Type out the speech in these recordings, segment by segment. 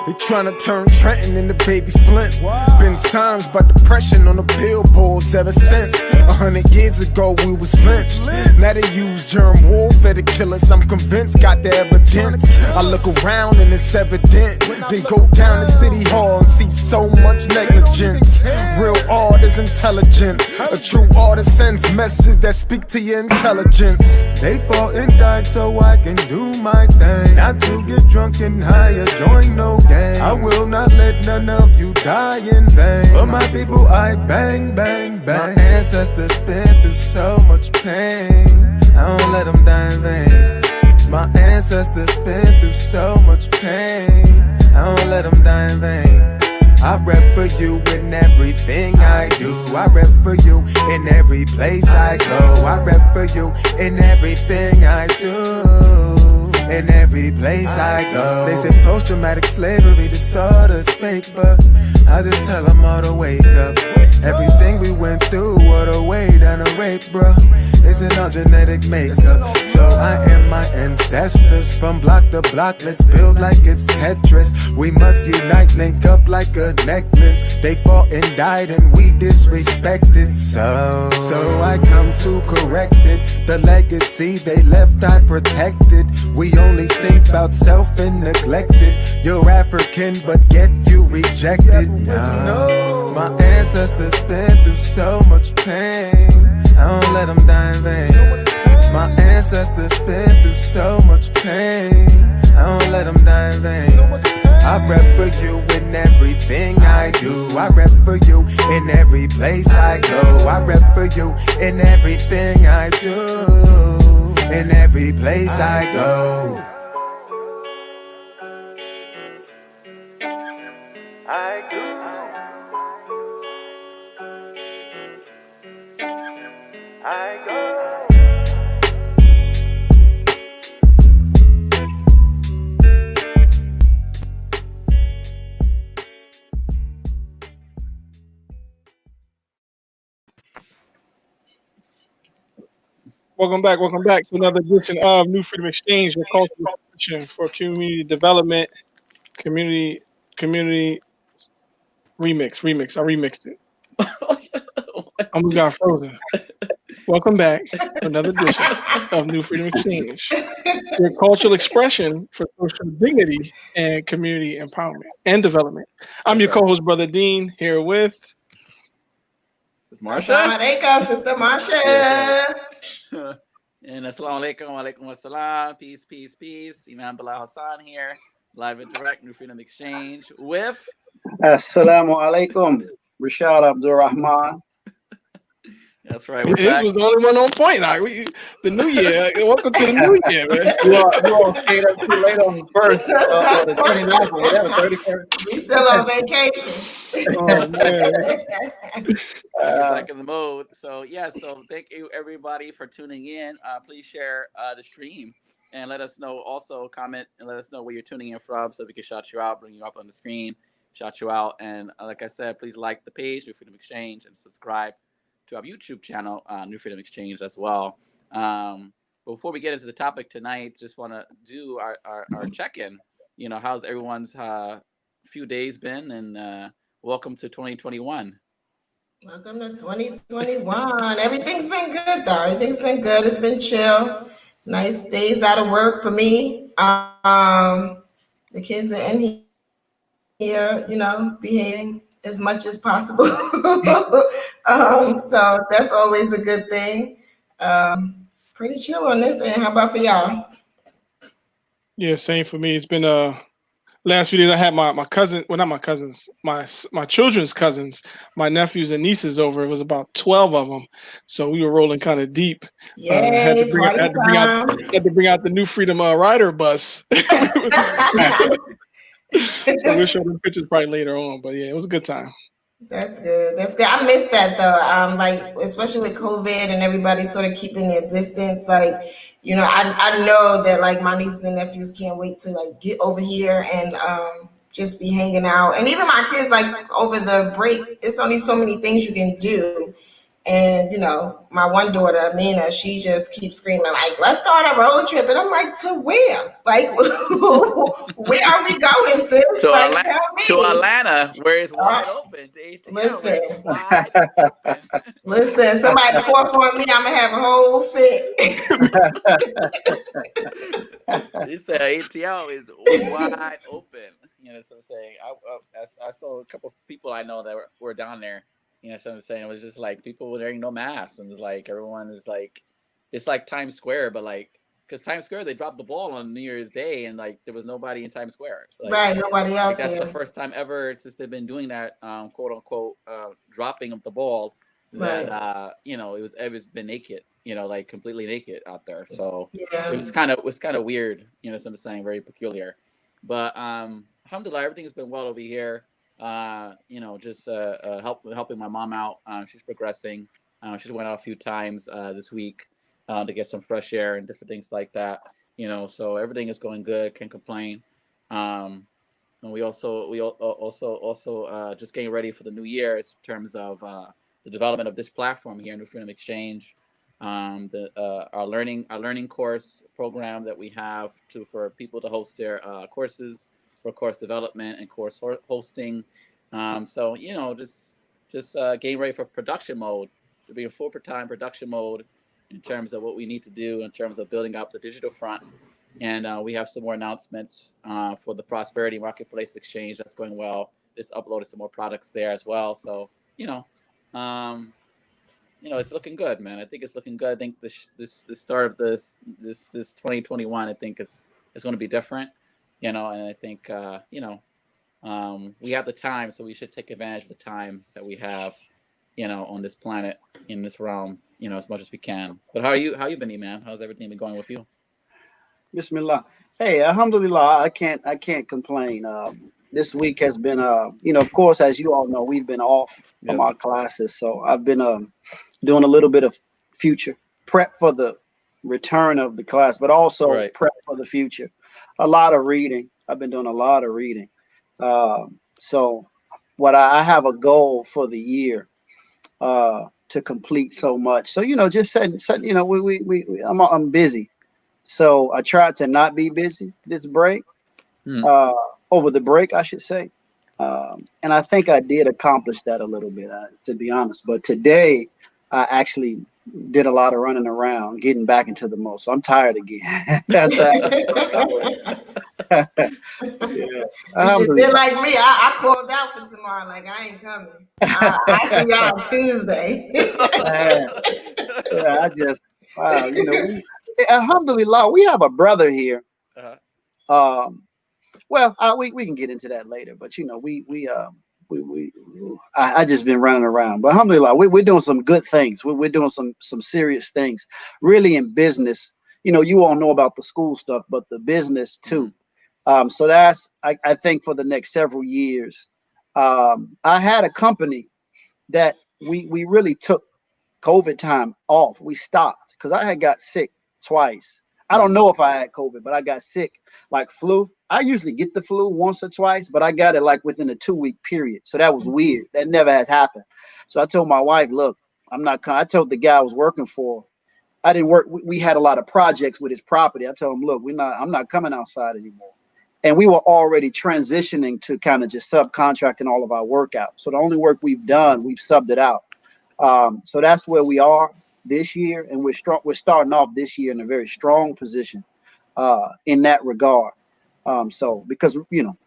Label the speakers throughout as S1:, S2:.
S1: They tryna turn Trenton into Baby Flint. Been signs by depression on the billboards ever since. 100 years ago we was lynched. Now they use germ warfare to kill us. I'm convinced, got the evidence. I look around and it's evident. Then go down to City Hall and see so much negligence. Real art is intelligent. A true artist sends messages that speak to your intelligence. They fought and died so I can do my thing. Not to get drunk and high or join no gang. I will not let none of you die in vain. For my people I bang, bang, bang. My ancestors been through so much pain. I don't let them die in vain. My ancestors been through so much pain. I don't let them die in vain. I rep for you in everything I do. I rep for you in every place I go. I rep for you in everything I do. In every place I go. They say post-traumatic slavery disorder's fake, but I just tell them all to wake up. Everything we went through, what a way down a rape, bro. Isn't all genetic makeup. So I am my ancestors from block to block. Let's build like it's Tetris. We must unite, link up like a necklace. They fought and died and we disrespected. So I come to correct it. The legacy they left I protected. We only think about self and neglected. You're African but yet you rejected. No. My ancestors been through so much pain. I don't let them die in vain. My ancestors been through so much pain. I don't let them die in vain. I rep for you in everything I do. I rep for you in every place I go. I rep for you in everything I do. In every place I go. I do. I go.
S2: Welcome back to another edition of New Freedom Exchange, your cultural expression for community development, community remix. I remixed it. I'm got frozen. Welcome back to another edition of New Freedom Exchange, your cultural expression for social dignity and community empowerment and development. I'm your co-host, Brother Dean, here with
S3: Marsha.
S4: Assalamu alaikum, Sister Marsha.
S3: And assalamu alaikum, alaikum assalam, peace. Imam Bilal Hassan here, live and direct, New Freedom Exchange with
S5: Assalamu alaikum, Rashad Abdurrahman.
S3: That's right.
S2: His was the only one on point. The new year. Welcome to the new year, man.
S5: You all stayed up too late on the first, or the 29th or whatever, 31st.
S4: We still on vacation.
S2: Oh man.
S3: Back in the mode. So thank you everybody for tuning in. Please share the stream and let us know. Also comment and let us know where you're tuning in from, so we can shout you out, bring you up on the screen, shout you out. And like I said, please like the page, New Freedom Exchange, and subscribe to our YouTube channel, New Freedom Exchange as well. Before we get into the topic tonight, just want to do our check-in. You know, how's everyone's few days been? And welcome to 2021.
S4: Welcome to 2021. Everything's been good, though. Everything's been good. It's been chill. Nice days out of work for me. The kids are in here, behaving as much as possible. So that's always a good thing. Pretty chill on this end. How about for y'all?
S2: Yeah, same for me. It's been last few days I had my cousin, well, not my cousins, my children's cousins, my nephews and nieces over. It was about 12 of them. So we were rolling kind of deep. Had to bring out the New Freedom Rider bus. So we'll show them pictures probably later on. But yeah, it was a good time.
S4: That's good. I miss that though. Like especially with COVID and everybody sort of keeping their distance. Like, I know that like my nieces and nephews can't wait to like get over here and just be hanging out. And even my kids, like over the break, it's only so many things you can do. And my one daughter, Amina, she just keeps screaming like, "Let's go on a road trip!" And I'm like, "To where? Like, where are we going, sis?
S3: To
S4: Like, tell
S3: to
S4: me."
S3: Atlanta, where it's wide open. To ATL, where it's
S4: Listen,
S3: wide open.
S4: listen. Somebody pour for me, I'm gonna have a whole fit.
S3: He said ATL is wide open. You know what I'm saying? I saw a couple of people I know that were down there. You know what I'm saying? It was just like people wearing no masks, and it's like everyone is like, it's like Times Square, but like, because Times Square, they dropped the ball on New Year's Day, and like there was nobody in Times Square. Like,
S4: Right, nobody out
S3: like that's
S4: there.
S3: the first time ever since they've been doing that, quote unquote, dropping of the ball. That
S4: Right.
S3: it was been naked, like completely naked out there. So
S4: Yeah.
S3: it was kind of weird, what I'm saying, very peculiar. But alhamdulillah, everything's been well over here. Just helping my mom out. She's progressing. She went out a few times this week to get some fresh air and different things like that. So everything is going good. Can't complain. And we also just getting ready for the new year in terms of the development of this platform here in the Freedom Exchange. Our learning course program that we have for people to host their courses for course development and course hosting. Just getting ready for production mode, to be in full time production mode in terms of what we need to do in terms of building up the digital front. And we have some more announcements for the Prosperity Marketplace Exchange. That's going well. Just uploaded some more products there as well. So it's looking good, man. I think it's looking good. I think this start of this 2021, I think is going to be different. And I think we have the time, so we should take advantage of the time that we have, on this planet, in this realm, as much as we can. But how you been, man? How's everything been going with you?
S5: Bismillah. Hey, alhamdulillah, I can't complain. This week has been, of course, as you all know, we've been off from our classes. So I've been doing a little bit of future prep for the return of the class, but also prep for the future. A lot of reading. I've been doing a lot of reading. So what I have a goal for the year to complete so much. So, just setting I'm busy. So I tried to not be busy this break, over the break, I should say. And I think I did accomplish that a little bit, to be honest. But today, I actually did a lot of running around, getting back into the mode. So I'm tired again. That's
S4: Yeah. You did like me. I called out for tomorrow. Like, I ain't coming. I see y'all on Tuesday.
S5: I just, wow, alhamdulillah, we have a brother here. Well, we can get into that later, but I just been running around. But alhamdulillah, we're doing some good things. We're doing some serious things, really, in business. You all know about the school stuff, but the business too. So that's, I think, for the next several years. I had a company that we really took COVID time off. We stopped because I had got sick twice. I don't know if I had COVID, but I got sick, like flu. I usually get the flu once or twice, but I got it like within a 2-week period. So that was weird. That never has happened. So I told my wife, look, I'm not coming. I told the guy I was working for, I didn't work. We had a lot of projects with his property. I told him, look, I'm not coming outside anymore. And we were already transitioning to kind of just subcontracting all of our work out. So the only work we've done, we've subbed it out. So that's where we are this year, and we're starting off this year in a very strong position in that regard. So because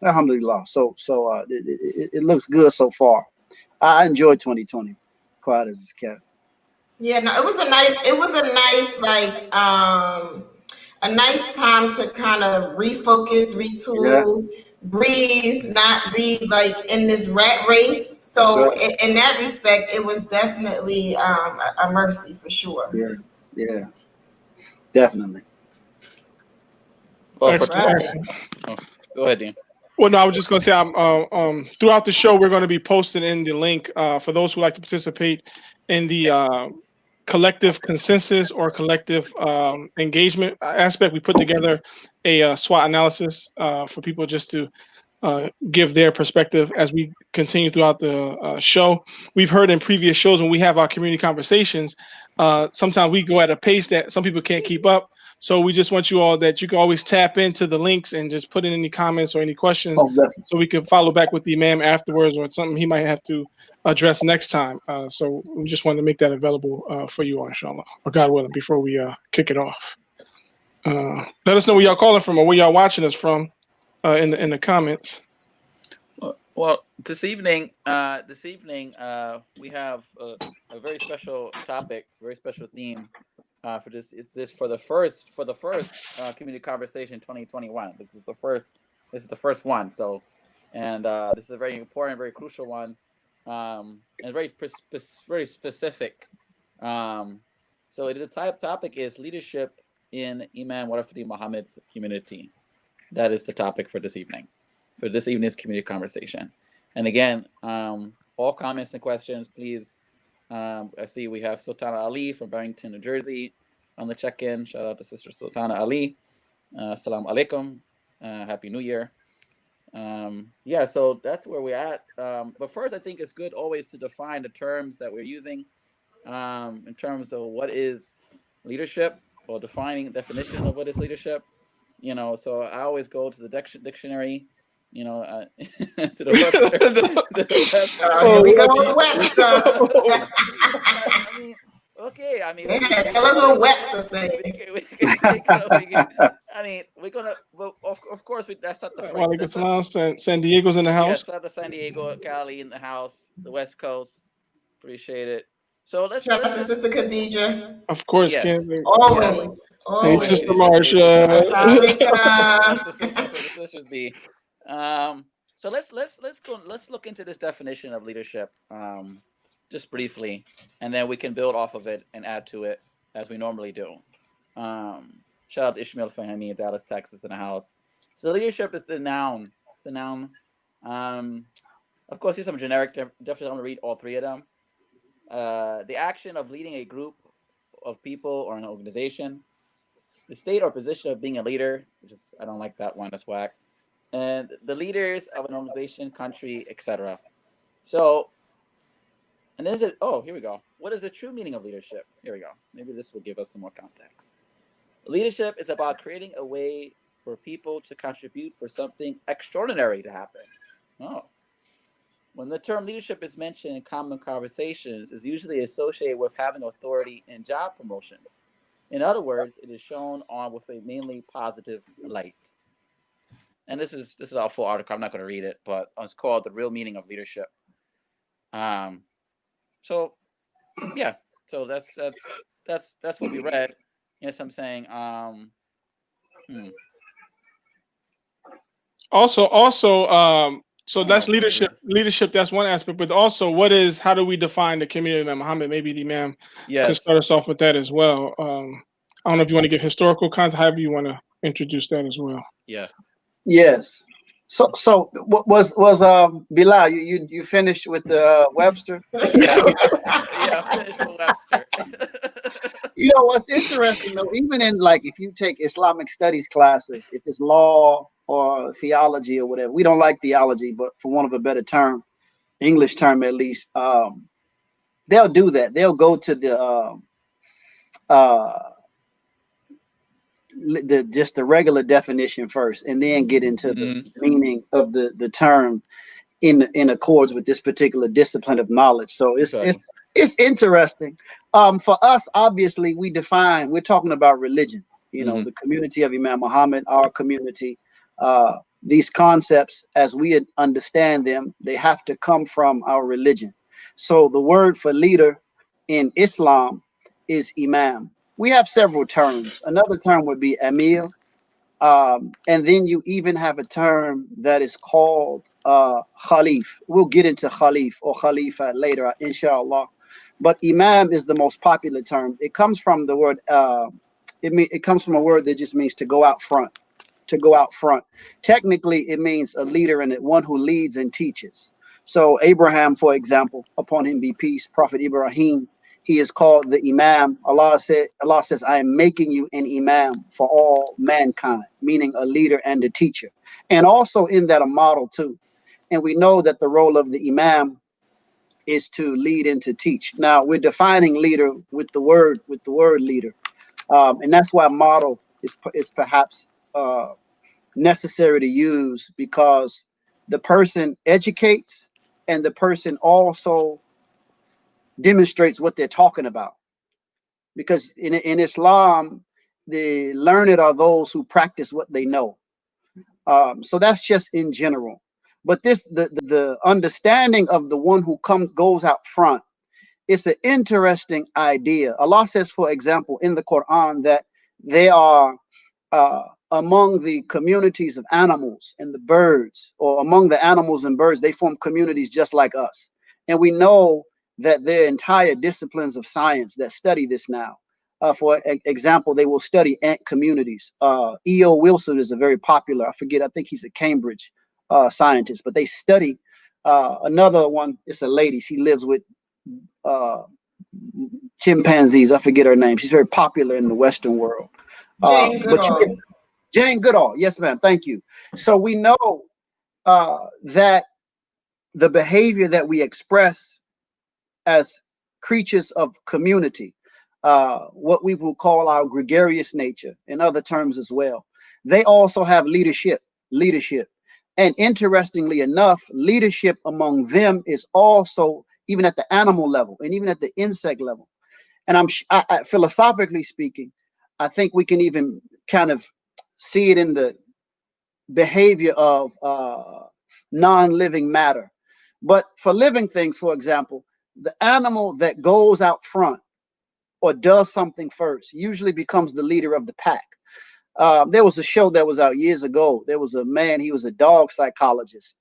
S5: alhamdulillah, so it looks good so far. I enjoyed 2020, quiet as it's kept.
S4: Yeah, no, it was a nice time to kind of refocus, retool, breathe, not be like in this rat race. So in that respect, it was definitely a mercy for sure.
S5: Yeah, definitely.
S3: Well, go ahead, Dean.
S2: Well, no, I was just going to say, throughout the show, we're going to be posting in the link for those who like to participate in the collective consensus or collective engagement aspect. We put together a SWOT analysis for people just to give their perspective as we continue throughout the show. We've heard in previous shows when we have our community conversations, sometimes we go at a pace that some people can't keep up. So we just want you all that you can always tap into the links and just put in any comments or any questions so we can follow back with the imam afterwards or something he might have to address next time. So we just wanted to make that available for you all, inshallah, or God willing, before we kick it off. Let us know where y'all calling from or where y'all watching us from in the comments.
S3: Well, this evening, we have a very special topic, very special theme for this. It's this for the first community conversation 2021. This is the first one. So, and this is a very important, very crucial one, and very specific. So the topic is leadership in Imam Muhammad's community. That is the topic for this evening, for this evening's community conversation. And again, all comments and questions, please. I see we have Sultana Ali from Barrington, New Jersey on the check-in. Shout out to Sister Sultana Ali. Assalamu alaikum. Happy New Year. Yeah, so that's where we're at. But first, I think it's good always to define the terms that we're using in terms of what is leadership, or definition of what is leadership. You know, so I always go to the dictionary, you know, to the Webster.
S4: Here we go, Webster.
S3: I mean, okay. I mean,
S4: yeah, tell us what Webster said.
S3: I mean, we're gonna. Well, of course, that's not the.
S2: Walaikum San Diego's in the house.
S3: Yes, the San Diego, Cali in the house, the West Coast. Appreciate it. So let's
S4: shout out to Sister Khadija.
S2: Of course,
S3: yes.
S4: Always.
S2: Hey, Sister Marsha.
S3: The sisters be. So let's look into this definition of leadership, just briefly, and then we can build off of it and add to it as we normally do. Shout out to Ishmael Fahimi in Dallas, Texas, in the house. So leadership is the noun. It's a noun. Of course, here's some generic. Definitely want to read all three of them. The action of leading a group of people or an organization. The state or position of being a leader, which is, I don't like that one, that's whack. And the leaders of an organization, country, etc. So, and this is, here we go. What is the true meaning of leadership? Here we go. Maybe this will give us some more context. Leadership is about creating a way for people to contribute for something extraordinary to happen. When the term leadership is mentioned in common conversations, it's usually associated with having authority in job promotions. In other words, it is shown on with a mainly positive light. And this is our full article. I'm not going to read it, but it's called "The Real Meaning of Leadership." So yeah, so that's what we read. Yes, I'm saying.
S2: So that's leadership. Leadership, that's one aspect, but also how do we define the community of Imam Muhammad? Maybe the Imam can start us off with that as well. I don't know if you want to give historical context, however you want to introduce that as well.
S3: Yeah.
S5: Yes. So what was Bilal, you finished with the Webster?
S3: Yeah, I finished with Webster.
S5: You know what's interesting though, even in like if you take Islamic studies classes, if it's law or theology or whatever, we don't like theology, but for want of a better term, English term at least, they'll do that. They'll go to just the regular definition first, and then get into the meaning of the term in accords with this particular discipline of knowledge. So it's interesting. For us, obviously, we're talking about religion. You know, the community of Imam Muhammad, our community. These concepts, as we understand them, they have to come from our religion. So the word for leader in Islam is imam. We have several terms. Another term would be amir. And then you even have a term that is called khalif. We'll get into khalif or khalifa later, inshallah. But imam is the most popular term. It comes from the word, it comes from a word that just means to go out front. To go out front. Technically, it means a leader and one who leads and teaches. So Abraham, for example, upon him be peace, Prophet Ibrahim, he is called the Imam. Allah says, I am making you an Imam for all mankind, meaning a leader and a teacher. And also in that a model too. And we know that the role of the Imam is to lead and to teach. Now we're defining leader with the word leader. And that's why model is perhaps necessary to use, because the person educates and the person also demonstrates what they're talking about. Because in Islam, the learned are those who practice what they know. So that's just in general. But the understanding of the one who goes out front, it's an interesting idea. Allah says, for example, in the Quran that they are among the communities of animals and the birds, or among the animals and birds, they form communities just like us. And we know that there are entire disciplines of science that study this now. For example, they will study ant communities. E.O. Wilson is a very popular, I think he's a Cambridge scientist, but they study another one. It's a lady. She lives with chimpanzees. I forget her name. She's very popular in the Western world.
S4: Jane Goodall.
S5: Jane Goodall. Yes, ma'am. Thank you. So we know that the behavior that we express as creatures of community, what we will call our gregarious nature, in other terms as well, they also have leadership. And interestingly enough, leadership among them is also even at the animal level and even at the insect level. And philosophically speaking, I think we can even kind of see it in the behavior of non-living matter. But for living things, for example, the animal that goes out front or does something first usually becomes the leader of the pack. There was a show that was out years ago. There was a man, he was a dog psychologist.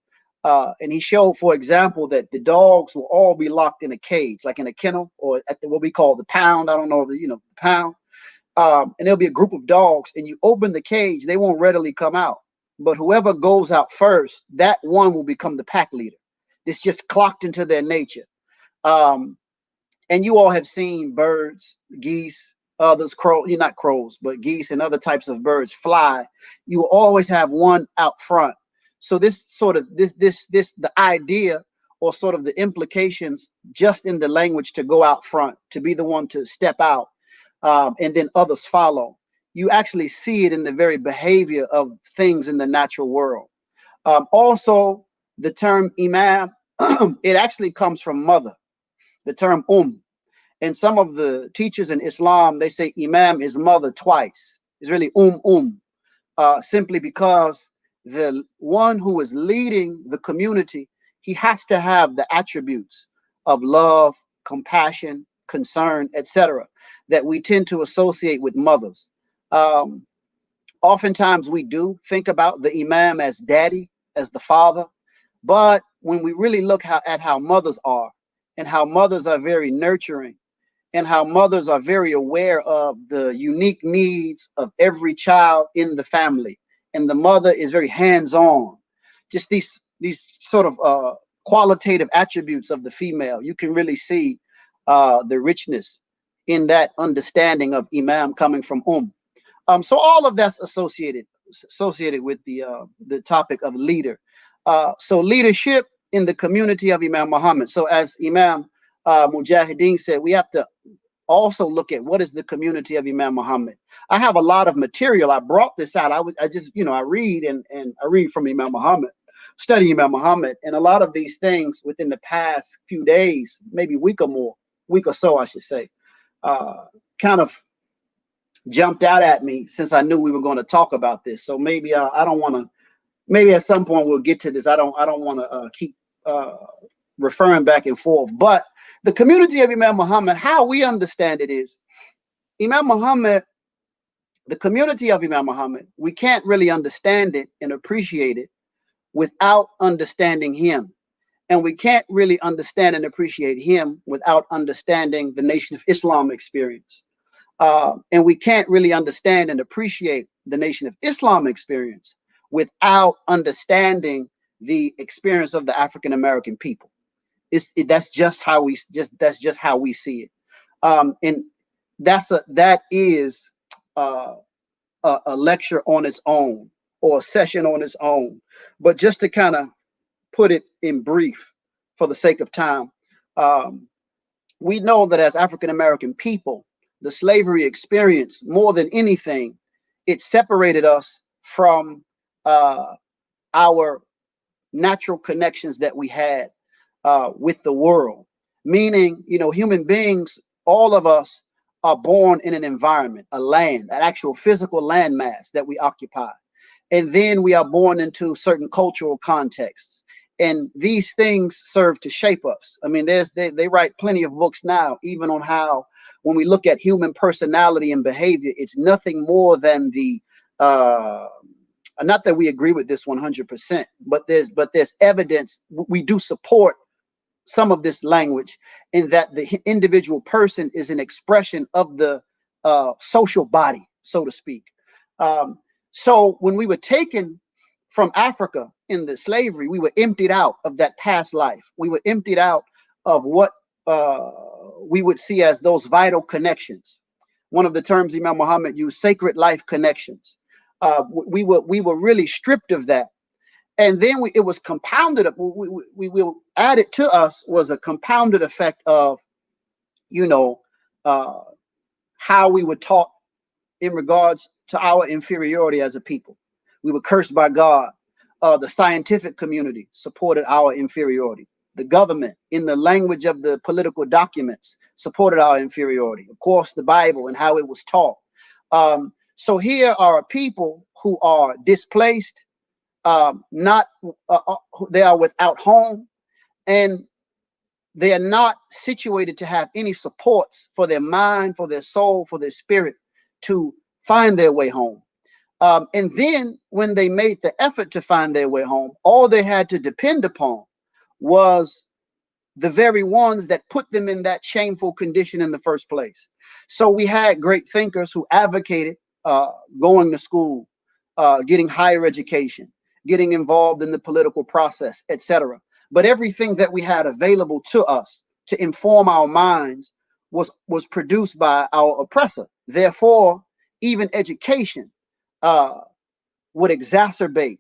S5: And he showed, for example, that the dogs will all be locked in a cage, like in a kennel or at what we call the pound. I don't know, the pound. And there'll be a group of dogs, and you open the cage, they won't readily come out. But whoever goes out first, that one will become the pack leader. It's just clocked into their nature. And you all have seen birds, geese, others, not crows, but geese and other types of birds fly. You will always have one out front. So this sort of the idea, or sort of the implications just in the language, to go out front, to be the one to step out, and then others follow. You actually see it in the very behavior of things in the natural world. Also, the term imam, it actually comes from mother, the term And some of the teachers in Islam, they say imam is mother twice. It's really simply because the one who is leading the community, he has to have the attributes of love, compassion, concern, etc., that we tend to associate with mothers. Oftentimes we do think about the imam as daddy, as the father, but when we really look at how mothers are, and how mothers are very nurturing, and how mothers are very aware of the unique needs of every child in the family, and the mother is very hands-on, just these sort of qualitative attributes of the female, you can really see the richness in that understanding of imam coming from So all of that's associated with the topic of leader. So leadership in the community of Imam Muhammad. So as Imam Mujahideen said, we have to also look at what is the community of Imam Muhammad. I have a lot of material. I brought this out. I just, I read and I read from Imam Muhammad, study Imam Muhammad, and a lot of these things within the past few days, maybe week or so, I should say, kind of jumped out at me since I knew we were going to talk about this. So maybe I don't want to. Maybe at some point we'll get to this. I don't want to keep referring back and forth. But the community of Imam Muhammad, how we understand it is, Imam Muhammad, the community of Imam Muhammad, we can't really understand it and appreciate it without understanding him. And we can't really understand and appreciate him without understanding the Nation of Islam experience. And we can't really understand and appreciate the Nation of Islam experience without understanding the experience of the African American people. That's just how we see it. And that is a lecture on its own, or a session on its own. But just to kind of put it in brief for the sake of time, we know that as African American people, the slavery experience, more than anything, it separated us from our natural connections that we had with the world. Meaning, human beings, all of us are born in an environment, a land, an actual physical landmass that we occupy. And then we are born into certain cultural contexts. And these things serve to shape us. I mean, they write plenty of books now, even on how, when we look at human personality and behavior, it's nothing more than the not that we agree with this 100%, but there's evidence. We do support some of this language, in that the individual person is an expression of the social body, so to speak. So when we were taken from Africa in the slavery, we were emptied out of that past life. We were emptied out of what we would see as those vital connections. One of the terms Imam Muhammad used, sacred life connections. We were really stripped of that. And then it was compounded. We will add it to us was a compounded effect of, how we were taught in regards to our inferiority as a people. We were cursed by God. The scientific community supported our inferiority. The government, in the language of the political documents, supported our inferiority. Of course, the Bible and how it was taught. So here are people who are displaced, they are without home, and they are not situated to have any supports for their mind, for their soul, for their spirit to find their way home. And then when they made the effort to find their way home, all they had to depend upon was the very ones that put them in that shameful condition in the first place. So we had great thinkers who advocated going to school, getting higher education, getting involved in the political process, etc. But everything that we had available to us to inform our minds was produced by our oppressor. Therefore, even education would exacerbate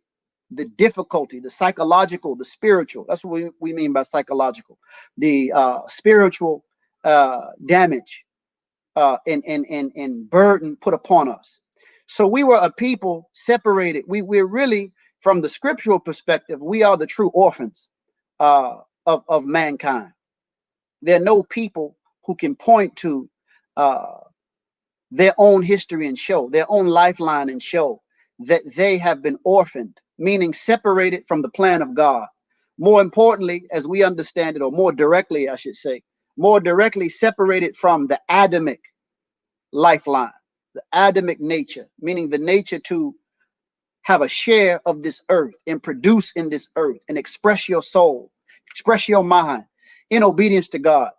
S5: the difficulty, the psychological, the spiritual. That's what we mean by psychological. The spiritual damage and burden put upon us. So we were a people separated. We're really, from the scriptural perspective, we are the true orphans of mankind. There are no people who can point to their own history and show, their own lifeline and show that they have been orphaned, meaning separated from the plan of God. More importantly, as we understand it, or more directly, I should say, more directly separated from the Adamic lifeline, the Adamic nature, meaning the nature to have a share of this earth and produce in this earth and express your soul, express your mind in obedience to God.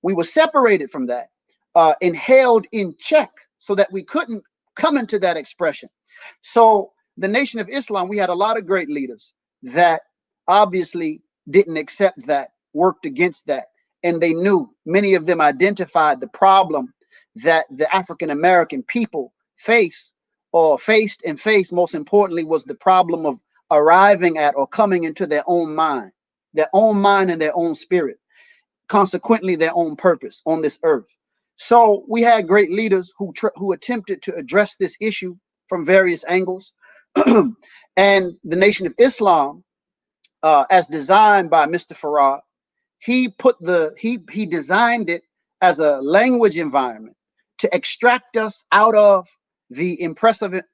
S5: We were separated from that and held in check so that we couldn't come into that expression. So the Nation of Islam, we had a lot of great leaders that obviously didn't accept that, worked against that. And they knew, many of them identified the problem that the African American people faced, most importantly, was the problem of arriving at or coming into their own mind and their own spirit, consequently their own purpose on this earth. So we had great leaders who attempted to address this issue from various angles. And the Nation of Islam, as designed by Mr. Farad, he designed it as a language environment to extract us out of the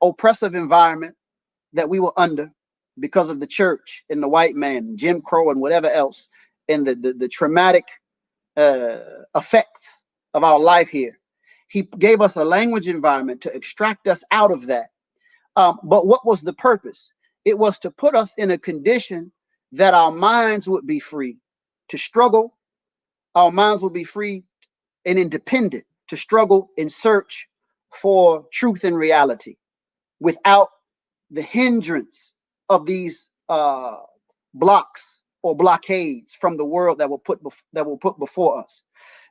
S5: oppressive environment that we were under because of the church and the white man, Jim Crow and whatever else, and the traumatic effects of our life here. He gave us a language environment to extract us out of that. But what was the purpose? It was to put us in a condition that our minds would be free to struggle. Our minds would be free and independent to struggle and search for truth and reality without the hindrance of these blocks or blockades from the world that were put before us.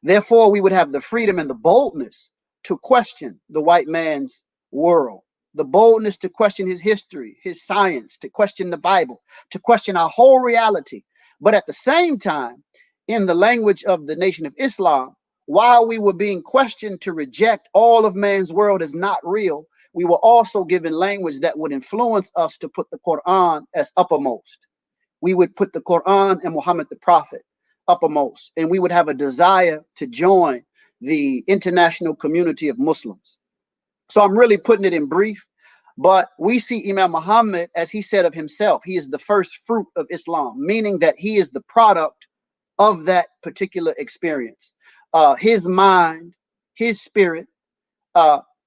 S5: Therefore, we would have the freedom and the boldness to question the white man's world, the boldness to question his history, his science, to question the Bible, to question our whole reality. But at the same time, in the language of the Nation of Islam, while we were being questioned to reject all of man's world as not real, we were also given language that would influence us to put the Quran as uppermost. We would put the Quran and Muhammad the Prophet uppermost, and we would have a desire to join the international community of Muslims. So I'm really putting it in brief, but we see Imam Muhammad, as he said of himself, he is the first fruit of Islam, meaning that he is the product of that particular experience. His mind, his spirit,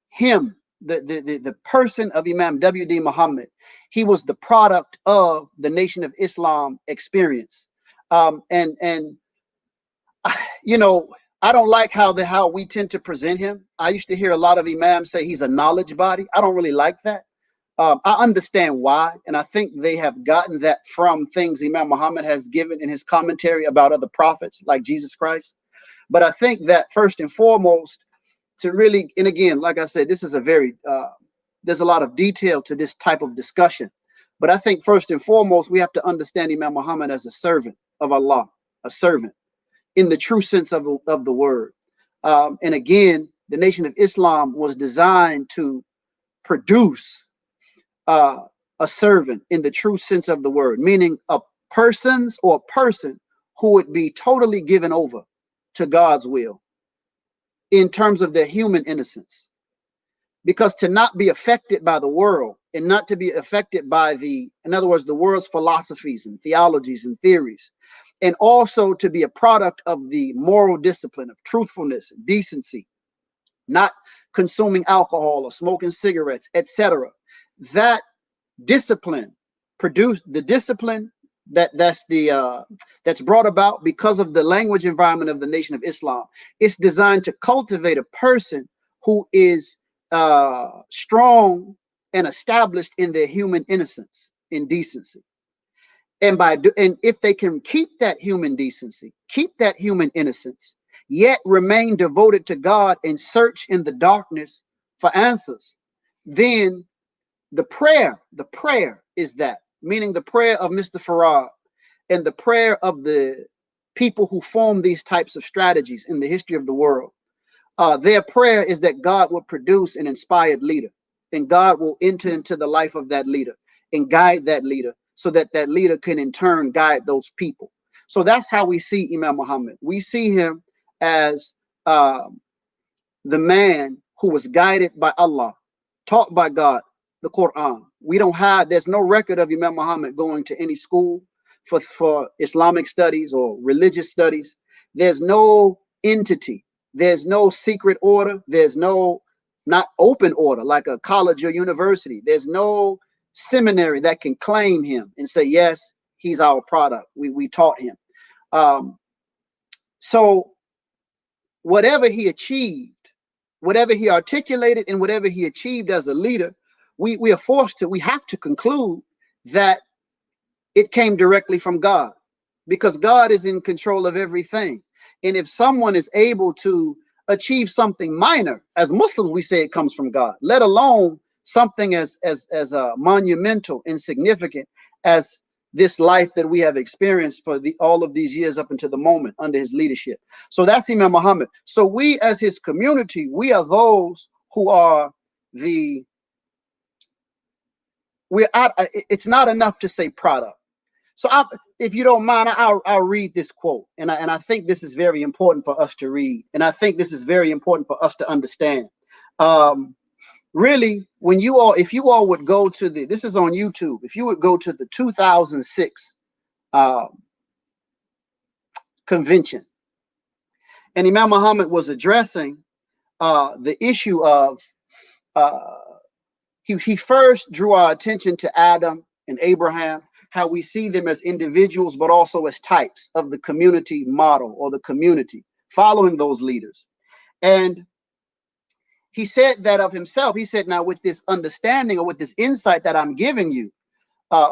S5: him, the person of Imam W. Muhammad, he was the product of the Nation of Islam experience. And you know, I don't like how we tend to present him. I used to hear a lot of imams say he's a knowledge body. I don't really like that. I understand why, and I think they have gotten that from things Imam Muhammad has given in his commentary about other prophets like Jesus Christ. But I think that first and foremost, to really, and again, like I said, this is a very, there's a lot of detail to this type of discussion. But I think first and foremost, we have to understand Imam Muhammad as a servant of Allah, a servant in the true sense of the word. And again, the Nation of Islam was designed to produce a servant in the true sense of the word, meaning a person who would be totally given over to God's will in terms of their human innocence. Because to not be affected by the world and not to be affected by in other words, the world's philosophies and theologies and theories, and also to be a product of the moral discipline of truthfulness and decency, not consuming alcohol or smoking cigarettes, etc. That discipline produced the discipline that's brought about because of the language environment of the Nation of Islam. It's designed to cultivate a person who is strong and established in their human innocence and decency. And if they can keep that human decency, keep that human innocence, yet remain devoted to God and search in the darkness for answers, then the prayer is that, meaning the prayer of Mr. Farad and the prayer of the people who form these types of strategies in the history of the world. Their prayer is that God will produce an inspired leader, and God will enter into the life of that leader and guide that leader so that that leader can in turn guide those people. So that's how we see Imam Muhammad. We see him as the man who was guided by Allah, taught by God, the Quran. There's no record of Imam Muhammad going to any school for Islamic studies or religious studies. There's no entity. There's no secret order. There's not open order like a college or university. There's no seminary that can claim him and say, yes, he's our product. We taught him. So whatever he achieved, whatever he articulated and whatever he achieved as a leader, we have to conclude that it came directly from God, because God is in control of everything. And if someone is able to achieve something minor, as Muslims, we say it comes from God, let alone something as monumental and significant as this life that we have experienced for all of these years up until the moment under his leadership. So that's Imam Muhammad. So we as his community, we are those who are it's not enough to say product. So if you don't mind, I'll read this quote. And I think this is very important for us to read. And I think this is very important for us to understand. Really, if you all would go to this is on YouTube, if you would go to the 2006 convention, and Imam Muhammad was addressing the issue of, he first drew our attention to Adam and Abraham, how we see them as individuals, but also as types of the community model or the community following those leaders. And he said that of himself. He said, now with this understanding or with this insight that I'm giving you,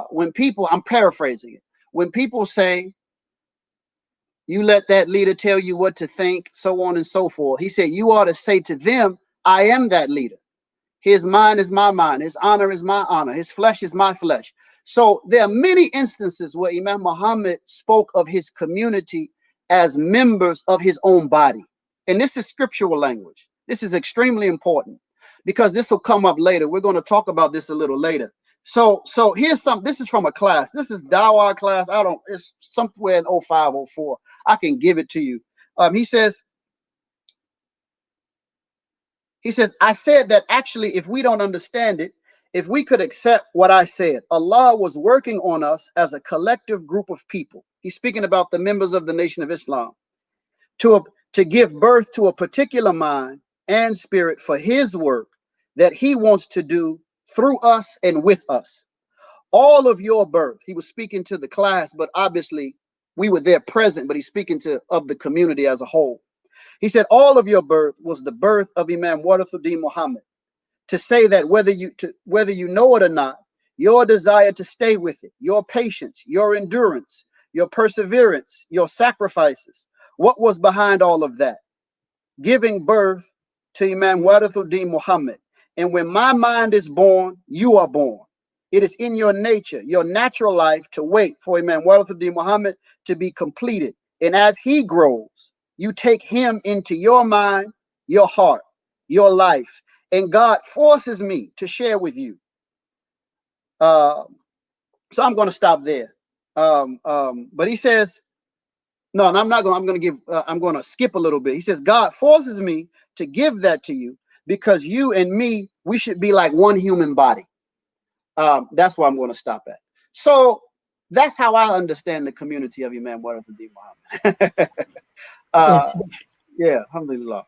S5: when people, I'm paraphrasing it, when people say, you let that leader tell you what to think, so on and so forth, he said, you ought to say to them, I am that leader. His mind is my mind. His honor is my honor. His flesh is my flesh. So there are many instances where Imam Muhammad spoke of his community as members of his own body. And this is scriptural language. This is extremely important because this will come up later. We're going to talk about this a little later. So here's some, this is from a class. This is Dawah class. It's somewhere in 05, 04. I can give it to you. He says, I said that actually, if we don't understand it, if we could accept what I said, Allah was working on us as a collective group of people. He's speaking about the members of the Nation of Islam to give birth to a particular mind and spirit for his work that he wants to do through us and with us. All of your birth, he was speaking to the class, but obviously we were there present, but he's speaking of the community as a whole. He said, all of your birth was the birth of Imam Deen Muhammad. To say that whether you know it or not, your desire to stay with it, your patience, your endurance, your perseverance, your sacrifices, what was behind all of that? Giving birth to Imam Deen Muhammad. And when my mind is born, you are born. It is in your nature, your natural life, to wait for Imam Deen Muhammad to be completed. And as he grows, you take him into your mind, your heart, your life. And God forces me to share with you. So I'm going to stop there. But he says, no, and I'm going to skip a little bit. He says, God forces me to give that to you because you and me, we should be like one human body. That's where I'm going to stop at. So that's how I understand the community of Imam Deen Muhammad. Yeah, alhamdulillah.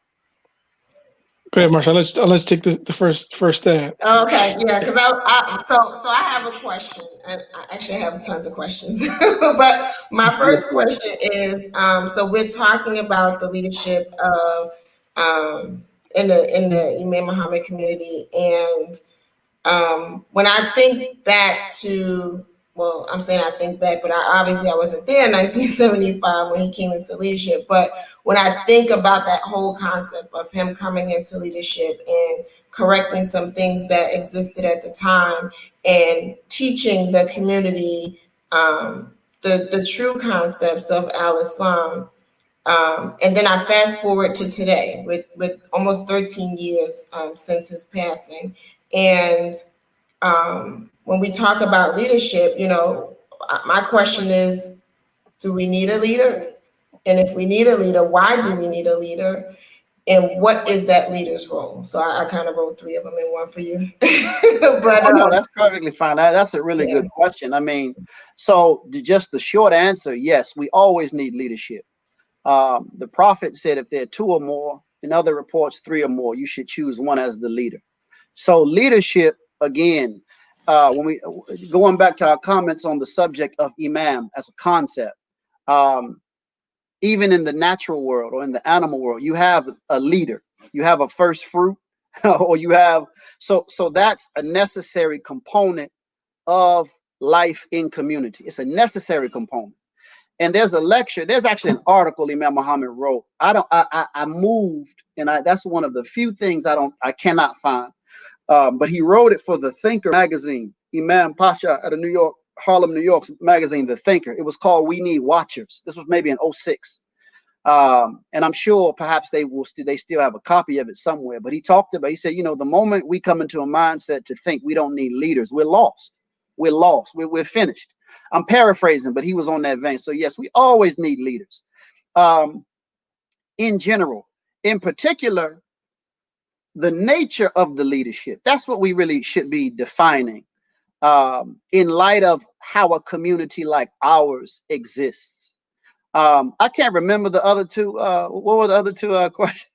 S2: Go ahead, Marsha. I'll let you take the first stab.
S4: Okay, yeah, because so I have a question, and I actually have tons of questions. But my first question is, so we're talking about the leadership of in the Imam Muhammad community, and when I think back to, well, I'm saying I think back, but obviously I wasn't there in 1975 when he came into leadership. But when I think about that whole concept of him coming into leadership and correcting some things that existed at the time and teaching the community the true concepts of al-Islam. And then I fast forward to today with almost 13 years since his passing. And when we talk about leadership, my question is, do we need a leader? And if we need a leader, why do we need a leader? And what is that leader's role? So I kind of wrote three of them in one for you. But
S5: no, that's perfectly fine. That's a really good question. I mean, so just the short answer, yes, we always need leadership. The prophet said if there are two or more, in other reports, three or more, you should choose one as the leader. So leadership, again, when we going back to our comments on the subject of imam as a concept, even in the natural world or in the animal world, you have a leader, you have a first fruit, or you have so that's a necessary component of life in community. It's a necessary component. And there's actually an article Imam Muhammad wrote. I moved, and that's one of the few things I cannot find. But he wrote it for the Thinker magazine, Imam Pasha at a Harlem, New York's magazine, The Thinker. It was called We Need Watchers. This was maybe in 06. And I'm sure perhaps they still have a copy of it somewhere. But he said, the moment we come into a mindset to think we don't need leaders, we're lost. We're lost. We're finished. I'm paraphrasing, but he was on that vein. So yes, we always need leaders. In general, in particular, the nature of the leadership, that's what we really should be defining in light of how a community like ours exists. I can't remember the other two. What were the other two questions?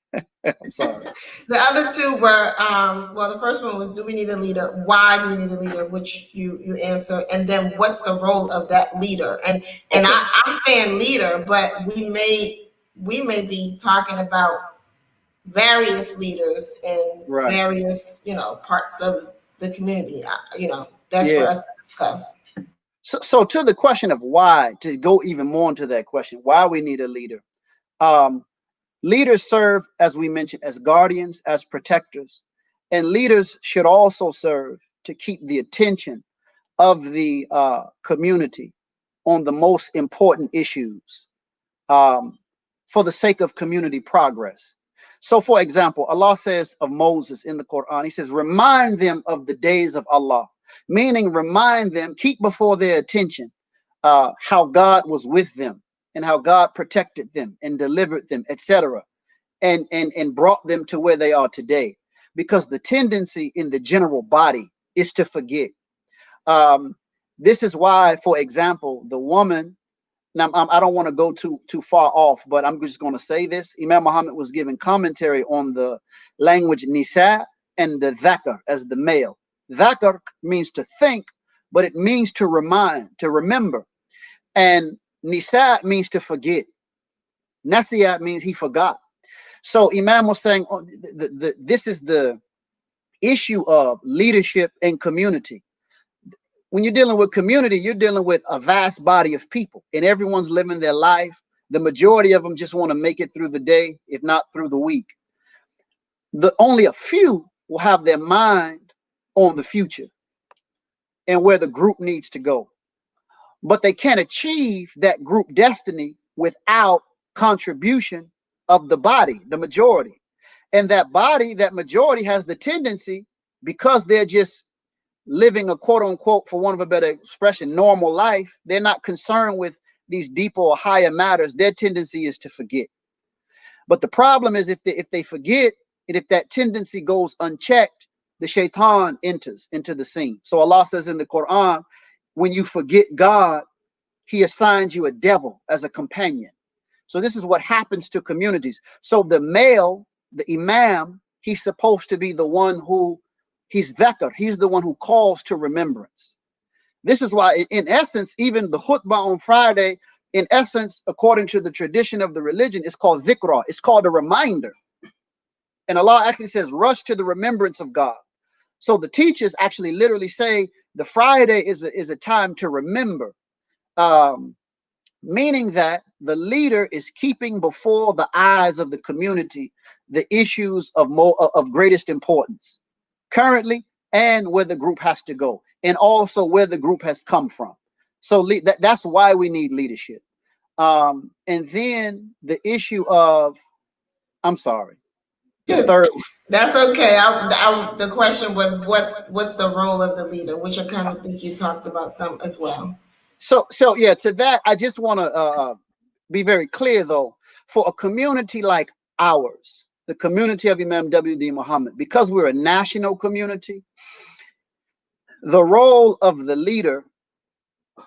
S5: I'm sorry.
S4: The other two were, the first one was, do we need a leader? Why do we need a leader? Which you answer. And then what's the role of that leader? And okay. I'm saying leader, but we may be talking about various leaders in various, parts of the community. That's for us to discuss.
S5: So to the question of why, to go even more into that question, why we need a leader. Leaders serve, as we mentioned, as guardians, as protectors, and leaders should also serve to keep the attention of the community on the most important issues for the sake of community progress. So, for example, Allah says of Moses in the Quran, he says, remind them of the days of Allah, meaning remind them, keep before their attention how God was with them and how God protected them and delivered them, etc., and brought them to where they are today. Because the tendency in the general body is to forget. This is why, for example, the woman, now I don't want to go too far off, but I'm just going to say this. Imam Muhammad was giving commentary on the language nisa and the dhakar as the male. Dhakar means to think, but it means to remind, to remember. And nisa means to forget. Nasiya means he forgot. So Imam was saying this is the issue of leadership and community. When you're dealing with community, you're dealing with a vast body of people, and everyone's living their life. The majority of them just want to make it through the day, if not through the week. Only a few will have their mind on the future and where the group needs to go. But they can't achieve that group destiny without contribution of the body, the majority. And that body, that majority has the tendency, because they're just living a quote unquote, for want of a better expression, normal life, they're not concerned with these deeper or higher matters. Their tendency is to forget. But the problem is if they forget, and if that tendency goes unchecked, the shaitan enters into the scene. So Allah says in the Quran, when you forget God, he assigns you a devil as a companion. So this is what happens to communities. So the male, the imam, he's supposed to be the one who, he's dhakar, he's the one who calls to remembrance. This is why, in essence, even the khutbah on Friday, in essence, according to the tradition of the religion, is called dhikra. It's called a reminder. And Allah actually says, rush to the remembrance of God. So the teachers actually literally say the Friday is a time to remember, meaning that the leader is keeping before the eyes of the community the issues of greatest importance currently, and where the group has to go, and also where the group has come from. So that's why we need leadership. And then the issue of, I'm sorry, the third.
S4: That's okay. The question was, what's the role of the leader, which I kind of think you talked about some as well.
S5: So yeah, to that, I just want to be very clear, though, for a community like ours, the community of Imam W, Deen Muhammad, because we're a national community, the role of the leader,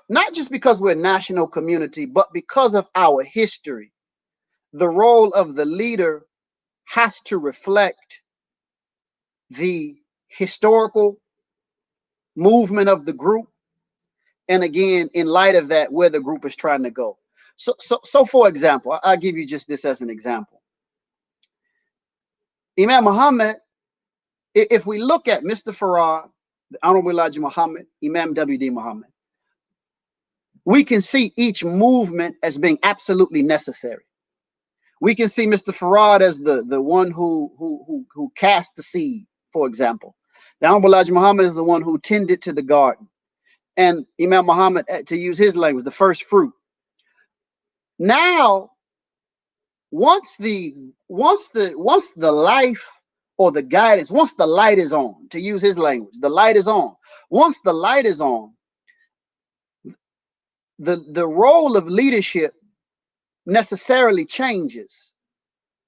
S5: not just because we're a national community, but because of our history, the role of the leader has to reflect the historical movement of the group. And again, in light of that, where the group is trying to go. So for example, I'll give you just this as an example. Imam Muhammad, if we look at Mr. Farad, the Honorable Elijah Muhammad, Imam W, Deen Muhammad, we can see each movement as being absolutely necessary. We can see Mr. Farad as the one who cast the seed, for example. The Honorable Elijah Muhammad is the one who tended to the garden. And Imam Muhammad, to use his language, the first fruit. Now, once the life or the guidance, once the light is on, to use his language, the light is on. Once the light is on, the role of leadership necessarily changes,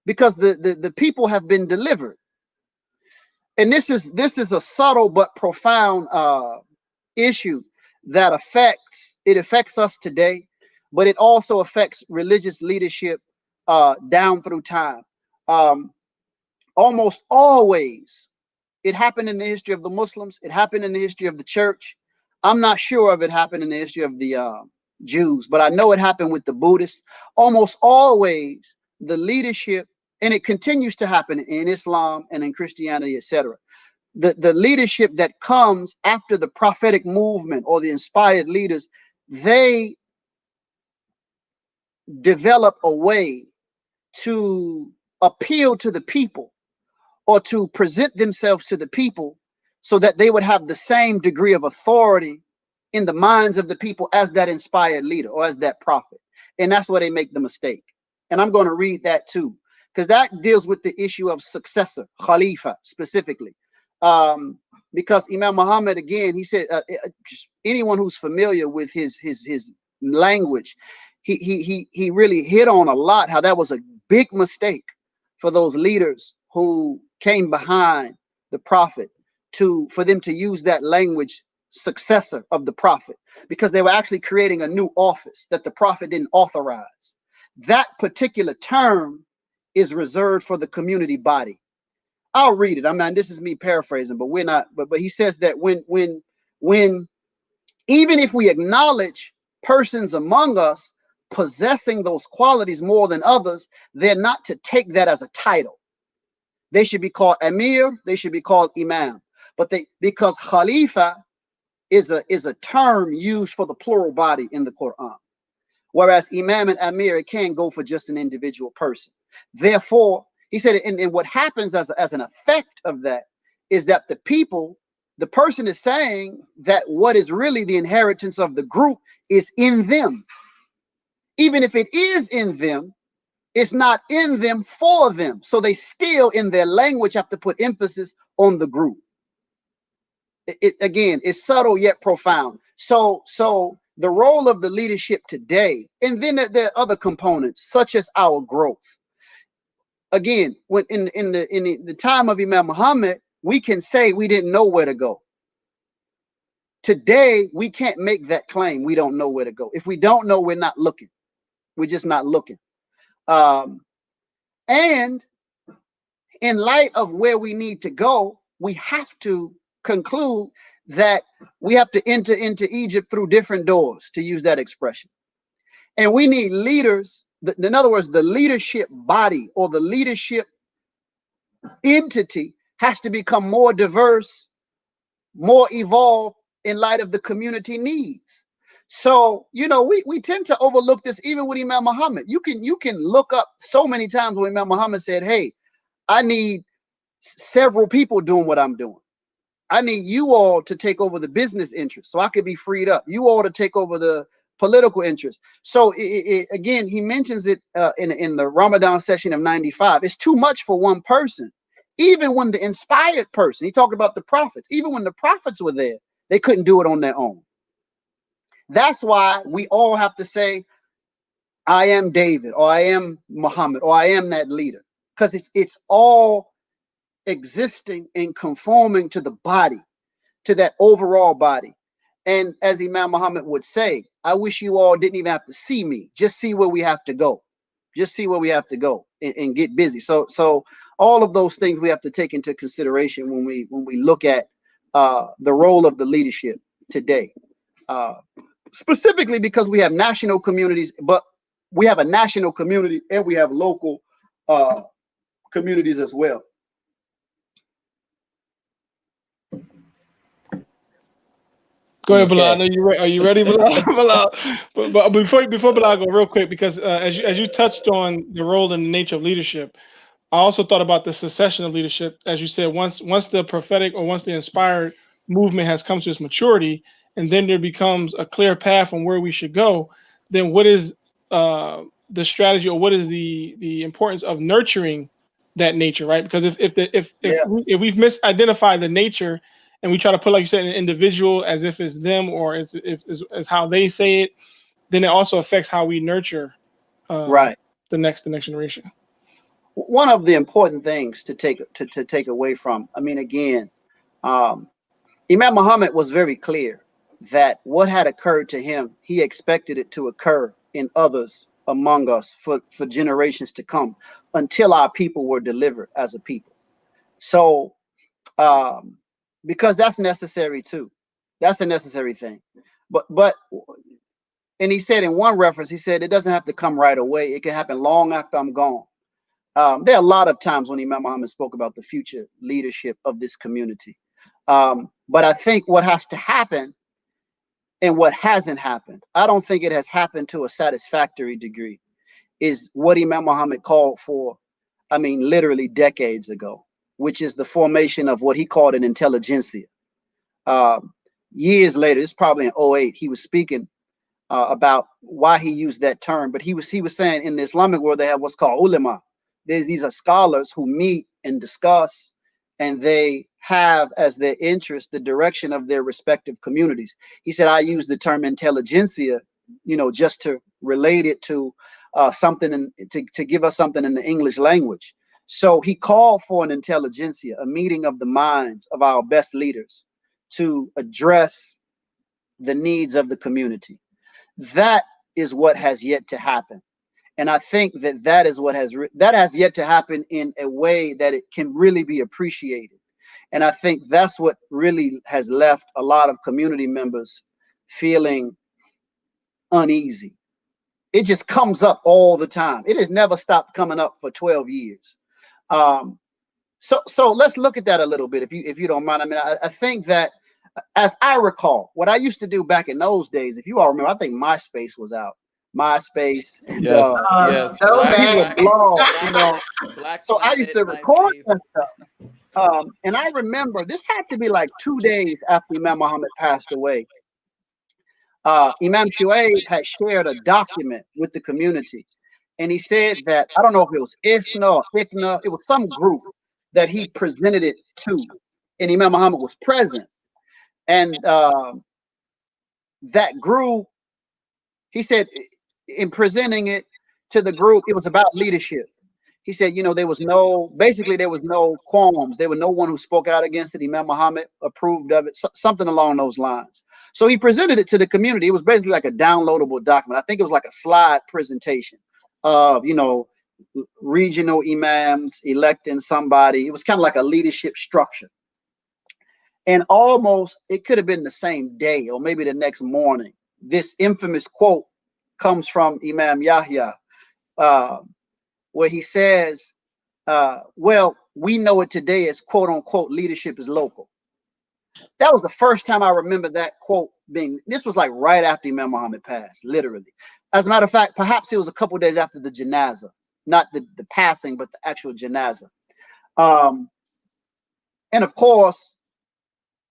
S5: because the people have been delivered. And this is a subtle but profound issue that affects us today, but it also affects religious leadership down through time. Almost always, it happened in the history of the Muslims. It happened in the history of the church. I'm not sure if it happened in the history of the Jews, but I know it happened with the Buddhists. Almost always, the leadership, and it continues to happen in Islam and in Christianity, etc. the leadership that comes after the prophetic movement or the inspired leaders, they develop a way to appeal to the people or to present themselves to the people so that they would have the same degree of authority in the minds of the people as that inspired leader or as that prophet. And that's where they make the mistake. And I'm going to read that too, because that deals with the issue of successor, Khalifa specifically. Because Imam Muhammad, again, he said, just anyone who's familiar with his language, he really hit on a lot how that was a big mistake for those leaders who came behind the prophet for them to use that language, successor of the prophet, because they were actually creating a new office that the prophet didn't authorize. That particular term is reserved for the community body. I'll read it. I mean, this is me paraphrasing, but we're not. But he says that when even if we acknowledge persons among us possessing those qualities more than others, they're not to take that as a title. They should be called Amir. They should be called Imam. But because Khalifa is a term used for the plural body in the Quran, whereas Imam and Amir, it can't go for just an individual person. Therefore, he said, and what happens as an effect of that is that the person is saying that what is really the inheritance of the group is in them. Even if it is in them, it's not in them for them. So they still, in their language, have to put emphasis on the group. Again, it's subtle yet profound. So the role of the leadership today, and then there are other components such as our growth. Again, when in the time of Imam Muhammad, we can say we didn't know where to go. Today, we can't make that claim. We don't know where to go. If we don't know, we're not looking. We're just not looking. And in light of where we need to go, we have to conclude that we have to enter into Egypt through different doors, to use that expression. And we need leaders. In other words, the leadership body or the leadership entity has to become more diverse, more evolved in light of the community needs. So, we tend to overlook this even with Imam Muhammad. You can look up so many times when Imam Muhammad said, hey, I need several people doing what I'm doing. I need you all to take over the business interests so I could be freed up. You all to take over the political interests. So again, he mentions it in the Ramadan session of 95. It's too much for one person. Even when the inspired person, he talked about the prophets, even when the prophets were there, they couldn't do it on their own. That's why we all have to say, I am David, or I am Muhammad, or I am that leader, because it's all existing and conforming to the body, to that overall body. And as Imam Muhammad would say, I wish you all didn't even have to see me, just see where we have to go. Just see where we have to go and get busy. So all of those things we have to take into consideration when we look at the role of the leadership today. Specifically because we have national communities, but we have a national community and we have local communities as well.
S2: Go ahead, Bilal. I know you're right. Are you ready, Bilal? Bilal. But before Bilal go real quick, because as you touched on the role and the nature of leadership, I also thought about the succession of leadership. As you said, once the prophetic or once the inspired movement has come to its maturity, and then there becomes a clear path on where we should go, then what is the strategy, or what is the importance of nurturing that nature, right? Because if we've misidentified the nature, and we try to put, like you said, an individual as if it's them or as how they say it, then it also affects how we nurture the next generation.
S5: One of the important things to take away from, I mean, again, Imam Muhammad was very clear that what had occurred to him, he expected it to occur in others among us for generations to come until our people were delivered as a people. So, because that's necessary too. That's a necessary thing. But and he said in one reference, he said it doesn't have to come right away. It can happen long after I'm gone. There are a lot of times when Imam Muhammad spoke about the future leadership of this community. But I think what has to happen and what hasn't happened, I don't think it has happened to a satisfactory degree, is what Imam Muhammad called for, I mean, literally decades ago, which is the formation of what he called an intelligentsia. Years later, this is probably in '08, he was speaking about why he used that term, but he was saying in the Islamic world they have what's called ulama. These are scholars who meet and discuss, and they have as their interest the direction of their respective communities. He said, I use the term intelligentsia, just to relate it to something, to give us something in the English language. So he called for an intelligentsia, a meeting of the minds of our best leaders to address the needs of the community. That is what has yet to happen. And I think that is what has yet to happen in a way that it can really be appreciated. And I think that's what really has left a lot of community members feeling uneasy. It just comes up all the time. It has never stopped coming up for 12 years. So let's look at that a little bit, if you don't mind. I mean, I think that, as I recall, what I used to do back in those days, if you all remember, I think MySpace was out. MySpace, and
S3: Yes, yes.
S4: so
S5: people
S4: bad.
S5: would blog,
S3: Black
S5: So I used
S3: Planet,
S5: to record
S3: MySpace.
S5: that stuff. And I remember this had to be like 2 days after Imam Muhammad passed away. Imam Shuaib had shared a document with the community. And he said that, I don't know if it was ISNA or ICNA, it was some group that he presented it to. And Imam Muhammad was present. And that group, he said, in presenting it to the group, it was about leadership. He said, there was no qualms. There was no one who spoke out against it. Imam Muhammad approved of it, something along those lines. So he presented it to the community. It was basically like a downloadable document. I think it was like a slide presentation of, regional imams electing somebody. It was kind of like a leadership structure. And almost, it could have been the same day or maybe the next morning, this infamous quote comes from Imam Yahya, where he says, well, we know it today as quote unquote leadership is local. That was the first time I remember that quote this was like right after Imam Muhammad passed, literally. As a matter of fact, perhaps it was a couple of days after the janazah, not the passing, but the actual janazah. And of course,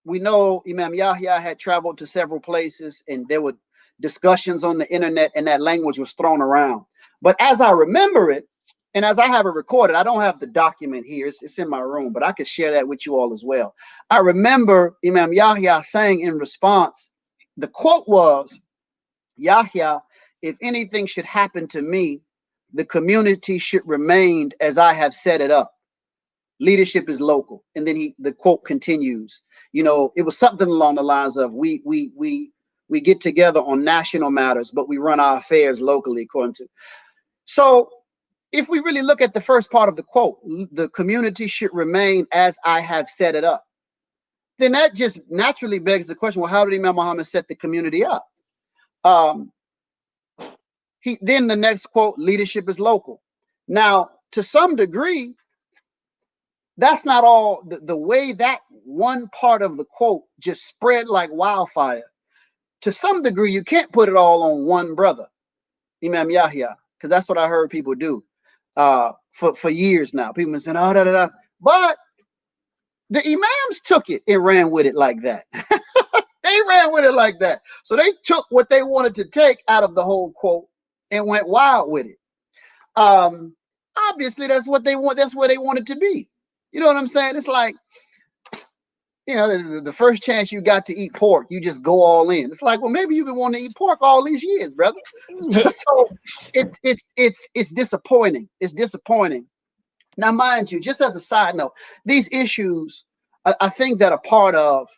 S5: we know Imam Yahya had traveled to several places, and there were discussions on the internet, and that language was thrown around. But as I remember it, and as I have it recorded, I don't have the document here. It's in my room, but I could share that with you all as well. I remember Imam Yahya saying in response, the quote was, Yahya, if anything should happen to me, the community should remain as I have set it up. Leadership is local. And then the quote continues. It was something along the lines of we get together on national matters, but we run our affairs locally, according to. So if we really look at the first part of the quote, the community should remain as I have set it up, then that just naturally begs the question, well, how did Imam Muhammad set the community up? Then the next quote, leadership is local. Now, to some degree, that's not all. The way that one part of the quote just spread like wildfire, to some degree, you can't put it all on one brother, Imam Yahya, because that's what I heard people do for years now. People have been saying, oh, da, da, da. But the imams took it and ran with it like that. They ran with it like that. So they took what they wanted to take out of the whole quote and went wild with it. Obviously, that's what they want. That's where they want it to be. You know what I'm saying? It's like, the first chance you got to eat pork, you just go all in. It's like, well, maybe you've been wanting to eat pork all these years, brother. So it's disappointing. It's disappointing. Now, mind you, just as a side note, these issues, I think that a part of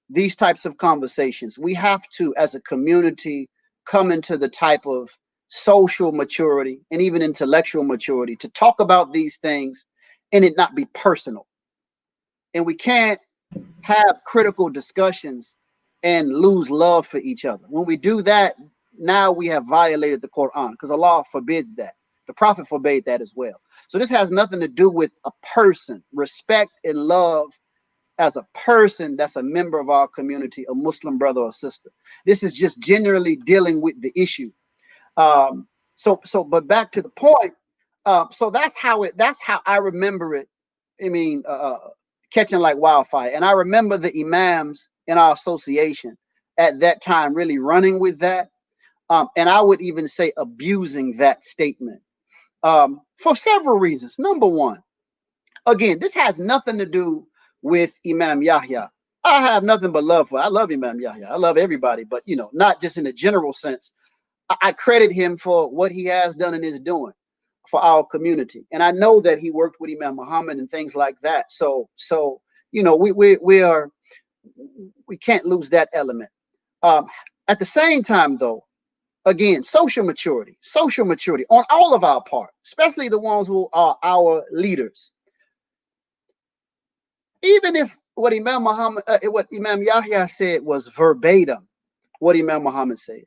S5: these types of conversations, we have to, as a community, come into the type of social maturity and even intellectual maturity to talk about these things and it not be personal. And we can't have critical discussions and lose love for each other. When we do that, now we have violated the Quran, because Allah forbids that. The Prophet forbade that as well. So this has nothing to do with a person. Respect and love as a person that's a member of our community, a Muslim brother or sister. This is just generally dealing with the issue. But back to the point. So that's how I remember it. I mean, catching like wildfire. And I remember the imams in our association at that time really running with that. And I would even say abusing that statement for several reasons. Number one, again, this has nothing to do with Imam Yahya. I have nothing but love for. I love Imam Yahya. I love everybody, but not just in a general sense. I credit him for what he has done and is doing for our community, and I know that he worked with Imam Muhammad and things like that. So we can't lose that element. At the same time, though, again, social maturity on all of our part, especially the ones who are our leaders. Even if what Imam Yahya said was verbatim what Imam Muhammad said.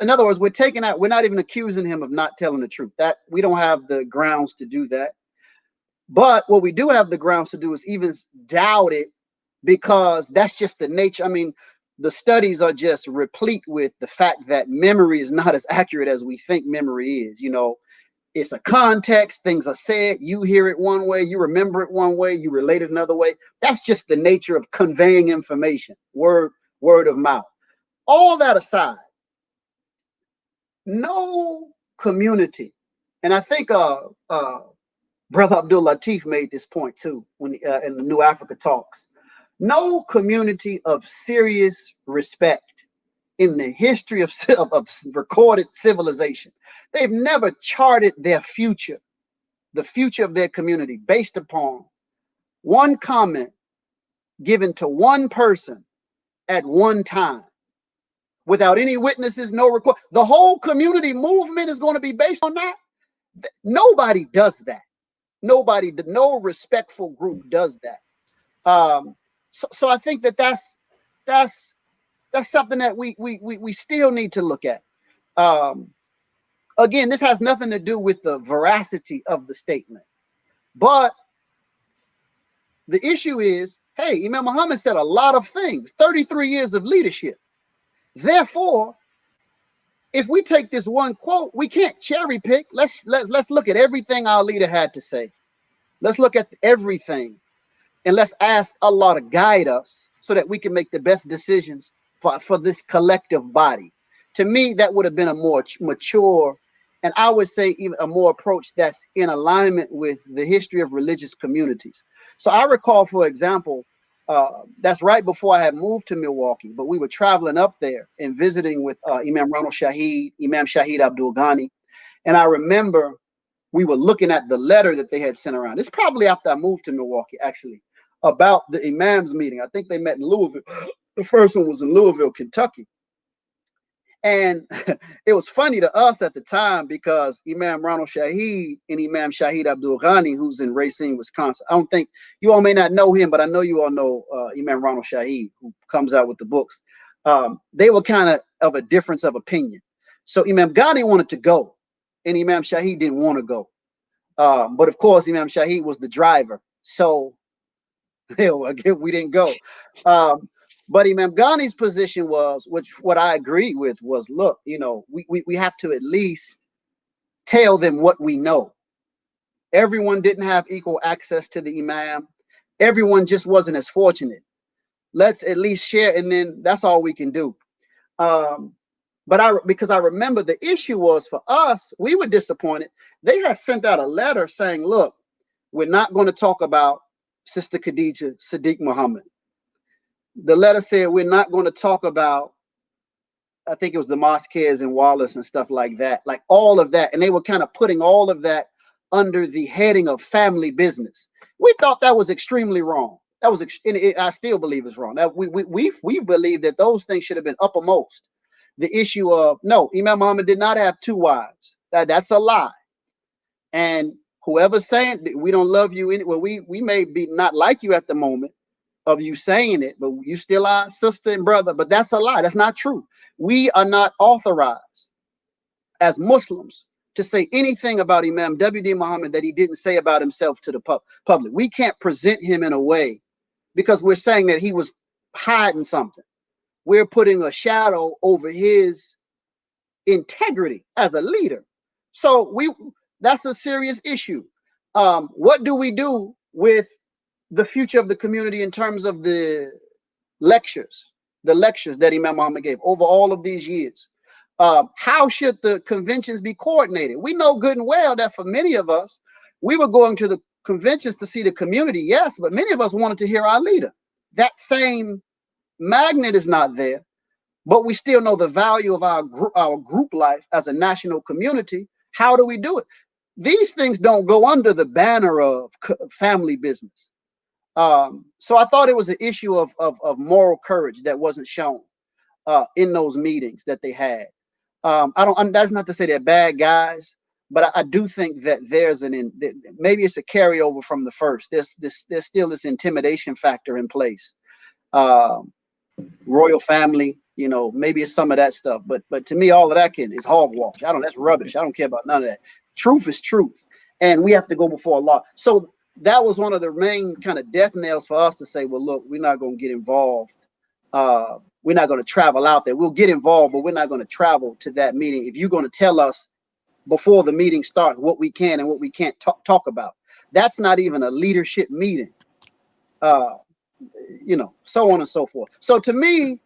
S5: In other words, we're not even accusing him of not telling the truth. That we don't have the grounds to do that. But what we do have the grounds to do is even doubt it, because that's just the nature. I mean, the studies are just replete with the fact that memory is not as accurate as we think memory is. It's a context, things are said, you hear it one way, you remember it one way, you relate it another way. That's just the nature of conveying information, word of mouth. All that aside, no community, and I think Brother Abdul Latif made this point too when in the New Africa Talks. No community of serious respect in the history of recorded civilization, they've never charted their future, the future of their community, based upon one comment given to one person at one time, without any witnesses, no record. The whole community movement is going to be based on that. Nobody does that. No respectful group does that. So I think that's something that we still need to look at. Again, this has nothing to do with the veracity of the statement, but the issue is, hey, Imam Muhammad said a lot of things, 33 years of leadership. Therefore, if we take this one quote, we can't cherry pick. Let's look at everything our leader had to say. Let's look at everything, and let's ask Allah to guide us so that we can make the best decisions for this collective body. To me, that would have been a more mature, and I would say even a more approach that's in alignment with the history of religious communities. So I recall, for example, that's right before I had moved to Milwaukee, but we were traveling up there and visiting with Imam Shahid, Imam Shahid Abdul Ghani. And I remember we were looking at the letter that they had sent around. It's probably after I moved to Milwaukee, actually, about the imams meeting. I think they met in Louisville. The first one was in Louisville, Kentucky. And it was funny to us at the time because Imam Ronald Shahid and Imam Shahid Abdul Ghani, who's in Racine, Wisconsin. I don't think you all may not know him, but I know you all know Imam Ronald Shahid, who comes out with the books. They were kind of a difference of opinion. So Imam Ghani wanted to go, and Imam Shahid didn't want to go. But of course, Imam Shahid was the driver. So again, we didn't go. But Imam Ghani's position was, which what I agreed with was, look, we have to at least tell them what we know. Everyone didn't have equal access to the Imam. Everyone just wasn't as fortunate. Let's at least share, and then that's all we can do. Because I remember the issue was for us, we were disappointed. They had sent out a letter saying, look, we're not going to talk about Sister Khadija Siddiq Muhammad. The letter said we're not going to talk about, I think it was the Mosques and Wallace and stuff like that, like all of that. And they were kind of putting all of that under the heading of family business. We thought that was extremely wrong. That was, I still believe it's wrong. That we believe that those things should have been uppermost. The issue of, no, Imam Muhammad did not have two wives. That's a lie. And whoever's saying that we don't love you, well, we may be not like you at the moment of you saying it, but you still are sister and brother. But that's a lie. That's not true. We are not authorized as Muslims to say anything about Imam W. Deen Muhammad that he didn't say about himself to the public. We can't present him in a way because we're saying that he was hiding something. We're putting a shadow over his integrity as a leader. So that's a serious issue. What do we do with the future of the community in terms of the lectures that Imam Muhammad gave over all of these years? How should the conventions be coordinated? We know good and well that for many of us, we were going to the conventions to see the community, yes, but many of us wanted to hear our leader. That same magnet is not there, but we still know the value of our group life as a national community. How do we do it? These things don't go under the banner of family business. So I thought it was an issue of moral courage that wasn't shown in those meetings that they had. That's not to say they're bad guys, but I do think that there's maybe it's a carryover from the first. There's still this intimidation factor in place. Royal family, maybe it's some of that stuff, but to me, all of that is hogwash. That's rubbish. I don't care about none of that. Truth is truth, and we have to go before Allah. So that was one of the main kind of death nails for us to say, well, look, we're not going to get involved. We're not going to travel out there. We'll get involved, but we're not going to travel to that meeting. If you're going to tell us before the meeting starts what we can and what we can't talk about, that's not even a leadership meeting. So on and so forth. So to me,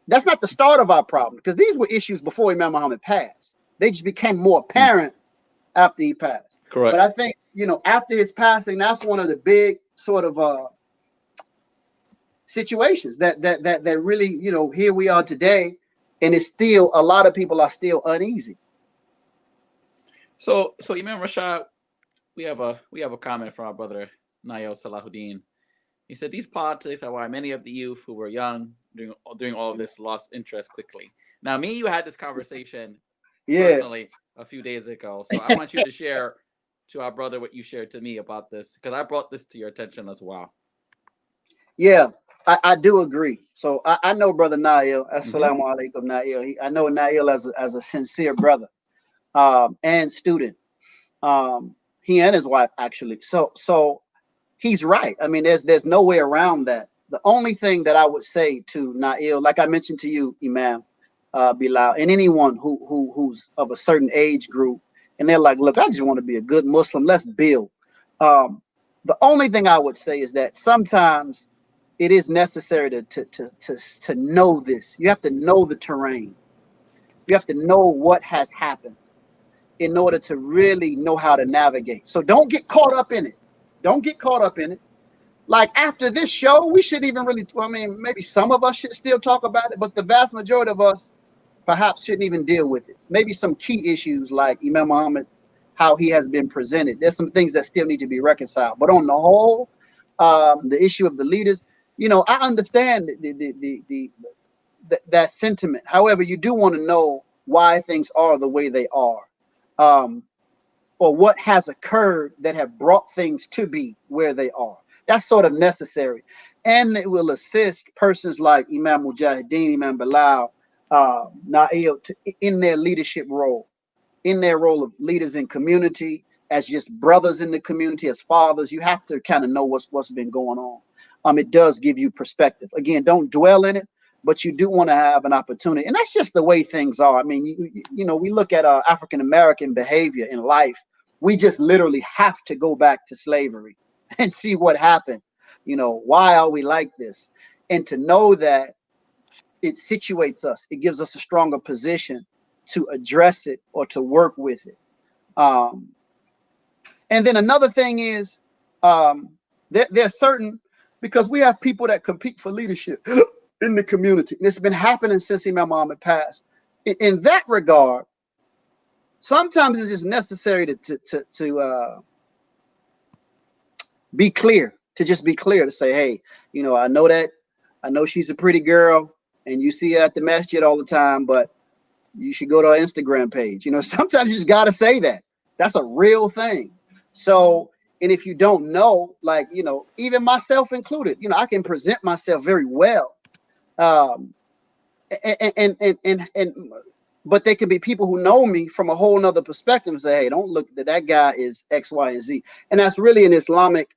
S5: that's not the start of our problem, because these were issues before Imam Muhammad passed. They just became more apparent after he passed.
S3: Correct.
S5: But I think, after his passing, that's one of the big sort of situations that really, here we are today, and it's still, a lot of people are still uneasy.
S3: So Imam Rashad, we have a comment from our brother Nail Salahuddin. He said these politics are why many of the youth who were young during all of this lost interest quickly. Now, me and you had this conversation personally a few days ago, so I want you to share to our brother what you shared to me about this, because I brought this to your attention as well.
S5: Yeah, I do agree. So I know Brother Nail. Assalamu alaikum, Nail. I know Nail as a sincere brother and student. He and his wife, actually. So he's right. I mean, there's no way around that. The only thing that I would say to Nail, like I mentioned to you, Imam Bilal, and anyone who's of a certain age group, and they're like, look, I just want to be a good Muslim. Let's build. The only thing I would say is that sometimes it is necessary to know this. You have to know the terrain. You have to know what has happened in order to really know how to navigate. So don't get caught up in it. Don't get caught up in it. Like after this show, we should even really, maybe some of us should still talk about it, but the vast majority of us perhaps shouldn't even deal with it. Maybe some key issues like Imam Muhammad, how he has been presented. There's some things that still need to be reconciled. But on the whole, the issue of the leaders, I understand that sentiment. However, you do want to know why things are the way they are, or what has occurred that have brought things to be where they are. That's sort of necessary, and it will assist persons like Imam Mujahideen, Imam Bilal, Nail in their leadership role, in their role of leaders in community, as just brothers in the community, as fathers. You have to kind of know what's been going on. It does give you perspective. Again, don't dwell in it, but you do want to have an opportunity, and that's just the way things are. I mean, we look at African American behavior in life. We just literally have to go back to slavery and see what happened. Why are we like this? And to know that it situates us, it gives us a stronger position to address it or to work with it. And then another thing is, there's certain, because we have people that compete for leadership in the community. And it's been happening since Imam Muhammad passed. In that regard, sometimes it's just necessary to be clear, to say, hey, I know she's a pretty girl and you see her at the masjid all the time, but you should go to our Instagram page. Sometimes you just got to say that. That's a real thing. So, and if you don't know, like, even myself included, I can present myself very well. But there can be people who know me from a whole nother perspective and say, hey, don't look, that guy is X, Y, and Z. And that's really an Islamic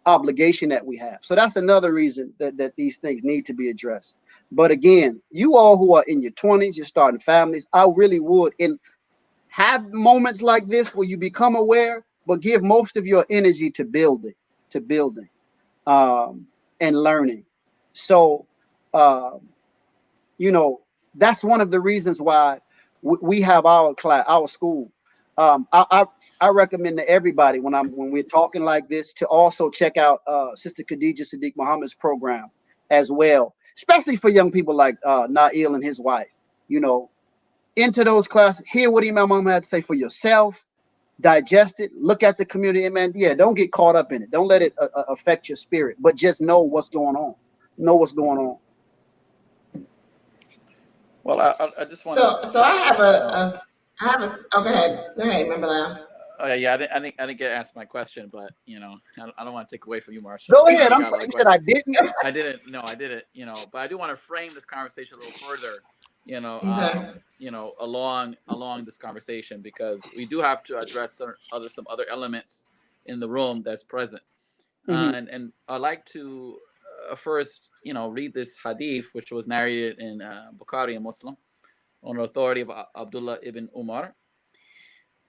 S5: obligation that we have. So that's another reason that these things need to be addressed. But again, you all who are in your 20s, you're starting families, I really would have moments like this where you become aware, but give most of your energy to building, and learning. So, you know, that's one of the reasons why we have our class, our school. I recommend to everybody when we're talking like this to also check out Sister Khadija Sadiq Muhammad's program as well, especially for young people like Nail and his wife. You know, into those classes, hear what Imam Muhammad had to say for yourself, digest it, look at the community, and man, yeah, don't get caught up in it. Don't let it affect your spirit, but just know what's going on. Know what's going on.
S3: Well, I just want to.
S4: So I have a oh, go ahead, Bilal.
S3: Oh yeah, I didn't get asked my question, but you know, I don't want to take away from you, Marsha.
S5: Go ahead. I'm sorry. You said I didn't.
S3: I didn't. No, I didn't. You know, but I do want to frame this conversation a little further. You know,
S4: Okay.
S3: you know, along this conversation, because we do have to address some other elements in the room that's present. And I'd like to first, you know, read this hadith, which was narrated in Bukhari and Muslim, on the authority of Abdullah ibn Umar.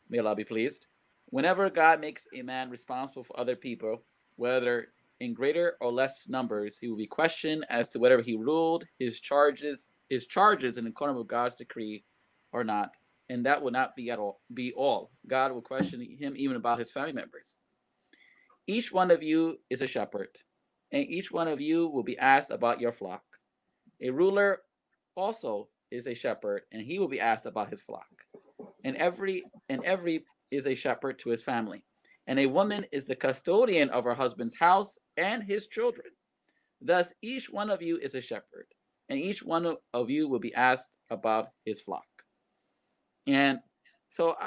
S3: May Allah be pleased. Whenever God makes a man responsible for other people, whether in greater or less numbers, he will be questioned as to whether he ruled his charges in accordance with God's decree or not, and that will not be all. God will question him even about his family members. Each one of you is a shepherd, and each one of you will be asked about your flock. A ruler also is a shepherd, and he will be asked about his flock. And every is a shepherd to his family. And a woman is the custodian of her husband's house and his children. Thus, each one of you is a shepherd, and each one of you will be asked about his flock. And so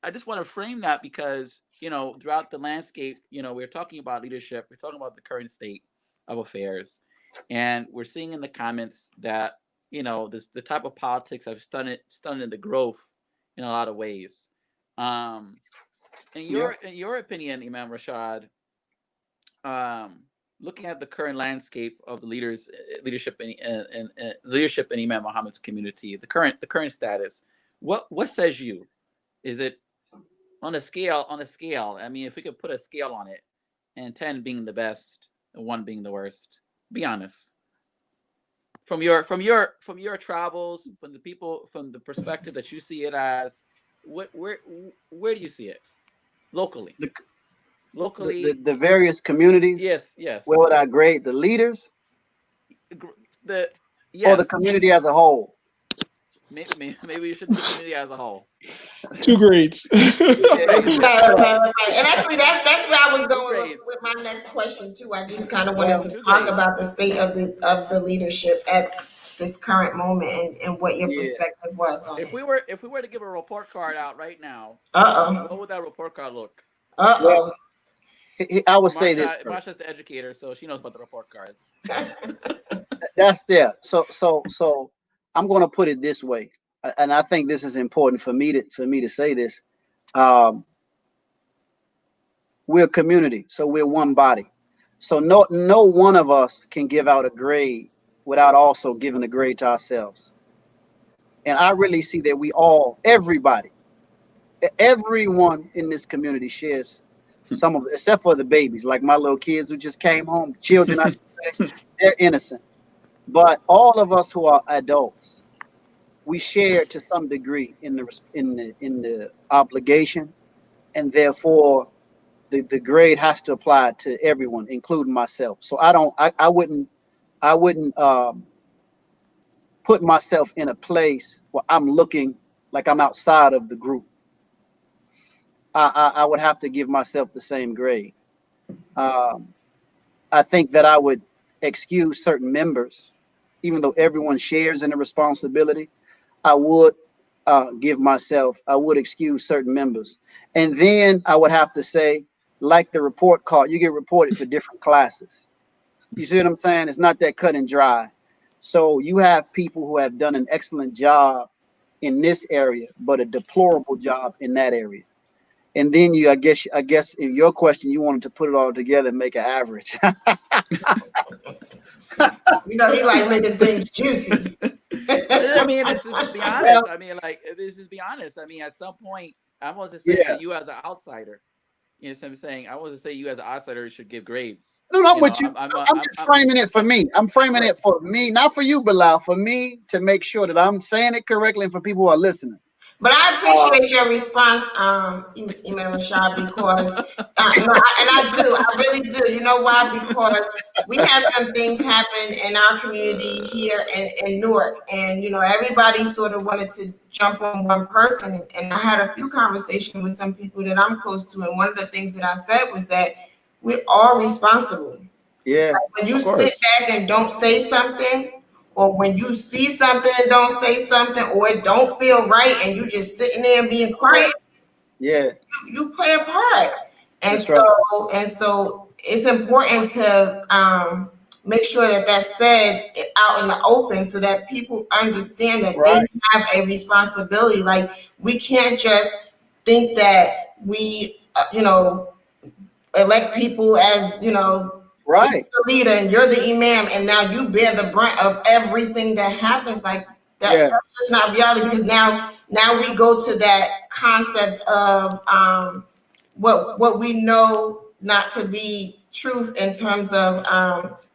S3: I just want to frame that because, you know, throughout the landscape, you know, we're talking about leadership, we're talking about the current state of affairs, and we're seeing in the comments that, you know, the type of politics have stunted the growth in a lot of ways. In your opinion, Imam Rashad, looking at the current landscape of the leadership in Imam Muhammad's community, the current status, what says you? Is it on a scale? I mean, if we could put a scale on it, and 10 being the best and 1 being the worst, be honest. From your travels, from the perspective that you see it as, where do you see it locally?
S5: The various communities.
S3: Yes.
S5: Where would I grade the leaders? Or the community as a whole?
S3: Maybe you should do the community as a whole.
S2: 2 grades.
S4: Right. And actually, that's where I was going with my next question too. I just kind of wanted to talk about the state of the leadership at this current moment and what your perspective was on it.
S3: If we were to give a report card out right now, what would that report card look?
S5: Well, I would say this.
S3: Marsha's the educator, so she knows about the report cards.
S5: That's there. So I'm going to put it this way, and I think this is important for me to say this. We're a community, so we're one body. So no one of us can give out a grade without also giving a grade to ourselves. And I really see that everyone in this community shares some of it, except for the babies, like my little kids who just came home, children, I should say, they're innocent. But all of us who are adults, we share to some degree in the obligation, and therefore the grade has to apply to everyone, including myself. So I wouldn't put myself in a place where I'm looking like I'm outside of the group. I would have to give myself the same grade. I think that I would excuse certain members, even though everyone shares in the responsibility. I would excuse certain members. And then I would have to say, like the report card, you get reported for different classes. You see what I'm saying? It's not that cut and dry. So you have people who have done an excellent job in this area, but a deplorable job in that area. And then you, I guess in your question, you wanted to put it all together and make an average.
S4: You know, he like making things juicy.
S3: I mean, let's just be
S5: Well,
S3: honest. I mean, like, let's just be honest. I mean, at some point, I wasn't saying
S5: yeah.
S3: you as an outsider. You know what I'm saying? I wasn't saying you as an outsider should give grades.
S5: No, no, I'm
S3: You know,
S5: with you.
S3: I'm,
S5: I'm just framing it for me. I'm framing
S3: right.
S5: it for me, not for you, Bilal. For me to make sure that I'm saying it correctly and for people who are listening.
S4: But I
S5: Uh,
S4: appreciate your response, Imam Rashad, because no, and I do, I really do. You know why? Because we had some things happen in our community here in Newark, and you know, everybody sort of wanted to jump on one person. And I had a few conversations with some people that I'm close to, and one of the things that I said was that we're all responsible.
S5: yeah,
S4: When you
S3: Of
S4: sit
S3: course.
S4: back and don't say something, or when you see something and don't say something, or it don't feel right and you just sitting there and being quiet,
S5: yeah,
S4: you play a part. And
S5: that's right.
S4: so it's important to make sure that that's said out in the open so that people understand that they
S5: Right,
S4: have a responsibility. Like we can't just think that we, elect people as, this is
S5: right.
S4: the leader and you're the imam and now you bear the brunt of everything that happens. Like
S5: Yeah,
S4: that's just not reality, because now we go to that concept of what we know not to be truth in terms of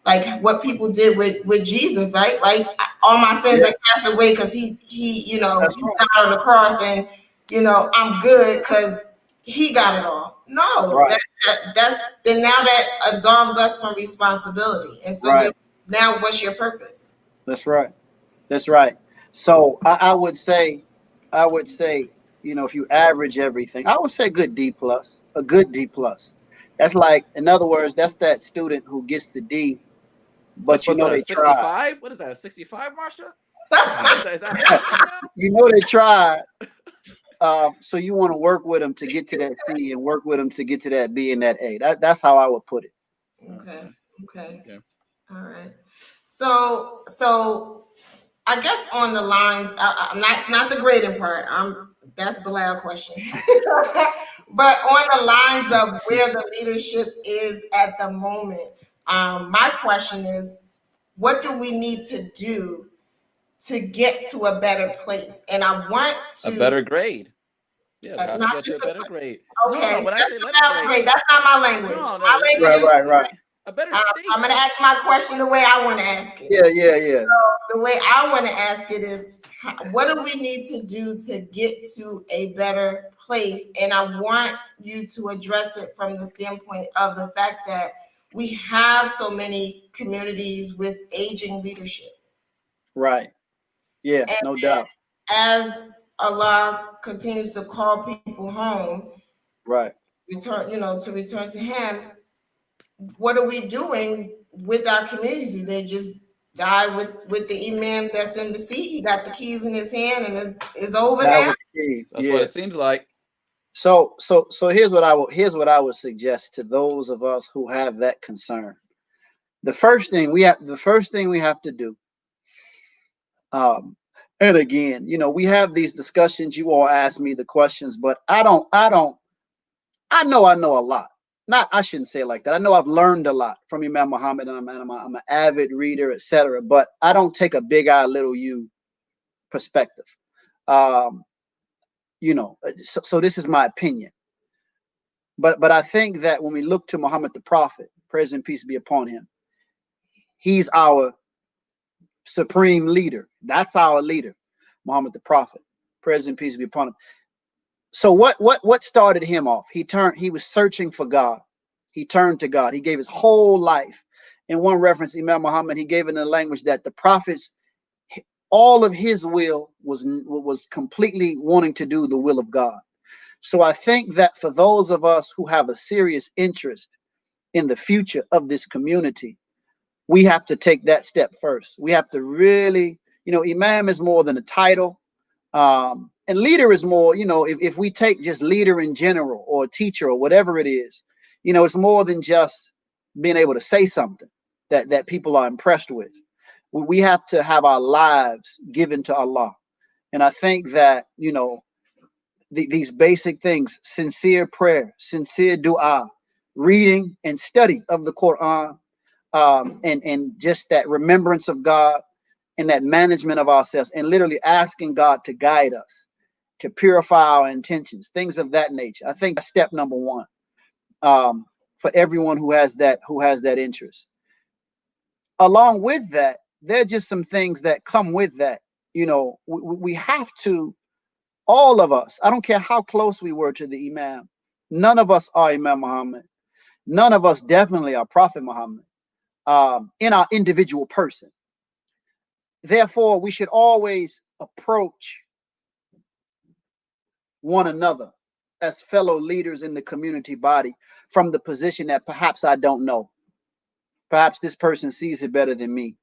S4: like what people did with Jesus, right? Like all my sins
S5: yeah,
S4: are cast away because he
S5: that's
S4: he
S5: right.
S4: died on the cross, and I'm good because he got it all. No,
S5: Right,
S4: that's then now that absolves us from responsibility. And so then
S5: right.
S4: now what's your purpose?
S5: That's right. That's right. So I would say, if you average everything, I would say good D plus, a good D plus. That's like, in other words, that's that student who gets the D, but
S3: What's that? A
S5: they tried.
S3: 65? What is that? A 65, Marsha? Is that passing now?
S5: They tried. So you want to work with them to get to that C and work with them to get to that B and that A. That's how I would put it.
S4: Okay. Okay.
S3: Okay.
S4: All right. So I guess on the lines, I'm not the grading part. That's Bilal question. But on the lines of where the leadership is at the moment, my question is, what do we need to do to get to a better place? And I want
S3: A
S4: to
S3: better grade. Yeah, how to
S4: not
S3: get to a
S4: just
S3: better grade.
S4: okay.
S3: No, when I
S4: That's
S3: say
S4: the
S3: letter
S4: last
S3: grade,
S4: grade. That's not my language.
S3: no,
S4: My
S3: no,
S4: language
S5: Right,
S4: is
S5: right, right.
S3: a better
S4: I'm
S3: state.
S4: going to ask my question the way I want to ask it.
S5: Yeah, yeah, yeah.
S4: The way I want to ask it is, what do we need to do to get to a better place? And I want you to address it from the standpoint of the fact that we have so many communities with aging leadership.
S5: Right. Yeah,
S4: And
S5: no doubt.
S4: as Allah continues to call people home,
S5: Right.
S4: to return to Him, what are we doing with our communities? Do they just die with the imam that's in the seat? He got the keys in his hand and is over
S5: That
S4: now.
S5: was key.
S3: That's what
S5: Yeah.
S3: it seems like.
S5: So here's what I would suggest to those of us who have that concern. The first thing we have to do, and again, we have these discussions. You all ask me the questions, but I know a lot. Not, I shouldn't say it like that. I know I've learned a lot from Imam Muhammad, and I'm an avid reader, etc. But I don't take a big I, little U perspective. Um, so this is my opinion. But I think that when we look to Muhammad the Prophet, praise and peace be upon him, he's our supreme leader. That's our leader, Muhammad the Prophet, praise and peace be upon him. So what started him off? He was searching for God. He turned to God. He gave his whole life. In one reference, Imam Muhammad, he gave it in the language that the prophets, all of his will was completely wanting to do the will of God. So I think that for those of us who have a serious interest in the future of this community, we have to take that step first. We have to really, Imam is more than a title. And leader is more, if we take just leader in general or teacher or whatever it is, it's more than just being able to say something that people are impressed with. We have to have our lives given to Allah. And I think that, these basic things: sincere prayer, sincere dua, reading and study of the Quran, and just that remembrance of God and that management of ourselves, and literally asking God to guide us, to purify our intentions, things of that nature. I think that's step number one, for everyone who has that interest. Along with that, there are just some things that come with that. You know, we have to, all of us, I don't care how close we were to the Imam, none of us are Imam Muhammad. None of us definitely are Prophet Muhammad, in our individual person. Therefore, we should always approach one another as fellow leaders in the community body from the position that perhaps I don't know. Perhaps this person sees it better than me.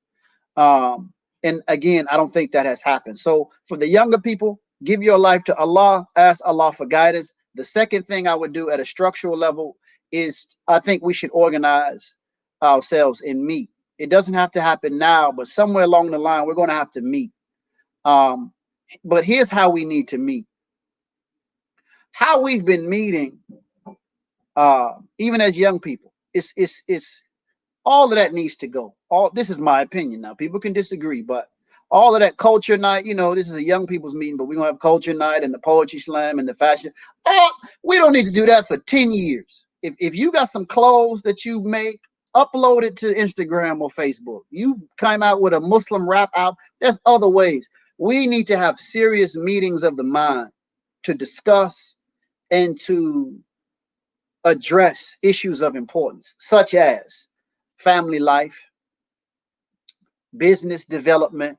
S5: And again, I don't think that has happened. So for the younger people, give your life to Allah, ask Allah for guidance. The second thing I would do at a structural level is, I think we should organize ourselves and meet. It doesn't have to happen now, but somewhere along the line, we're going to have to meet. But here's how we need to meet. How we've been meeting, even as young people, it's all of that needs to go. This is my opinion. Now, people can disagree, but all of that culture night, you know, this is a young people's meeting, but we're gonna have culture night and the poetry slam and the fashion. We don't need to do that for 10 years. If you got some clothes that you make, upload it to Instagram or Facebook. You come out with a Muslim rap out. There's other ways. We need to have serious meetings of the mind to discuss and to address issues of importance, such as family life, business development.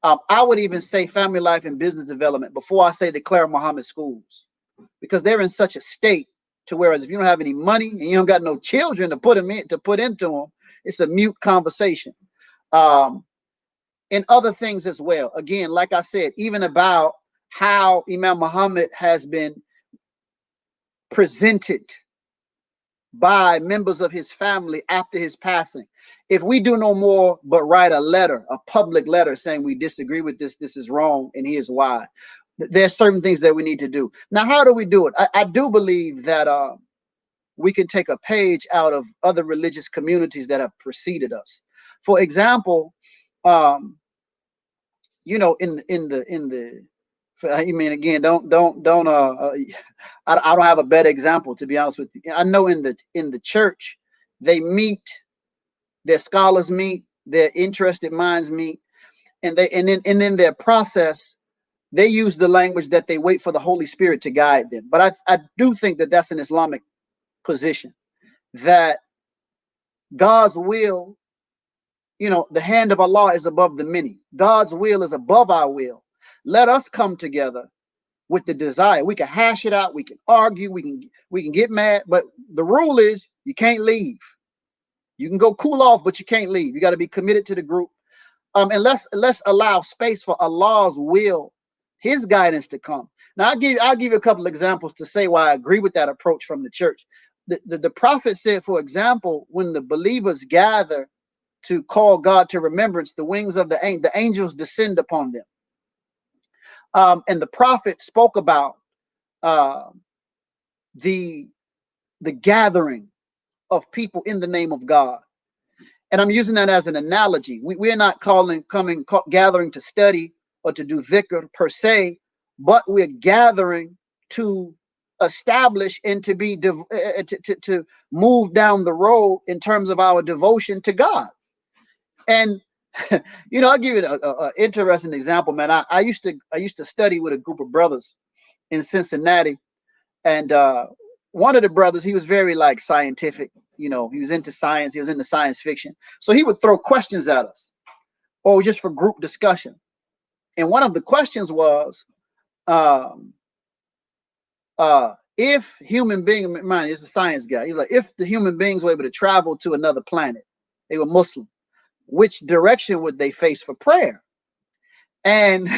S5: I would even say family life and business development before I say declare Muhammad schools, because they're in such a state to whereas if you don't have any money and you don't got no children to put into them, it's a mute conversation. And other things as well. Again, like I said, even about how Imam Muhammad has been presented by members of his family after his passing. If we do no more but write a letter, a public letter saying we disagree with this is wrong, and here's why. There's certain things that we need to do. Now, how do we do it? I do believe that we can take a page out of other religious communities that have preceded us. For example, you know, in the I mean, again, don't I don't have a better example, to be honest with you. I know in the church, they meet, their scholars meet, their interested minds meet, and in their process, they use the language that they wait for the Holy Spirit to guide them. But I do think that that's an Islamic position, that God's will, you know, the hand of Allah is above the many. God's will is above our will. Let us come together with the desire. We can hash it out. We can argue. We can get mad. But the rule is you can't leave. You can go cool off, but you can't leave. You got to be committed to the group. And let's allow space for Allah's will, His guidance to come. Now, I'll give you a couple of examples to say why I agree with that approach from the church. The prophet said, for example, when the believers gather to call God to remembrance, the wings of the angels descend upon them. And the prophet spoke about the gathering of people in the name of God. And I'm using that as an analogy. We're not gathering to study or to do dhikr per se, but we're gathering to establish and to be to move down the road in terms of our devotion to God. And you know, I'll give you an interesting example, man. I used to study with a group of brothers in Cincinnati, and one of the brothers, he was very like scientific. You know, he was into science. He was into science fiction. So he would throw questions at us, or just for group discussion. And one of the questions was, if human beings, mind, he's a science guy. He was like, if the human beings were able to travel to another planet, they were Muslim, which direction would they face for prayer? And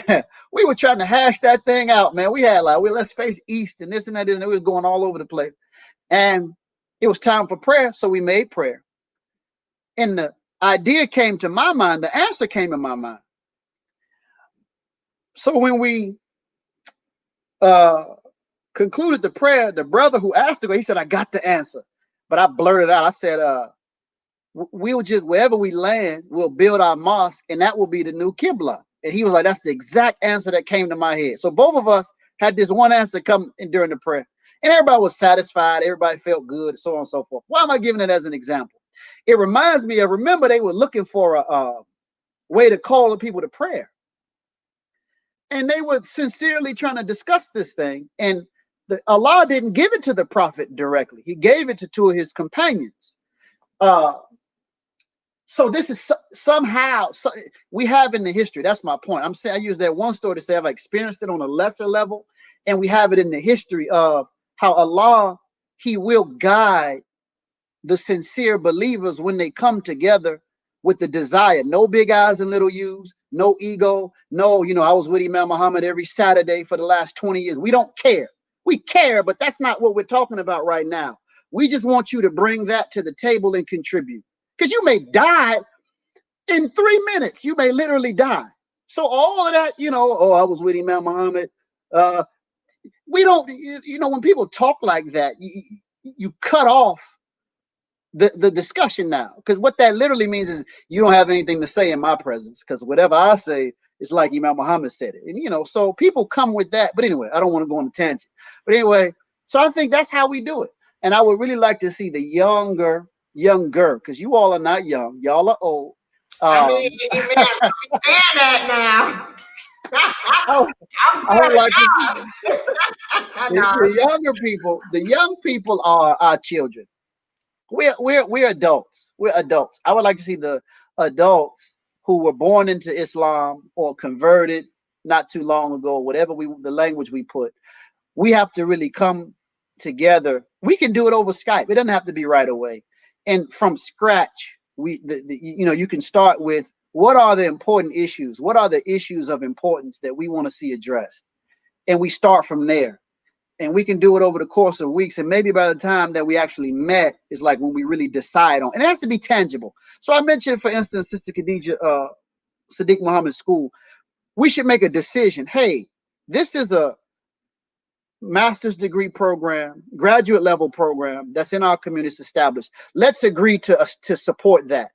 S5: we were trying to hash that thing out, man. We had like, let's face east and this and that, and it was going all over the place. And it was time for prayer, so we made prayer. And the idea came to my mind, the answer came in my mind. So when we uh, concluded the prayer, the brother who asked to go, he said, I got the answer. But I blurted out, I said, we'll just, wherever we land, we'll build our mosque, and that will be the new Qibla. And he was like, that's the exact answer that came to my head. So both of us had this one answer come in during the prayer. And everybody was satisfied. Everybody felt good, so on and so forth. Why am I giving it as an example? It reminds me of, remember, they were looking for a way to call the people to prayer. And they were sincerely trying to discuss this thing. And Allah didn't give it to the prophet directly. He gave it to two of his companions. So this is somehow we have in the history. That's my point. I'm saying I use that one story to say I've experienced it on a lesser level, and we have it in the history of how Allah, he will guide the sincere believers when they come together with the desire. No big eyes and little U's, no ego, no, I was with Imam Muhammad every Saturday for the last 20 years. We don't care. We care, but that's not what we're talking about right now. We just want you to bring that to the table and contribute. Because you may die in 3 minutes. You may literally die. So all of that, I was with Imam Muhammad. We don't, when people talk like that, you cut off the discussion now. Because what that literally means is you don't have anything to say in my presence. Because whatever I say, it's like Imam Muhammad said it. And, so people come with that. But anyway, I don't want to go on a tangent. But anyway, so I think that's how we do it. And I would really like to see the younger, because you all are not young. Y'all are old.
S4: I mean, man, I'm saying that now.
S5: I would like to the young people are our children. We're adults. We're adults. I would like to see the adults who were born into Islam or converted not too long ago, whatever the language we put. We have to really come together. We can do it over Skype. It doesn't have to be right away. And from scratch, you can start with what are the important issues? What are the issues of importance that we want to see addressed? And we start from there. And we can do it over the course of weeks. And maybe by the time that we actually met is like when we really decide on. And it has to be tangible. So I mentioned, for instance, Sister Khadija, Sadiq Muhammad School. We should make a decision. Hey, this is a master's degree program, graduate level program that's in our communities established. Let's agree to support that.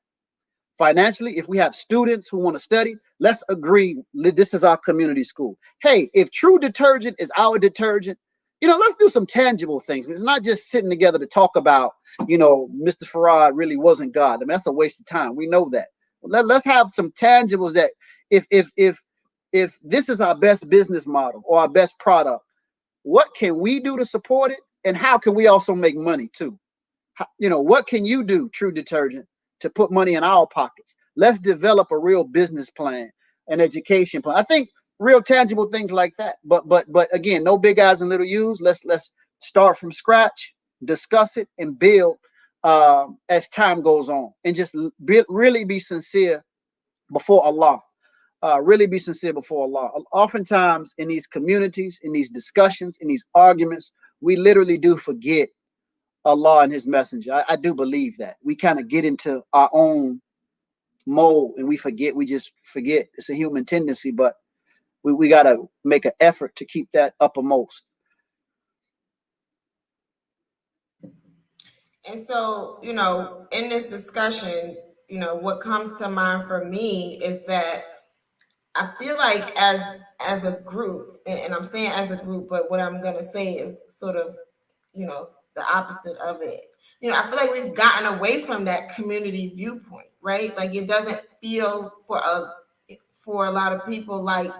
S5: Financially, if we have students who want to study, let's agree this is our community school. Hey, if True Detergent is our detergent, let's do some tangible things. It's not just sitting together to talk about, Mr. Farad really wasn't God. I mean, that's a waste of time. We know that. Let's have some tangibles that if this is our best business model or our best product, what can we do to support it? And how can we also make money too? What can you do, True Detergent, to put money in our pockets? Let's develop a real business plan, an education plan. I think real tangible things like that. But again, no big eyes and little U's. Let's start from scratch, discuss it, and build as time goes on, and just really be sincere before Allah. Really be sincere before Allah. Oftentimes in these communities, in these discussions, in these arguments, we literally do forget Allah and his messenger. I do believe that. We kind of get into our own mold and we just forget. It's a human tendency, but we got to make an effort to keep that uppermost.
S4: And so, in this discussion, what comes to mind for me is that I feel like as a group, and I'm saying as a group, but what I'm going to say is sort of, the opposite of it. I feel like we've gotten away from that community viewpoint, right? Like it doesn't feel for a lot of people like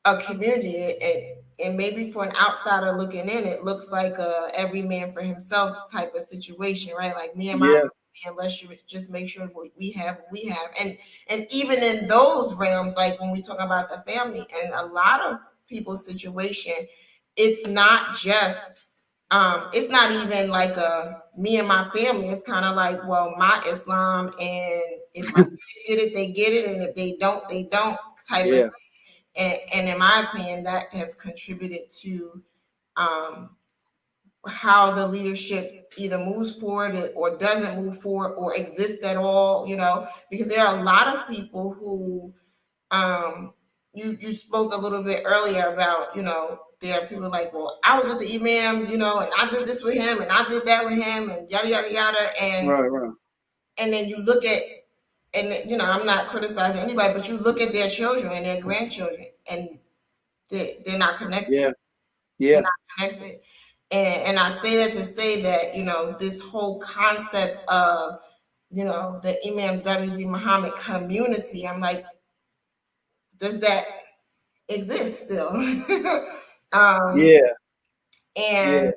S4: a community, and maybe for an outsider looking in, it looks like a every man for himself type of situation, right? Like me and my family, unless you just make sure we have, and even in those realms, like when we talk about the family and a lot of people's situation, it's not just it's not even like a me and my family. It's kind of like, well, my Islam, and if my kids get it, they get it, and if they don't, they don't type of thing. And in my opinion, that has contributed to how the leadership either moves forward or doesn't move forward or exists at all, because there are a lot of people who you spoke a little bit earlier about, there are people like, well, I was with the imam, you know, and I did this with him, and I did that with him, and yada yada yada, and
S5: Right.
S4: and then you look at, and you know, I'm not criticizing anybody, but you look at their children and their grandchildren, and they're not connected. They're
S5: Yeah.
S4: not connected. And I say that to say that, you know, this whole concept of, you know, the Imam W, Deen Muhammad community, I'm like, does that exist still? um,
S5: Yeah.
S4: and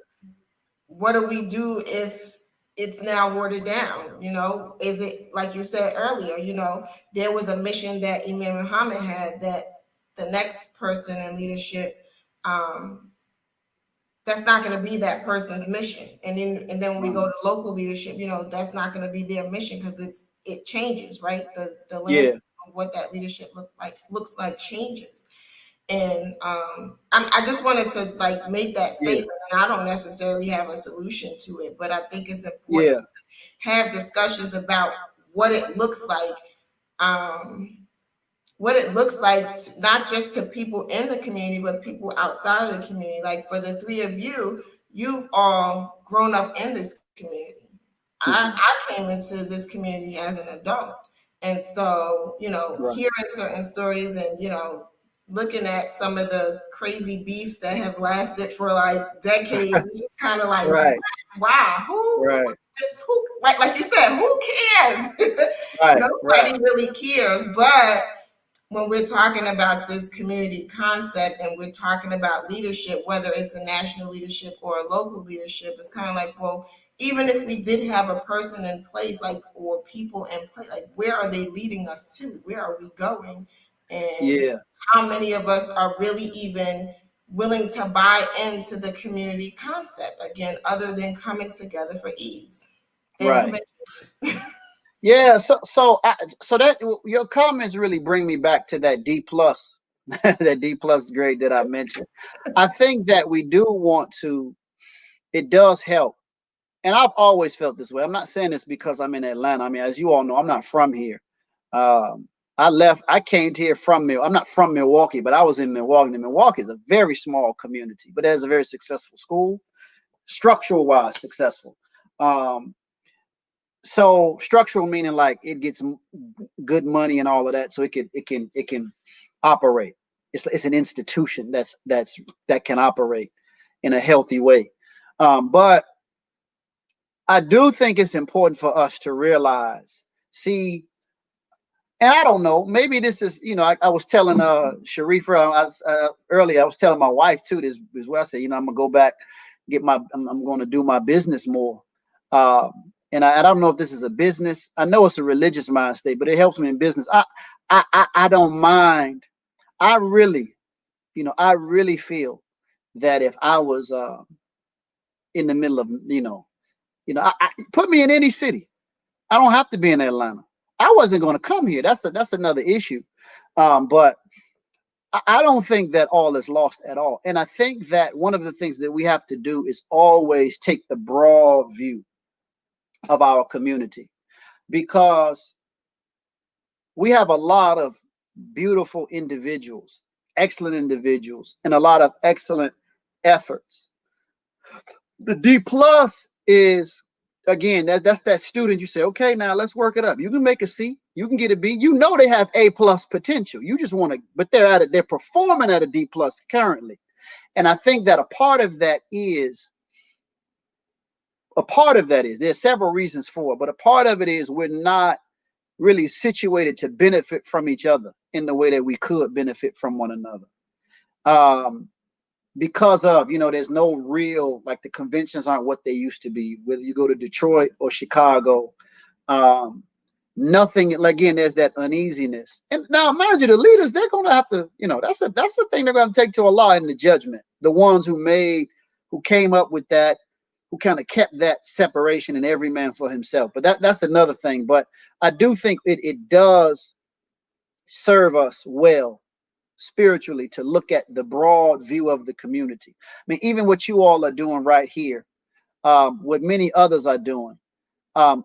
S4: what do we do if it's now watered down? You know, is it like you said earlier, you know, there was a mission that Imam Muhammad had that the next person in leadership, that's not going to be that person's mission. And then when we go to local leadership, you know, that's not going to be their mission, because it changes, right? The
S5: Yeah.
S4: landscape of what that leadership looks like changes. And I just wanted to like make that
S5: Yeah.
S4: statement, and I don't necessarily have a solution to it, but I think it's important
S5: Yeah.
S4: to have discussions about what it looks like, what it looks like, not just to people in the community, but people outside of the community. Like for the three of you, you've all grown up in this community. I came into this community as an adult. And so, you know,
S5: Right.
S4: hearing certain stories and, you know, looking at some of the crazy beefs that have lasted for like decades, it's just kind of like,
S5: Right.
S4: wow,
S5: Right.
S4: who like you said, who cares?
S5: Right.
S4: Nobody really cares. But when we're talking about this community concept and we're talking about leadership, whether it's a national leadership or a local leadership, it's kind of like, well, even if we did have a person in place, like, or people in place, like, where are they leading us to? Where are we going? And
S5: Yeah.
S4: how many of us are really even willing to buy into the community concept, again, other than coming together for Eids and
S5: Right.
S4: conventions?
S5: Yeah. So that your comments really bring me back to that D plus, that D plus grade that I mentioned. I think that we do want to. It does help, and I've always felt this way. I'm not saying this because I'm in Atlanta. I mean, as you all know, I'm not from here. I left. I came here from I'm not from Milwaukee, but I was in Milwaukee. And Milwaukee is a very small community, but it has a very successful school, structural wise successful. So structural meaning like it gets good money and all of that, so it can operate. It's an institution that can operate in a healthy way. But I do think it's important for us to realize, see, and I don't know, maybe this is, I was telling Sharifa earlier, I was telling my wife too, this is where I said, I'm gonna go back, I'm gonna do my business more. And I don't know if this is a business. I know it's a religious mind state, but it helps me in business. I don't mind. I really feel that if I was in the middle of, put me in any city. I don't have to be in Atlanta. I wasn't going to come here. That's another issue. But I don't think that all is lost at all. And I think that one of the things that we have to do is always take the broad view of our community, because we have a lot of beautiful individuals, excellent individuals, and a lot of excellent efforts. The D plus is, again, that's that student. You say, okay, now let's work it up. You can make a C, you can get a B. You know they have A plus potential. You just want to, but they're performing at a D plus currently. And I think that a part of that is there's several reasons for it, but a part of it is we're not really situated to benefit from each other in the way that we could benefit from one another. Because of, there's no real, like, the conventions aren't what they used to be, whether you go to Detroit or Chicago. Nothing, again, there's that uneasiness. And now, mind you, the leaders, they're going to have to, that's the thing they're going to take to Allah in the judgment. The ones who came up with that, who kind of kept that separation and every man for himself. But that's another thing. But I do think it does serve us well spiritually to look at the broad view of the community. I mean, even what you all are doing right here, what many others are doing,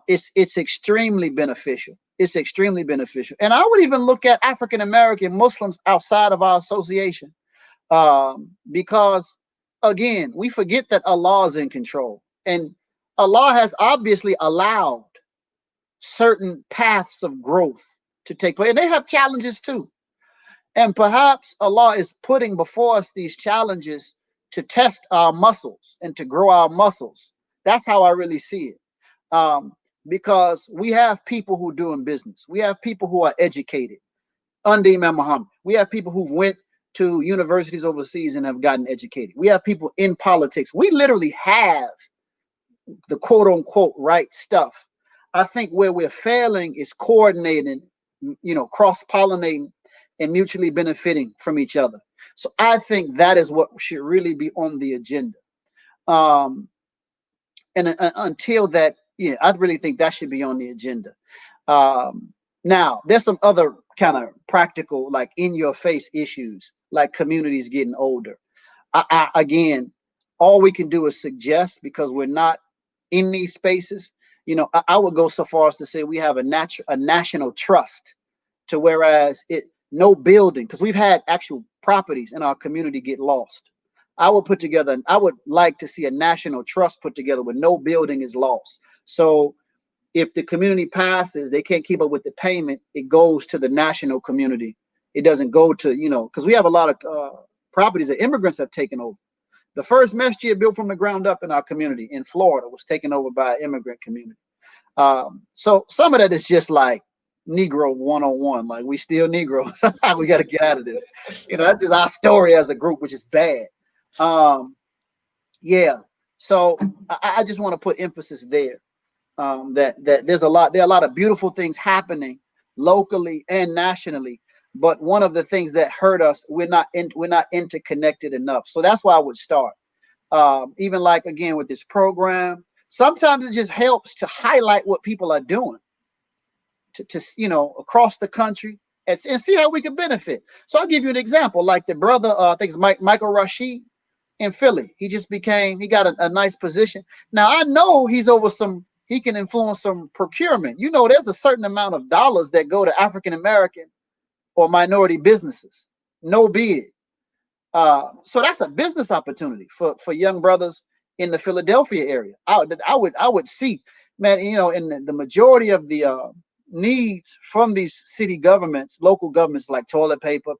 S5: it's extremely beneficial. It's extremely beneficial. And I would even look at African American Muslims outside of our association. Because again, we forget that Allah is in control, and Allah has obviously allowed certain paths of growth to take place, and they have challenges too. And perhaps Allah is putting before us these challenges to test our muscles and to grow our muscles. That's how I really see it. Um, because we have people who are doing business. We have people who are educated under Imam Muhammad. We have people who've went to universities overseas and have gotten educated. We have people in politics. We literally have the quote unquote right stuff. I think where we're failing is coordinating, cross pollinating and mutually benefiting from each other. So I think that is what should really be on the agenda. And until that, yeah, I really think that should be on the agenda. Now, there's some other kind of practical, like in your face issues, like communities getting older. Again, all we can do is suggest, because we're not in these spaces. I would go so far as to say we have a national trust, to whereas no building, because we've had actual properties in our community get lost. I would like to see a national trust put together where no building is lost. So if the community passes, they can't keep up with the payment, it goes to the national community. It doesn't go to, because we have a lot of properties that immigrants have taken over. The first masjid built from the ground up in our community in Florida was taken over by an immigrant community. So some of that is just like Negro 101. Like, we still Negroes. We got to get out of this. That's just our story as a group, which is bad. Yeah. So I just want to put emphasis there. That there are a lot of beautiful things happening locally and nationally. But one of the things that hurt us, we're not interconnected enough. So that's why I would start. Even like, again, with this program, sometimes it just helps to highlight what people are doing to across the country and see how we can benefit. So I'll give you an example, like the brother, I think it's Michael Rashid in Philly. He got a nice position. Now I know he can influence some procurement. There's a certain amount of dollars that go to African American or minority businesses. No bid. So that's a business opportunity for young brothers in the Philadelphia area. I would see, man, in the majority of the needs from these city governments, local governments, like toilet paper,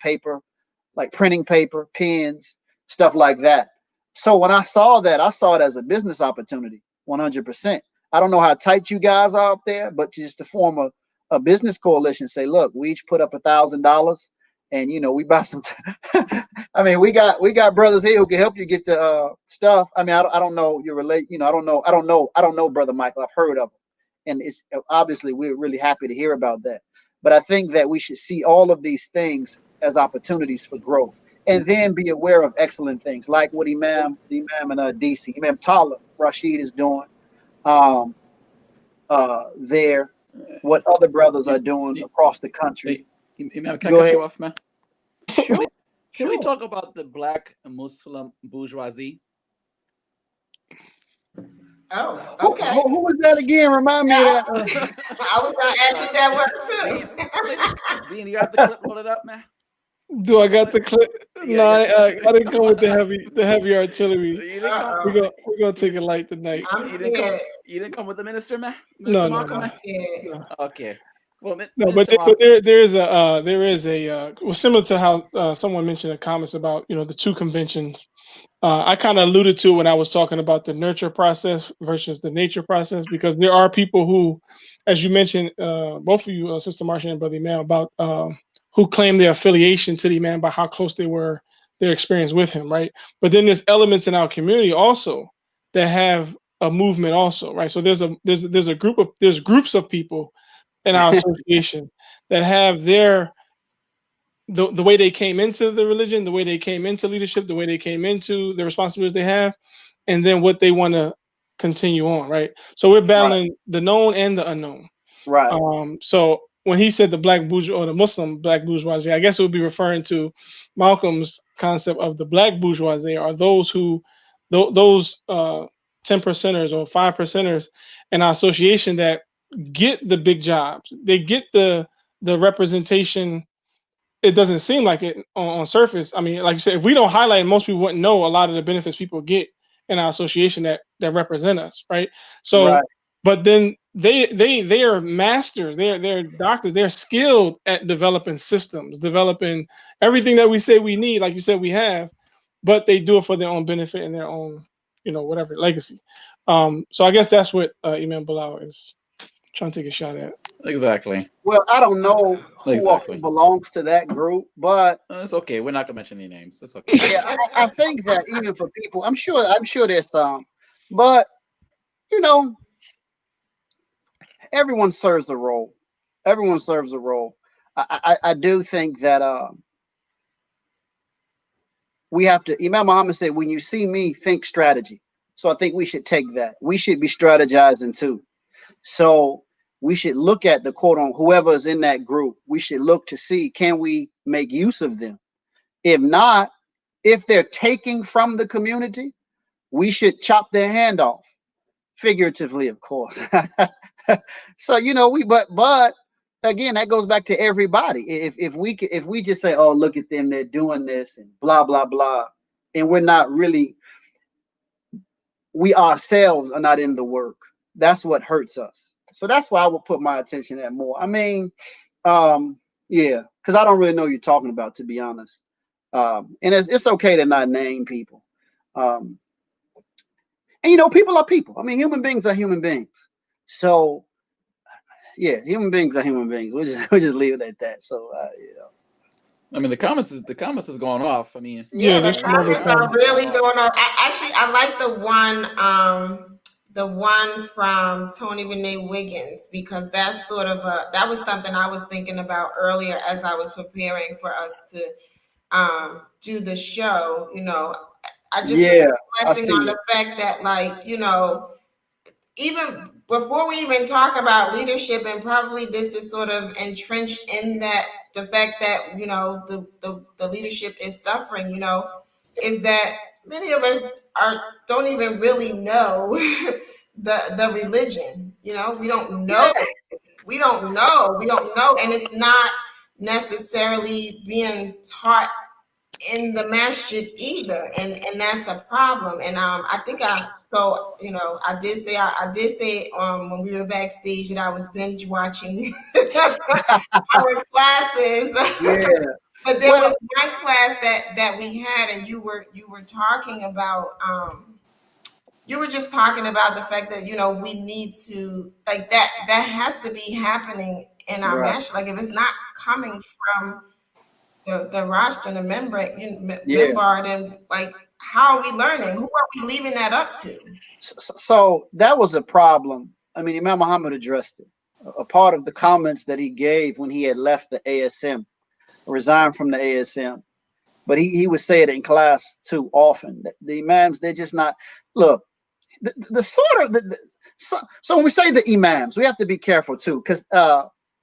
S5: like printing paper, pens, stuff like that. So when I saw it as a business opportunity, 100%. I don't know how tight you guys are up there, but just to form a business coalition, say, look, we each put up $1,000, and we buy some. I mean, we got brothers here who can help you get the stuff. I mean, I don't know your relate. I don't know Brother Michael. I've heard of him, and it's obviously we're really happy to hear about that. But I think that we should see all of these things as opportunities for growth, and then be aware of excellent things like what the Imam in DC, Imam Tala Rashid is doing. There, what other brothers are doing across the country.
S3: Imam, can I cut you off, man?
S5: Sure.
S3: Can we talk about the black Muslim bourgeoisie?
S4: Oh, okay.
S5: Who was that again? Remind me of that.
S4: I was going to ask you that one too.
S3: Dean, you have the clip loaded up, man?
S2: Do I got the clip? No, I didn't come with the heavy artillery. We're gonna take it light tonight.
S3: You didn't come with the minister, man?
S2: No.
S3: Okay. Well,
S2: no, but there is a well, similar to how someone mentioned in the comments about the two conventions. I kind of alluded to when I was talking about the nurture process versus the nature process, because there are people who, as you mentioned, both of you, Sister Marsha and Brother Imam, about who claim their affiliation to the Imam by how close they were, their experience with him, right? But then there's elements in our community also that have a movement also, right? So there's groups of people in our association that have the way they came into the religion, the way they came into leadership, the way they came into the responsibilities they have, and then what they want to continue on, right? So we're battling the known and the unknown.
S5: Right.
S2: So when he said the black bourgeoisie or the Muslim black bourgeoisie, I guess it would be referring to Malcolm's concept of the black bourgeoisie, are those who, those 10% or 5% in our association that get the big jobs. They get the representation it doesn't seem like it on surface. I mean, like you said, if we don't highlight it, most people wouldn't know a lot of the benefits people get in our association that represent us, right? So,
S5: Right.
S2: but then they are masters, they're doctors, they're skilled at developing systems, developing everything that we say we need, like you said we have, but they do it for their own benefit and their own, whatever legacy. So I guess that's what Imam Bilal is trying to take a shot at.
S3: Exactly.
S5: Well, I don't know who all
S3: Exactly.
S5: belongs to that group, but
S3: It's okay. We're not gonna mention any names. It's okay.
S5: yeah, I think that even for people, I'm sure there's some, but you know, everyone serves a role. Everyone serves a role. I do think that we have to. Imam Muhammad said, "When you see me, think strategy." So I think we should take that. We should be strategizing too. So we should look at the quote on whoever is in that group. We should look to see, can we make use of them? If not, if they're taking from the community, we should chop their hand off, figuratively, of course. So but again, that goes back to everybody. If we just say, oh, look at them, they're doing this and blah blah blah, and we're not really, we ourselves are not in the work. That's what hurts us. So that's why I would put my attention at more. I mean, yeah, because I don't really know what you're talking about, to be honest. And it's okay to not name people. And people are people. I mean, human beings are human beings. So yeah, human beings are human beings. We'll just leave it at that. So
S3: I mean, the comments is going off. I mean,
S2: Yeah,
S4: Yeah,
S2: there's
S4: the
S2: some other
S4: comments are
S2: comments.
S4: really going on. I like the one from Tony Renee Wiggins, because that's sort of that was something I was thinking about earlier as I was preparing for us to do the show. I just
S5: yeah, I
S4: reflecting
S5: see
S4: on
S5: it.
S4: the fact that, like, even before we even talk about leadership, and probably this is sort of entrenched in that, the fact that the leadership is suffering, is that many of us don't even really know the religion. We don't know.
S5: Yeah,
S4: And it's not necessarily being taught in the masjid either, and that's a problem. And I think I did say when we were backstage that I was binge watching our classes.
S5: yeah.
S4: But there
S5: Well,
S4: was one class that we had, and you were talking about you were just talking about the fact that we need to, like, that has to be happening in our
S5: right.
S4: masjid. Like, if it's not coming from the roster and the
S5: Yeah.
S4: member, then, like, how are we learning? Who are we leaving that up to?
S5: So that was a problem. I mean, Imam Muhammad addressed it. A part of the comments that he gave when he had left the ASM, resigned from the ASM, but he would say it in class too often. The imams, they're just not. Look, the sort of so when we say the imams, we have to be careful too, because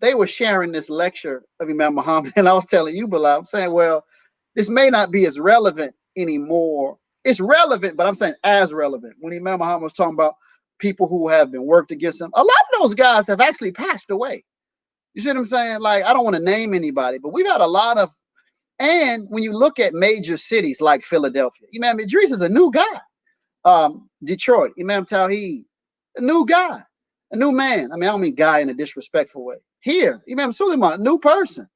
S5: they were sharing this lecture of Imam Muhammad, and I was telling you, Bilal, I'm saying, well, this may not be as relevant anymore. It's relevant, but I'm saying as relevant. When Imam Muhammad was talking about people who have been worked against him, a lot of those guys have actually passed away. You see what I'm saying? Like, I don't want to name anybody, but we've had a lot of. And when you look at major cities like Philadelphia, Imam Idris is a new guy. Detroit, Imam Tawheed, a new guy, a new man. I mean, I don't mean guy in a disrespectful way. Here, Imam Suleiman, new person.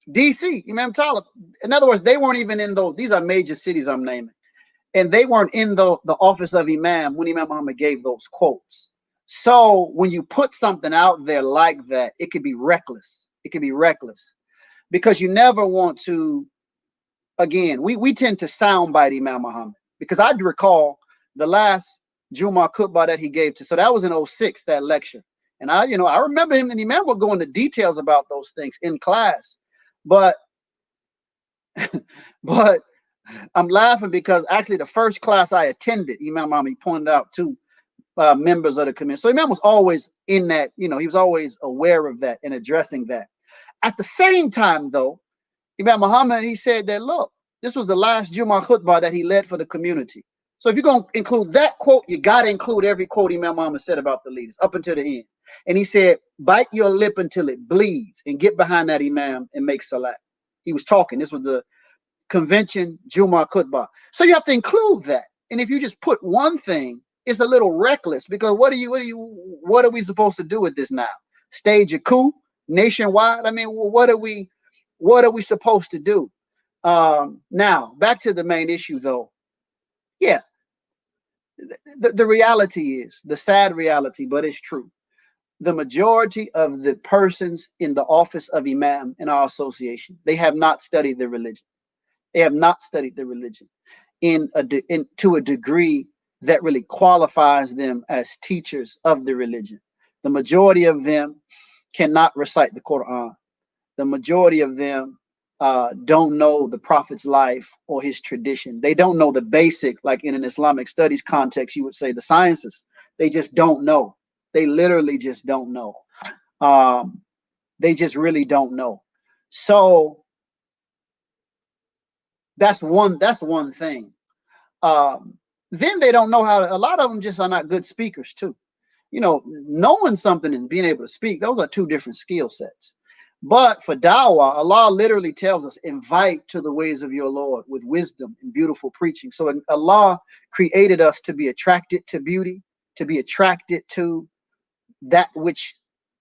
S5: DC, Imam Talib. In other words, they weren't even in those. These are major cities I'm naming. And they weren't in the office of Imam when Imam Muhammad gave those quotes. So when you put something out there like that, it could be reckless. It could be reckless because you never want to. Again, we tend to soundbite Imam Muhammad, because I recall the last Juma khutbah that he gave to. So that was in 06, that lecture. And I remember him and Imam would go into details about those things in class. But but I'm laughing because actually the first class I attended, Imam Muhammad pointed out to members of the community. So Imam was always in that, he was always aware of that and addressing that. At the same time, though, Imam Muhammad, he said that, look, this was the last Jummah khutbah that he led for the community. So if you're going to include that quote, you got to include every quote Imam Muhammad said about the leaders up until the end. And he said, bite your lip until it bleeds and get behind that Imam and make salat. He was talking. This was the convention, Jumu'ah Khutbah. So you have to include that. And if you just put one thing, it's a little reckless, because what are we supposed to do with this now? Stage a coup nationwide? I mean, what are we supposed to do? Now, back to the main issue, though. Yeah, the reality is, the sad reality, but it's true. The majority of the persons in the office of Imam in our association, they have not studied the religion. They have not studied the religion to a degree that really qualifies them as teachers of the religion. The majority of them cannot recite the Quran. The majority of them don't know the Prophet's life or his tradition. They don't know the basic, like in an Islamic studies context, you would say the sciences. They just don't know. They literally just don't know. They just really don't know. So that's one thing. Then they don't know how to, a lot of them just are not good speakers too. You know, knowing something and being able to speak, those are two different skill sets. But for dawah, Allah literally tells us, invite to the ways of your Lord with wisdom and beautiful preaching. So Allah created us to be attracted to beauty, to be attracted to that which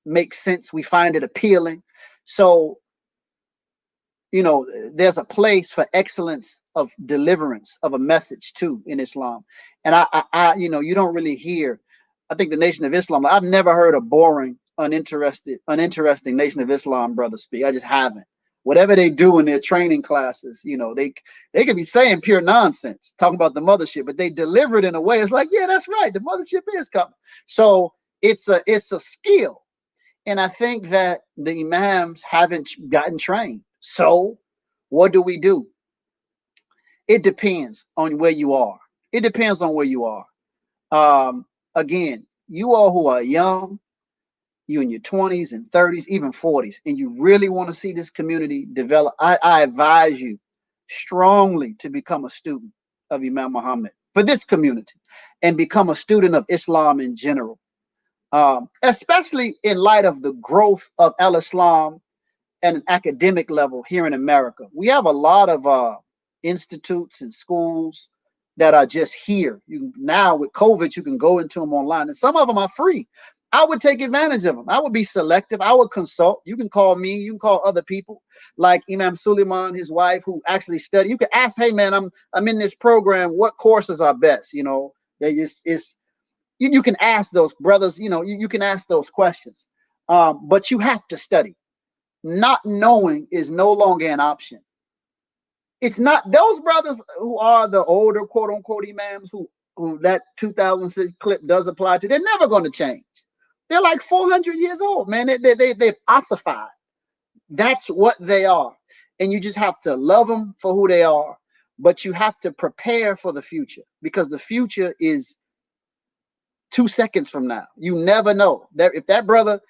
S5: makes sense. We find it appealing. So, you know, there's a place for excellence of deliverance of a message too in Islam. And I you know, you don't really hear, I think the Nation of Islam, I've never heard a boring, uninteresting Nation of Islam brother speak. I just haven't. Whatever they do in their training classes, you know, they could be saying pure nonsense, talking about the mothership, but they deliver it in a way, it's like, yeah, that's right, the mothership is coming. So it's a skill. And I think that the imams haven't gotten trained. So what do? It depends on where you are. It depends on where you are. Again, you all who are young, you in your 20s and 30s, even 40s, and you really want to see this community develop, I advise you strongly to become a student of Imam Muhammad for this community and become a student of Islam in general. Especially in light of the growth of Al-Islam at an academic level here in America. We have a lot of institutes and schools that are just here. Now with COVID, you can go into them online, and some of them are free. I would take advantage of them. I would be selective. I would consult. You can call me. You can call other people like Imam Suleiman, his wife, who actually study. You can ask, hey man, I'm in this program. What courses are best? You know, you can ask those brothers. You know, you can ask those questions. But you have to study. Not knowing is no longer an option. It's not those brothers who are the older quote unquote imams who that 2006 clip does apply to. They're never going to change. They're like 400 years old, man. They've ossified. That's what they are. And you just have to love them for who they are. But you have to prepare for the future, because the future is 2 seconds from now. You never know. If that brother,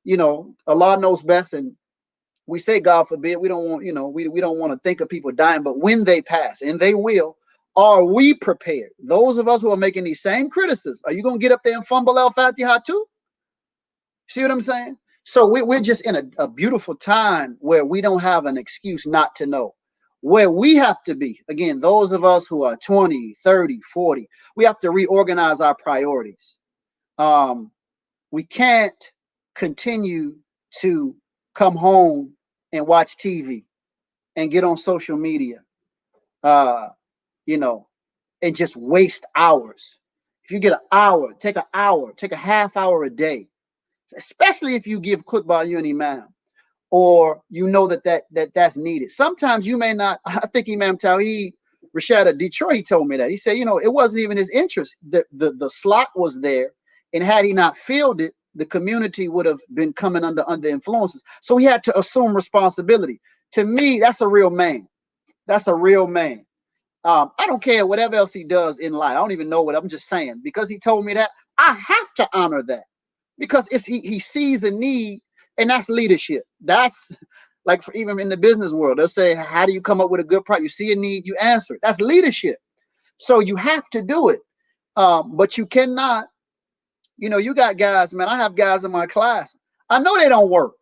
S5: you know, Allah knows best, and we say, God forbid, we don't want, you know, we don't want to think of people dying, but when they pass, and they will, are we prepared? Those of us who are making these same criticisms, are you going to get up there and fumble Al-Fatiha too? See what I'm saying? So we're just in a beautiful time where we don't have an excuse not to know. Where we have to be, again, those of us who are 20, 30, 40, we have to reorganize our priorities. We can't continue to come home and watch TV and get on social media, you know, and just waste hours. If you get an hour, take a half hour a day, especially if you give khutbah, you're an imam, or you know that's needed. Sometimes you may not. I think Imam Tawheed Rashad of Detroit, he told me that. He said, you know, it wasn't even his interest. The slot was there, and had he not filled it, the community would have been coming under influences. So he had to assume responsibility. To me, that's a real man. That's a real man. I don't care whatever else he does in life. I don't even know what I'm just saying. Because he told me that, I have to honor that. Because he sees a need, and that's leadership. That's like, even in the business world, they'll say, how do you come up with a good product? You see a need, you answer it. That's leadership. So you have to do it. But you cannot, you got guys, man. I have guys in my class. I know they don't work.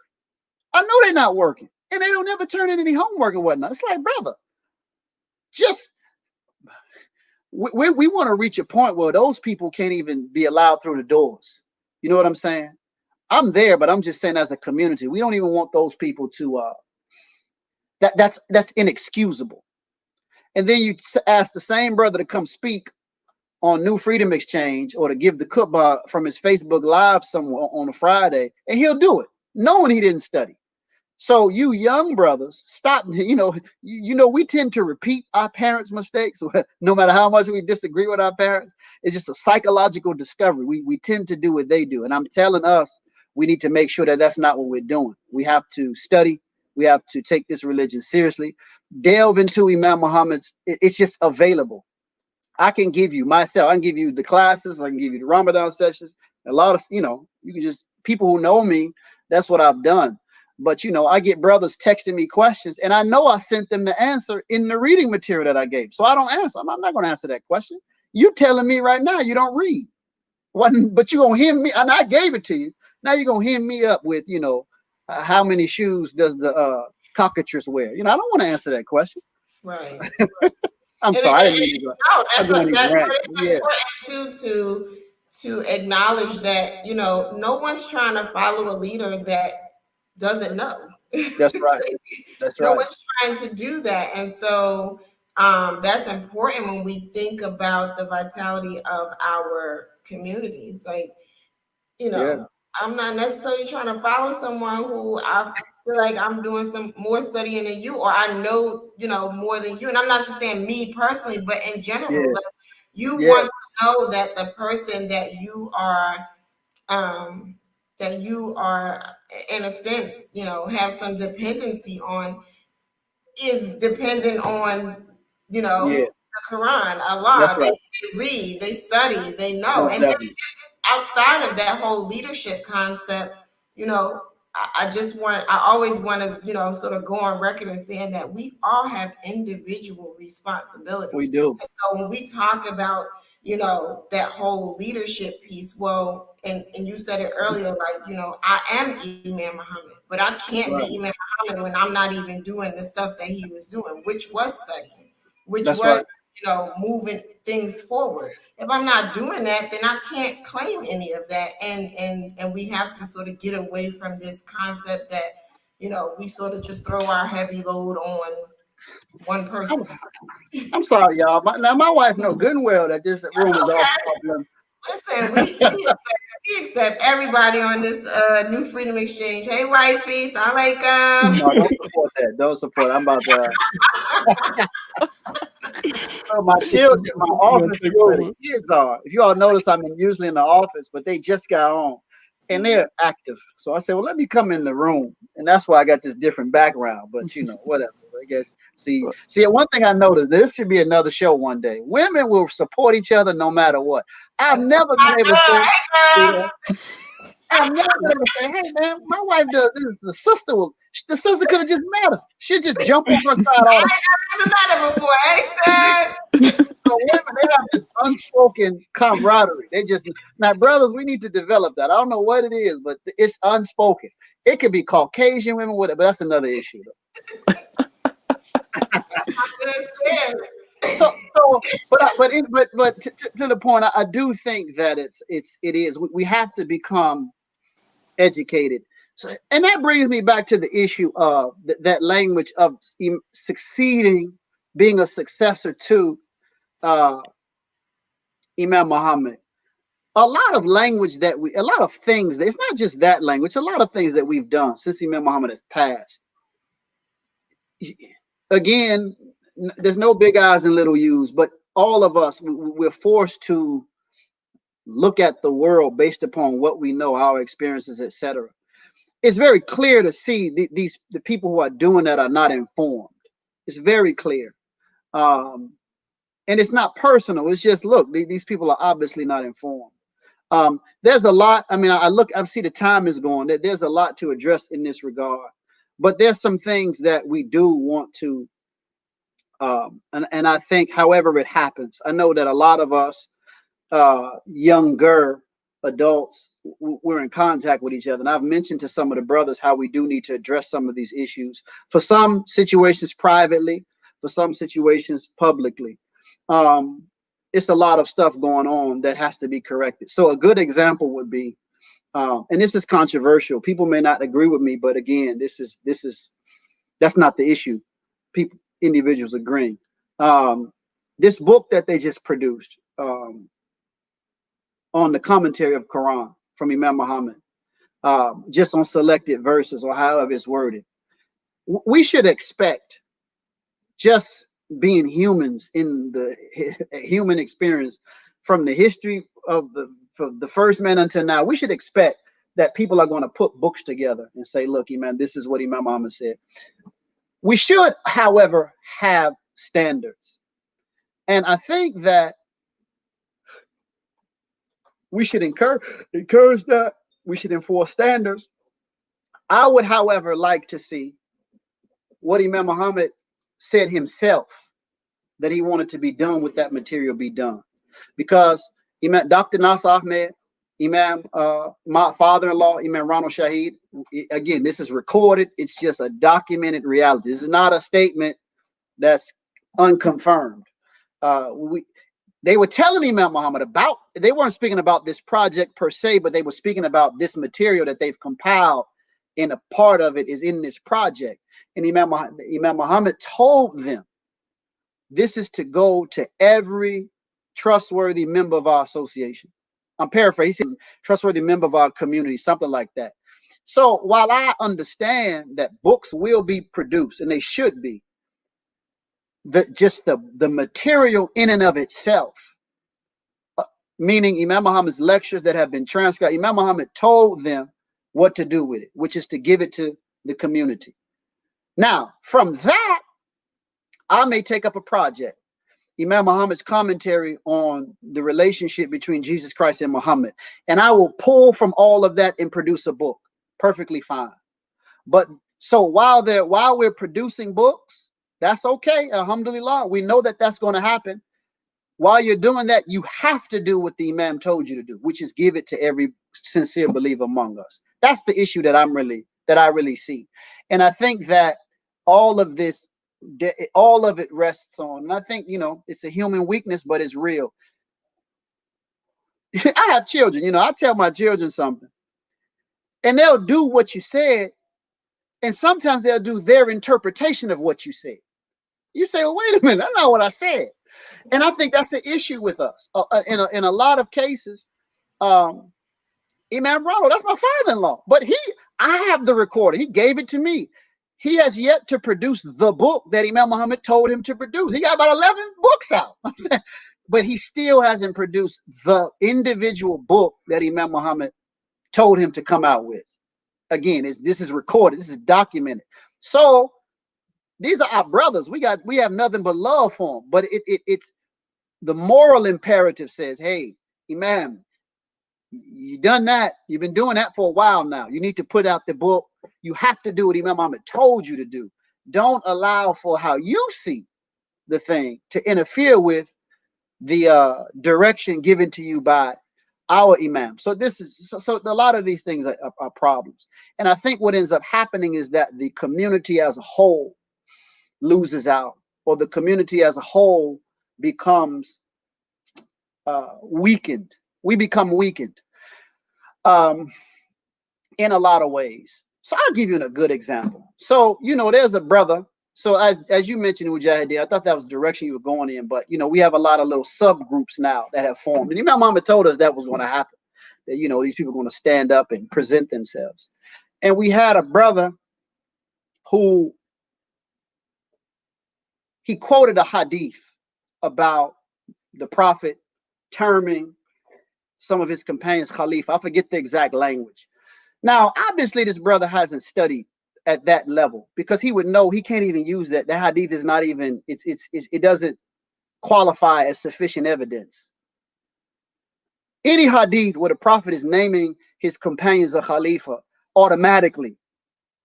S5: I know they're not working. And they don't ever turn in any homework and whatnot. It's like, brother, just we want to reach a point where those people can't even be allowed through the doors. You know what I'm saying? I'm there, but I'm just saying as a community, we don't even want those people to that's inexcusable. And then you ask the same brother to come speak on New Freedom Exchange or to give the khutbah from his Facebook Live somewhere on a Friday, and he'll do it, knowing he didn't study. So you young brothers, stop. We tend to repeat our parents' mistakes, no matter how much we disagree with our parents. It's just a psychological discovery. We tend to do what they do, and I'm telling us we need to make sure that that's not what we're doing. We have to study. We have to take this religion seriously. Delve into Imam Muhammad's. It's just available. I can give you myself. I can give you the classes. I can give you the Ramadan sessions. A lot of, you can just, people who know me, that's what I've done. But, I get brothers texting me questions, and I know I sent them the answer in the reading material that I gave. So I don't answer. I'm not going to answer that question. You telling me right now you don't read. But you're going to hit me, and I gave it to you. Now you're going to hit me up with, how many shoes does the cockatrice wear? I don't want to answer that question.
S4: Right.
S5: I'm sorry. I didn't mean to go.
S4: No, that's
S5: But
S4: it's important too to acknowledge that no one's trying to follow a leader that doesn't know.
S5: That's right. That's right.
S4: No one's trying to do that, and so that's important when we think about the vitality of our communities. Like, I'm not necessarily trying to follow someone who I feel like I'm doing some more studying than you, or I know, more than you. And I'm not just saying me personally, but in general, like, you want to know that the person that you are in a sense, have some dependency on is dependent on, the Quran, Allah.
S5: Right.
S4: They read, they study, they know. And then just outside of that whole leadership concept, I always want to, sort of go on record and saying that we all have individual responsibilities.
S5: We do.
S4: And so when we talk about, that whole leadership piece, well, and you said it earlier, like, I am Imam Muhammad, but I can't be Imam Muhammad when I'm not even doing the stuff that he was doing, which was studying, which was, moving things forward. If I'm not doing that, then I can't claim any of that. And we have to sort of get away from this concept that, we sort of just throw our heavy load on one person.
S5: I'm sorry, y'all. My wife knows good and well that this room is all problem.
S4: Listen, we accept everybody on this New Freedom Exchange. Hey, wifey, Assalamualaikum.
S5: No, don't support that. Don't support. I'm about to. So my children, my office, where the kids are. If you all notice, I'm usually in the office, but they just got on, and they're active. So I said, well, let me come in the room, and that's why I got this different background. But whatever. I guess. See. One thing I noticed, this should be another show one day. Women will support each other no matter what. I've never been able to. I've never been able to say, hey man, my wife does this. The sister could have just met her. She'd just jump on her side all the time.
S4: I never met her before. Hey, sis.
S5: So women, they have this unspoken camaraderie. Now, brothers, we need to develop that. I don't know what it is, but it's unspoken. It could be Caucasian women with it, but that's another issue though. But to the point, I do think that it is. We have to become educated. So, and that brings me back to the issue of that language of succeeding, being a successor to Imam Muhammad. A lot of language a lot of things. It's not just that language. A lot of things that we've done since Imam Muhammad has passed. Again, there's no big I's and little U's, but all of us, we're forced to look at the world based upon what we know, our experiences, etc. It's very clear to see the people who are doing that are not informed. It's very clear. And it's not personal. It's just, look, these people are obviously not informed. There's a lot. I mean, I see the time is going. There's a lot to address in this regard. But there's some things that we do want to And I think, however it happens, I know that a lot of us, younger adults, we're in contact with each other. And I've mentioned to some of the brothers how we do need to address some of these issues. For some situations privately, for some situations publicly. It's a lot of stuff going on that has to be corrected. So a good example would be, and this is controversial. People may not agree with me, but again, that's not the issue. Individuals agreeing. This book that they just produced on the commentary of Quran from Imam Muhammad, just on selected verses or however it's worded. We should expect, just being humans in the human experience from the history of the first man until now, we should expect that people are going to put books together and say, look, Imam, this is what Imam Muhammad said. We should, however, have standards. And I think that we should encourage that. We should enforce standards. I would, however, like to see what Imam Muhammad said himself that he wanted to be done with that material be done. Because Dr. Nasser Ahmed, my father-in-law, Imam Ronald Shaheed, again, this is recorded. It's just a documented reality. This is not a statement that's unconfirmed. They were telling Imam Muhammad about, they weren't speaking about this project per se, but they were speaking about this material that they've compiled, and a part of it is in this project. And Imam Muhammad told them, this is to go to every trustworthy member of our association. I'm paraphrasing, trustworthy member of our community, something like that. So while I understand that books will be produced, and they should be, the material in and of itself, meaning Imam Muhammad's lectures that have been transcribed, Imam Muhammad told them what to do with it, which is to give it to the community. Now, from that, I may take up a project, Imam Muhammad's commentary on the relationship between Jesus Christ and Muhammad, and I will pull from all of that and produce a book. Perfectly fine. But so while we're producing books, that's okay. Alhamdulillah, we know that that's going to happen. While you're doing that, you have to do what the Imam told you to do, which is give it to every sincere believer among us. That's the issue that I really see. And I think that all of it rests on, and I think, it's a human weakness, but it's real. I have children, I tell my children something, and they'll do what you said, and sometimes they'll do their interpretation of what you said. You say, well, wait a minute, that's not what I said. And I think that's an issue with us. In a lot of cases, Imam Ronald, that's my father-in-law, but I have the recorder. He gave it to me. He has yet to produce the book that Imam Muhammad told him to produce. He got about 11 books out, but he still hasn't produced the individual book that Imam Muhammad told him to come out with. Again, this is recorded. This is documented. So these are our brothers. We have nothing but love for them. But it's the moral imperative says, hey, Imam, you done that. You've been doing that for a while now. You need to put out the book. You have to do what Imam Muhammad told you to do. Don't allow for how you see the thing to interfere with the direction given to you by our Imam. So a lot of these things are problems. And I think what ends up happening is that the community as a whole loses out, or the community as a whole becomes weakened. We become weakened in a lot of ways. So I'll give you a good example. So, there's a brother. So as you mentioned, Mujahideen, I thought that was the direction you were going in, but we have a lot of little subgroups now that have formed. And Imam Muhammad told us that was going to happen. That these people are going to stand up and present themselves. And we had a brother who he quoted a hadith about the Prophet terming some of his companions Khalifa. I forget the exact language. Now, obviously, this brother hasn't studied at that level, because he would know he can't even use that. That hadith is not even, it doesn't qualify as sufficient evidence. Any hadith where the Prophet is naming his companions a Khalifa automatically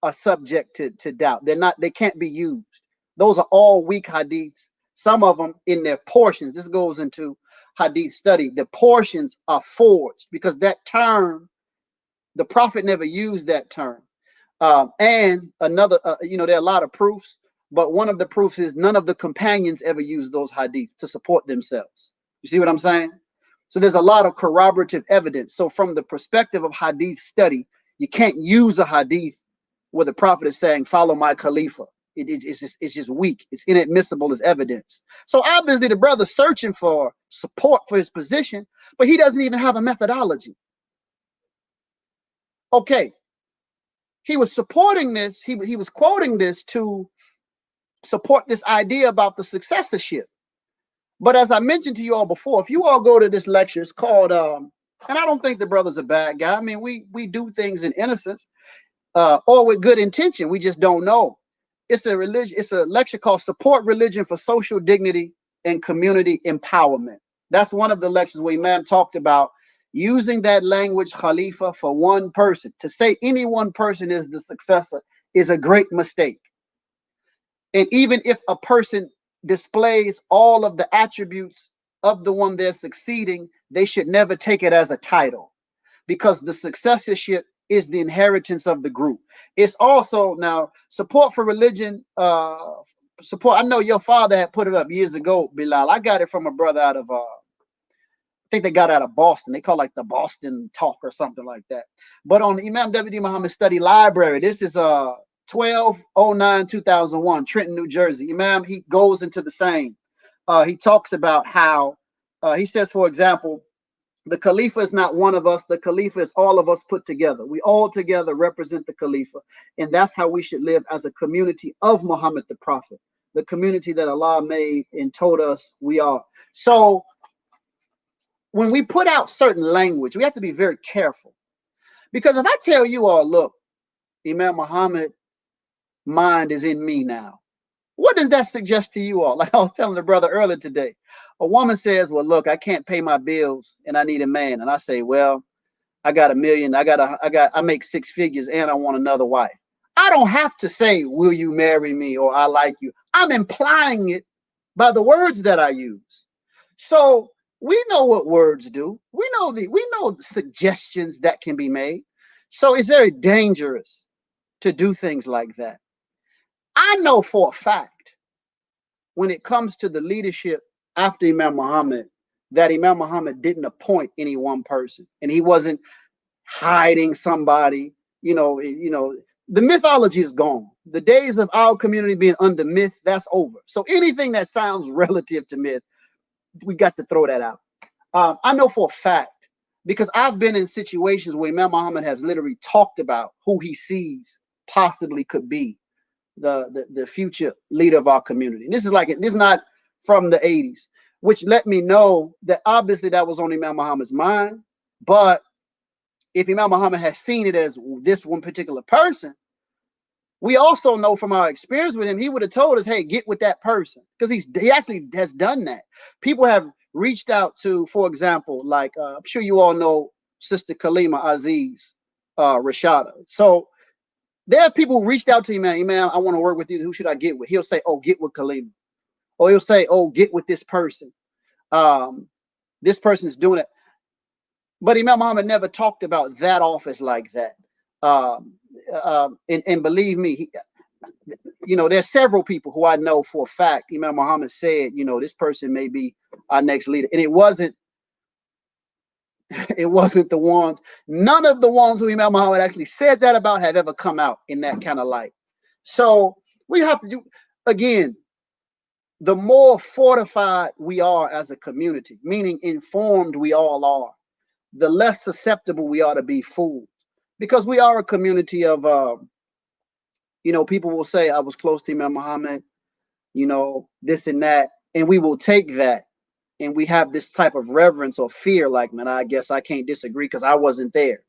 S5: are subject to doubt. They can't be used. Those are all weak hadiths. Some of them in their portions. This goes into hadith study. The portions are forged because that term, the Prophet never used that term. And another, there are a lot of proofs, but one of the proofs is none of the companions ever used those hadith to support themselves. You see what I'm saying? So there's a lot of corroborative evidence. So from the perspective of hadith study, you can't use a hadith where the Prophet is saying, follow my Khalifa. It's just weak. It's inadmissible as evidence. So obviously the brother's searching for support for his position, but he doesn't even have a methodology. Okay. He was supporting this. He was quoting this to support this idea about the successorship. But as I mentioned to you all before, if you all go to this lecture, it's called, and I don't think the brother's a bad guy. I mean, we do things in innocence or with good intention. We just don't know. It's a lecture called Support Religion for Social Dignity and Community Empowerment. That's one of the lectures where Imam talked about using that language, Khalifa, for one person. To say any one person is the successor is a great mistake. And even if a person displays all of the attributes of the one they're succeeding, they should never take it as a title, because the successorship is the inheritance of the group. It's also now support for religion. Support. I know your father had put it up years ago, Bilal. I got it from a brother out of I think they got out of Boston. They call it like the Boston Talk or something like that. But on the Imam W. Muhammad Study Library, this is 12/09/2001, Trenton, New Jersey. Imam, he goes into the same. He talks about how he says, for example, the Khalifa is not one of us. The Khalifa is all of us put together. We all together represent the Khalifa. And that's how we should live as a community of Muhammad the Prophet, the community that Allah made and told us we are. So when we put out certain language, we have to be very careful. Because if I tell you all, look, Imam Muhammad mind is in me now, what does that suggest to you all? Like I was telling the brother earlier today, a woman says, well, look, I can't pay my bills and I need a man. And I say, well, I got $1 million. I make 6 figures and I want another wife. I don't have to say, will you marry me? Or I like you. I'm implying it by the words that I use. So we know what words do. We know the suggestions that can be made. So it's very dangerous to do things like that. I know for a fact when it comes to the leadership after Imam Muhammad, that Imam Muhammad didn't appoint any one person, and he wasn't hiding somebody. The mythology is gone. The days of our community being under myth, that's over. So anything that sounds relative to myth, we got to throw that out. I know for a fact, because I've been in situations where Imam Muhammad has literally talked about who he sees possibly could be the future leader of our community. And this is not from the 80s, which let me know that obviously that was on Imam Muhammad's mind. But if Imam Muhammad has seen it as this one particular person, we also know from our experience with him, he would have told us, hey, get with that person, because he actually has done that. People have reached out to, for example, like I'm sure you all know Sister Kalima Aziz Rashada. So there are people who reached out to him, Imam, I want to work with you. Who should I get with? He'll say, oh, get with Kalima. Or he'll say, oh, get with this person. This person is doing it. But Imam Muhammad never talked about that office like that. And believe me, there's several people who I know for a fact Imam Muhammad said, this person may be our next leader. And it wasn't the ones, none of the ones who Imam Muhammad actually said that about have ever come out in that kind of light. So we have to do, again, the more fortified we are as a community, meaning informed we all are, the less susceptible we are to be fooled. Because we are a community of, people will say, I was close to Imam Muhammad, this and that. And we will take that. And we have this type of reverence or fear, like, man, I guess I can't disagree because I wasn't there.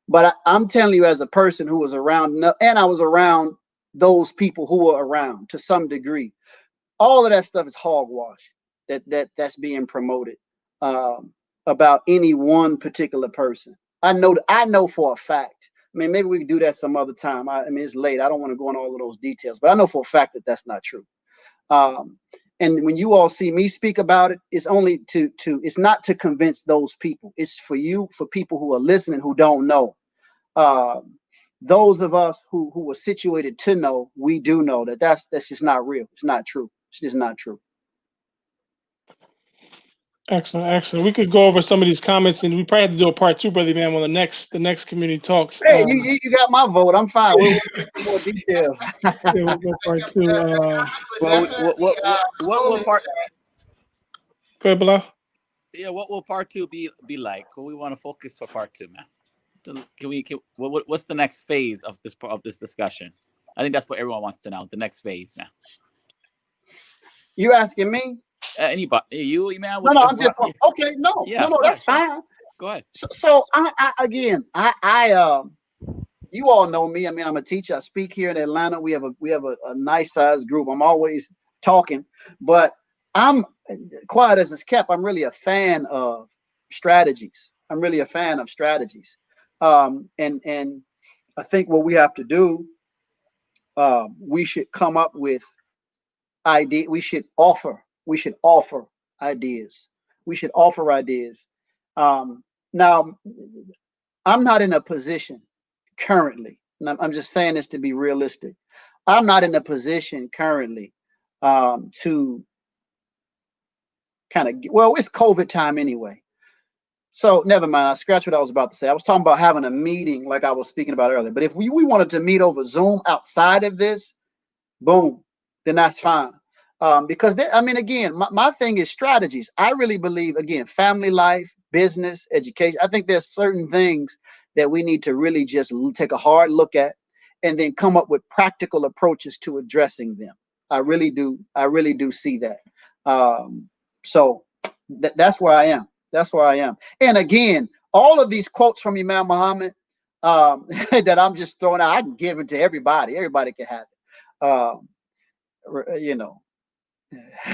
S5: But I'm telling you, as a person who was around, and I was around those people who were around to some degree, all of that stuff is hogwash that's being promoted about any one particular person. I know for a fact. I mean, maybe we can do that some other time. I mean, it's late. I don't want to go into all of those details, but I know for a fact that that's not true. And when you all see me speak about it, it's only it's not to convince those people. It's for people who are listening who don't know. Those of us who are situated to know, we do know that's just not real. It's not true. It's just not true.
S2: Excellent. We could go over some of these comments, and we probably have to do a part 2, brother man, on the next community talks.
S5: Hey, you got my vote. I'm fine. We'll get some more details.
S2: Yeah, we'll go part 2.
S3: What will part?
S2: Go ahead, Bilal.
S3: Yeah, what will part 2 be like? What we want to focus for part 2, man? What's the next phase of this discussion? I think that's what everyone wants to know. The next phase, man.
S5: You asking me?
S3: Anybody? You, Imam?
S5: No, I'm just okay. No, that's fine.
S3: Go ahead.
S5: So I you all know me. I mean, I'm a teacher. I speak here in Atlanta. We have a nice sized group. I'm always talking, but I'm quiet as it's kept. I'm really a fan of strategies. And I think what we have to do, we should come up with ideas. We should offer ideas. Now, I'm not in a position currently, and I'm just saying this to be realistic. I'm not in a position currently to kind of, it's COVID time anyway. So never mind. I scratched what I was about to say. I was talking about having a meeting like I was speaking about earlier. But if we wanted to meet over Zoom outside of this, boom, then that's fine. Because again, my thing is strategies. I really believe, again, family life, business, education. I think there's certain things that we need to really just take a hard look at and then come up with practical approaches to addressing them. I really do see that. So that's where I am. And again, all of these quotes from Imam Muhammad that I'm just throwing out, I can give it to everybody. Everybody can have it.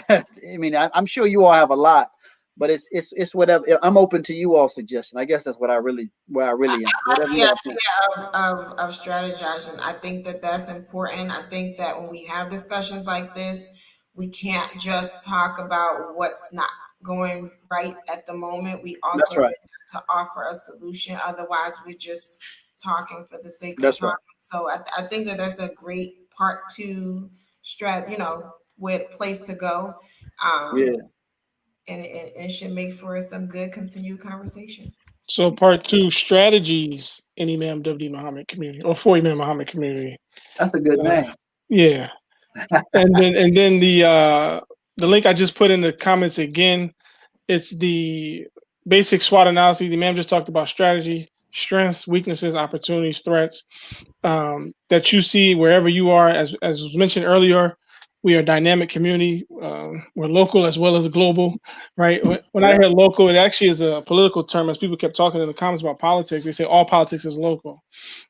S5: I mean, I'm sure you all have a lot, but it's whatever. I'm open to you all suggestion. I guess that's where I really am.
S4: The idea of strategizing, I think that's important. I think that when we have discussions like this, we can't just talk about what's not going right at the moment. We also have to offer a solution. Otherwise, we're just talking for the sake of talking. Right. So I think that's a great part 2 with place to go. And it should make for some good continued conversation.
S2: So part 2, strategies in Imam W Muhammad community, or for Imam Muhammad community.
S5: That's a good name.
S2: Yeah. and then the link I just put in the comments again, it's the basic SWOT analysis. The Imam just talked about strategy, strengths, weaknesses, opportunities, threats that you see wherever you are. As was mentioned earlier, we are a dynamic community. We're local as well as global, right? When I hear local, it actually is a political term. As people kept talking in the comments about politics, they say all politics is local,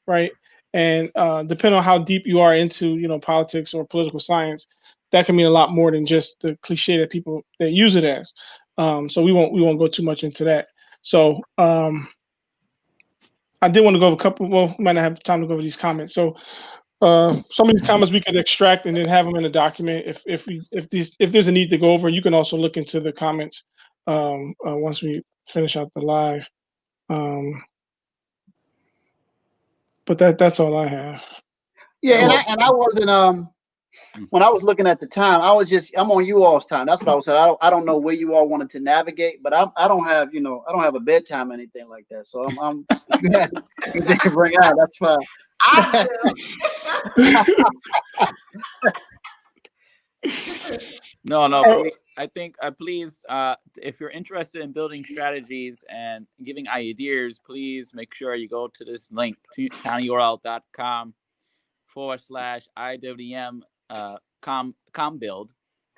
S2: right? And depending on how deep you are into, politics or political science, that can mean a lot more than just the cliche that people that use it as. So we won't go too much into that. So I did want to go over a couple. Well, we might not have time to go over these comments. So some of these comments we could extract and then have them in a document if there's a need to go over. You can also look into the comments once we finish out the live. But that's all I have.
S5: Yeah, and I wasn't when I was looking at the time, I'm on you all's time. That's what I was saying. I don't know where you all wanted to navigate, but I don't have a bedtime or anything like that. So I'm you can bring out. That's fine.
S4: I do.
S3: No. I think please, if you're interested in building strategies and giving ideas, please make sure you go to this link, tinyurl.com/IWM combuild,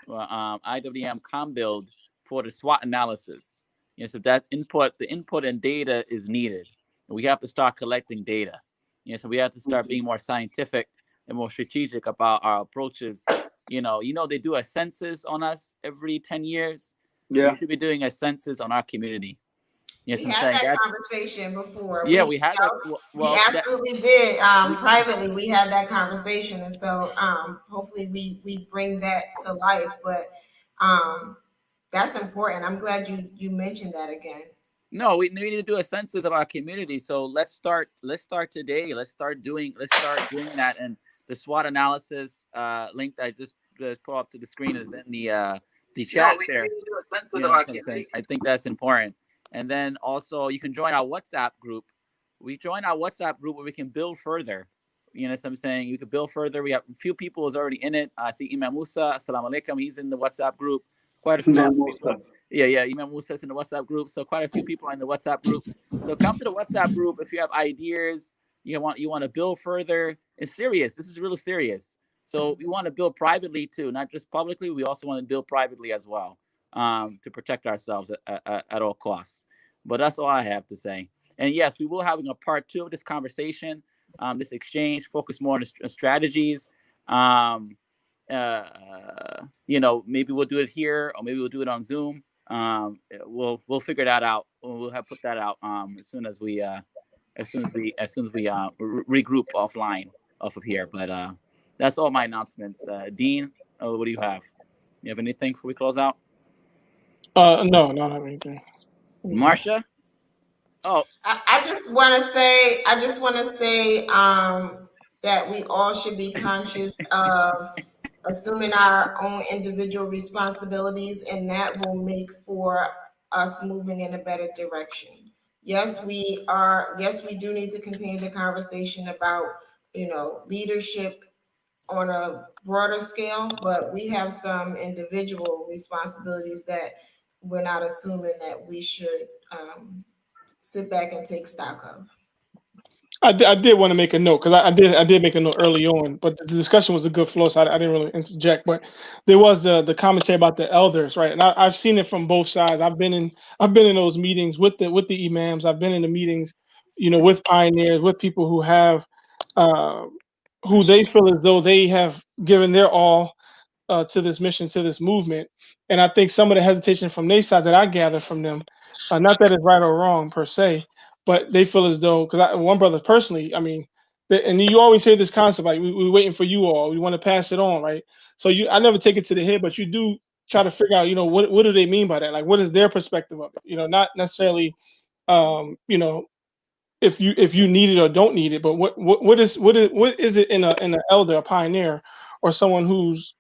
S3: IWM combuild for the SWOT analysis. So that the input and data is needed. We have to start collecting data. So we have to start being more scientific and more strategic about our approaches. They do a census on us every 10 years.
S5: Yeah.
S3: We should be doing a census on our community. Yes,
S4: We
S3: I'm
S4: had
S3: saying
S4: that
S3: that.
S4: conversation before.
S3: Yeah, we had that.
S4: We
S3: Well, that.
S4: absolutely did. Privately, we had that conversation, and so hopefully we bring that to life. But um, that's important. I'm glad you mentioned that again.
S3: No, we need to do a census of our community. So let's start. Let's start today. Let's start doing. Let's start doing that. And the SWOT analysis link that I just put up to the screen is in the
S5: No,
S3: chat
S5: we
S3: there.
S5: need to do a census
S3: You
S5: of
S3: know
S5: our
S3: what I'm saying?
S5: community.
S3: I think that's important. And then also you can join our WhatsApp group. We join our WhatsApp group where we can build further. You know what I'm saying? You can build further. We have a few people who's already in it. I see Imam Musa, Assalamu alaikum. He's in the WhatsApp group. Quite a few
S5: Man,
S3: other
S5: most
S3: people.
S5: stuff.
S3: Yeah, Imam Musa's in the WhatsApp group. So quite a few people are in the WhatsApp group. So come to the WhatsApp group if you have ideas. You want to build further. It's serious. This is really serious. So we want to build privately too, not just publicly. We also want to build privately as well, to protect ourselves at all costs. But that's all I have to say. And yes, we will having a part 2 of this conversation, this exchange, focus more on the strategies. Um, maybe we'll do it here, or maybe we'll do it on Zoom. We'll figure that out. We'll have put that out as soon as we regroup offline off of here. But that's all my announcements. Dean, what do you have? You have anything before we close out?
S2: No, not have anything.
S3: Marsha? Oh,
S4: I just want to say that we all should be conscious of assuming our own individual responsibilities, and that will make for us moving in a better direction. Yes, we do need to continue the conversation about, leadership on a broader scale, but we have some individual responsibilities that we're not assuming that we should sit back and take stock of.
S2: I did want to make a note because I did make a note early on, but the discussion was a good flow, so I didn't really interject. But there was the commentary about the elders, right? And I've seen it from both sides. I've been in those meetings with the imams. I've been in the meetings, with pioneers, with people uh, who they feel as though they have given their all to this mission, to this movement. And I think some of the hesitation from their side that I gather from them, not that it's right or wrong per se, but they feel as though, because one brother personally, I mean, and you always hear this concept like we're waiting for you all, we want to pass it on, right? So I never take it to the head, but you do try to figure out, what do they mean by that? Like, what is their perspective of it? Not necessarily, um, you know, if you need it or don't need it, but what is it in an elder, a pioneer, or someone who's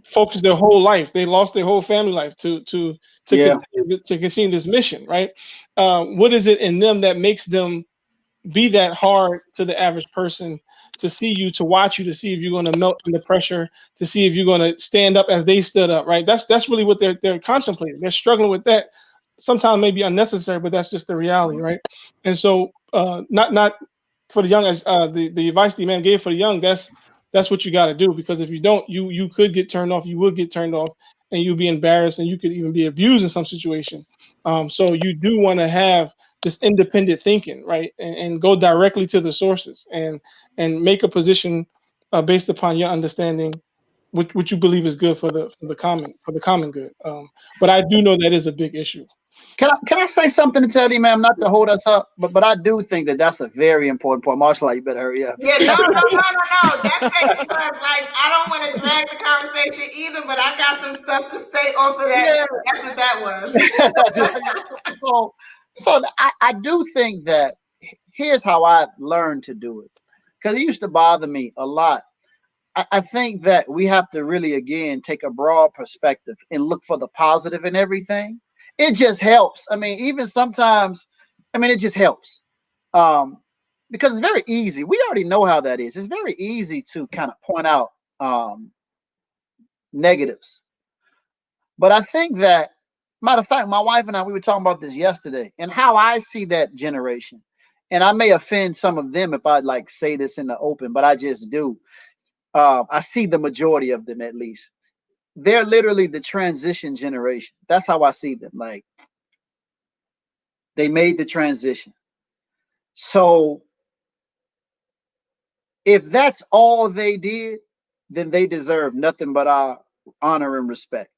S2: focused their whole life. They lost their whole family life to
S5: Yeah.
S2: continue this mission, right? What is it in them that makes them be that hard to the average person to see you, to watch you, to see if you're going to melt under pressure, to see if you're going to stand up as they stood up, right? That's really what they're contemplating. They're struggling with that. Sometimes maybe unnecessary, but that's just the reality, right? And so, not for the young, as the advice the man gave for the young, that's what you got to do, because if you don't, you could get turned off, you would get turned off, and you'll be embarrassed, and you could even be abused in some situation. So you do want to have this independent thinking, right, and go directly to the sources and make a position based upon your understanding, which you believe is good for the common good. But I do know that is a big issue.
S5: Can I say something to tell you, ma'am, not to hold us up, but I do think that that's a very important point. Marshall, you better hurry up.
S4: Yeah, no. That face was like, I don't want to drag the conversation either, but I got some stuff to say off of that.
S5: Yeah.
S4: Too. That's what that was.
S5: So I do think that here's how I learned to do it, because it used to bother me a lot. I think that we have to really, again, take a broad perspective and look for the positive in everything. It just helps. I mean, even sometimes, it just helps. Um, because it's very easy. We already know how that is. It's very easy to kind of point out negatives. But I think that, matter of fact, my wife and I, we were talking about this yesterday, and how I see that generation. And I may offend some of them if I like say this in the open, but I just do. I see the majority of them, at least. They're literally the transition generation. That's how I see them. Like, they made the transition. So if that's all they did, then they deserve nothing but our honor and respect.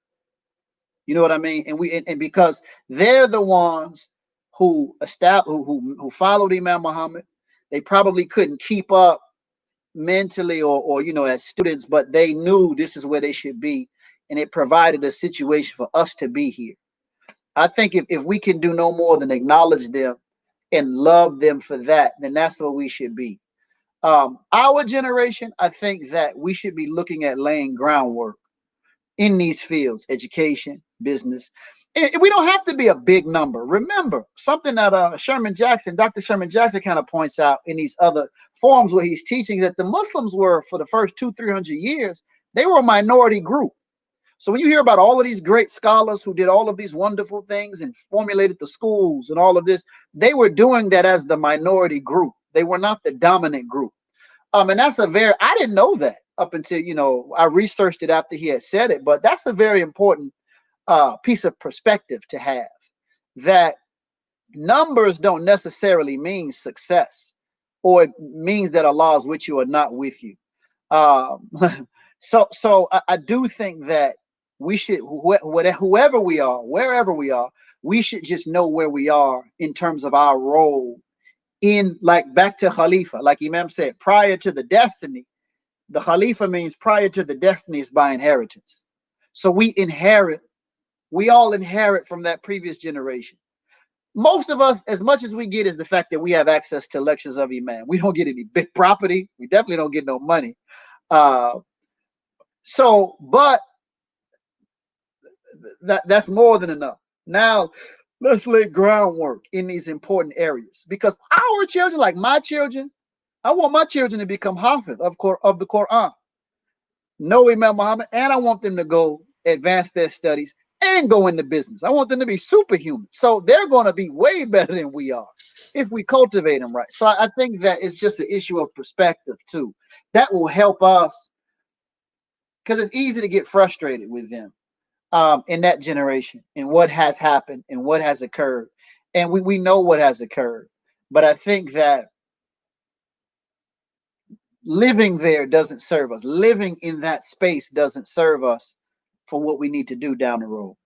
S5: You know what I mean? And because they're the ones who who followed Imam Muhammad, they probably couldn't keep up mentally or as students, but they knew this is where they should be, and it provided a situation for us to be here. I think if we can do no more than acknowledge them and love them for that, then that's what we should be. Our generation, I think that we should be looking at laying groundwork in these fields, education, business. And we don't have to be a big number. Remember, something that Dr. Sherman Jackson kind of points out in these other forums where he's teaching, that the Muslims were, for the first 200-300 years, they were a minority group. So when you hear about all of these great scholars who did all of these wonderful things and formulated the schools and all of this, they were doing that as the minority group. They were not the dominant group. And that's I didn't know that up until, I researched it after he had said it, but that's a very important piece of perspective to have, that numbers don't necessarily mean success, or it means that Allah is with you or not with you. So I do think that we should, whoever we are, wherever we are, we should just know where we are in terms of our role in, like, back to Khalifa, like Imam said, prior to the destiny. The Khalifa means prior to the destiny is by inheritance. So we all inherit from that previous generation. Most of us, as much as we get, is the fact that we have access to lectures of Imam. We don't get any big property. We definitely don't get no money. But that's more than enough. Now, let's lay groundwork in these important areas, because our children, like my children, I want my children to become hafiz of the Quran, know Imam Muhammad, and I want them to go advance their studies and go into business. I want them to be superhuman. So they're going to be way better than we are if we cultivate them right. So I think that it's just an issue of perspective too. That will help us, because it's easy to get frustrated with them in that generation and what has happened and what has occurred. And we know what has occurred. But I think that living there doesn't serve us. Living in that space doesn't serve us for what we need to do down the road.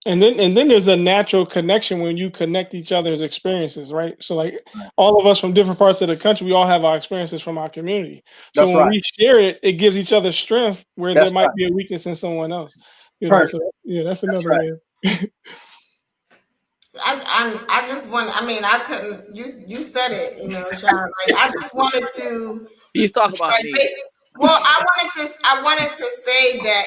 S2: And then there's a natural connection when you connect each other's experiences, right? So like all of us from different parts of the country, we all have our experiences from our community. So
S5: That's
S2: when
S5: right.
S2: we share it, it gives each other strength where
S5: That's
S2: there might
S5: right.
S2: be a weakness in someone else.
S5: Perfect.
S2: So yeah, that's
S5: That's
S2: another
S5: right.
S2: way.
S4: I just want, I mean, I couldn't, you said it, Rashad. Like, I just wanted to,
S3: He's talking about
S4: like,
S3: me.
S4: well, I wanted to say that,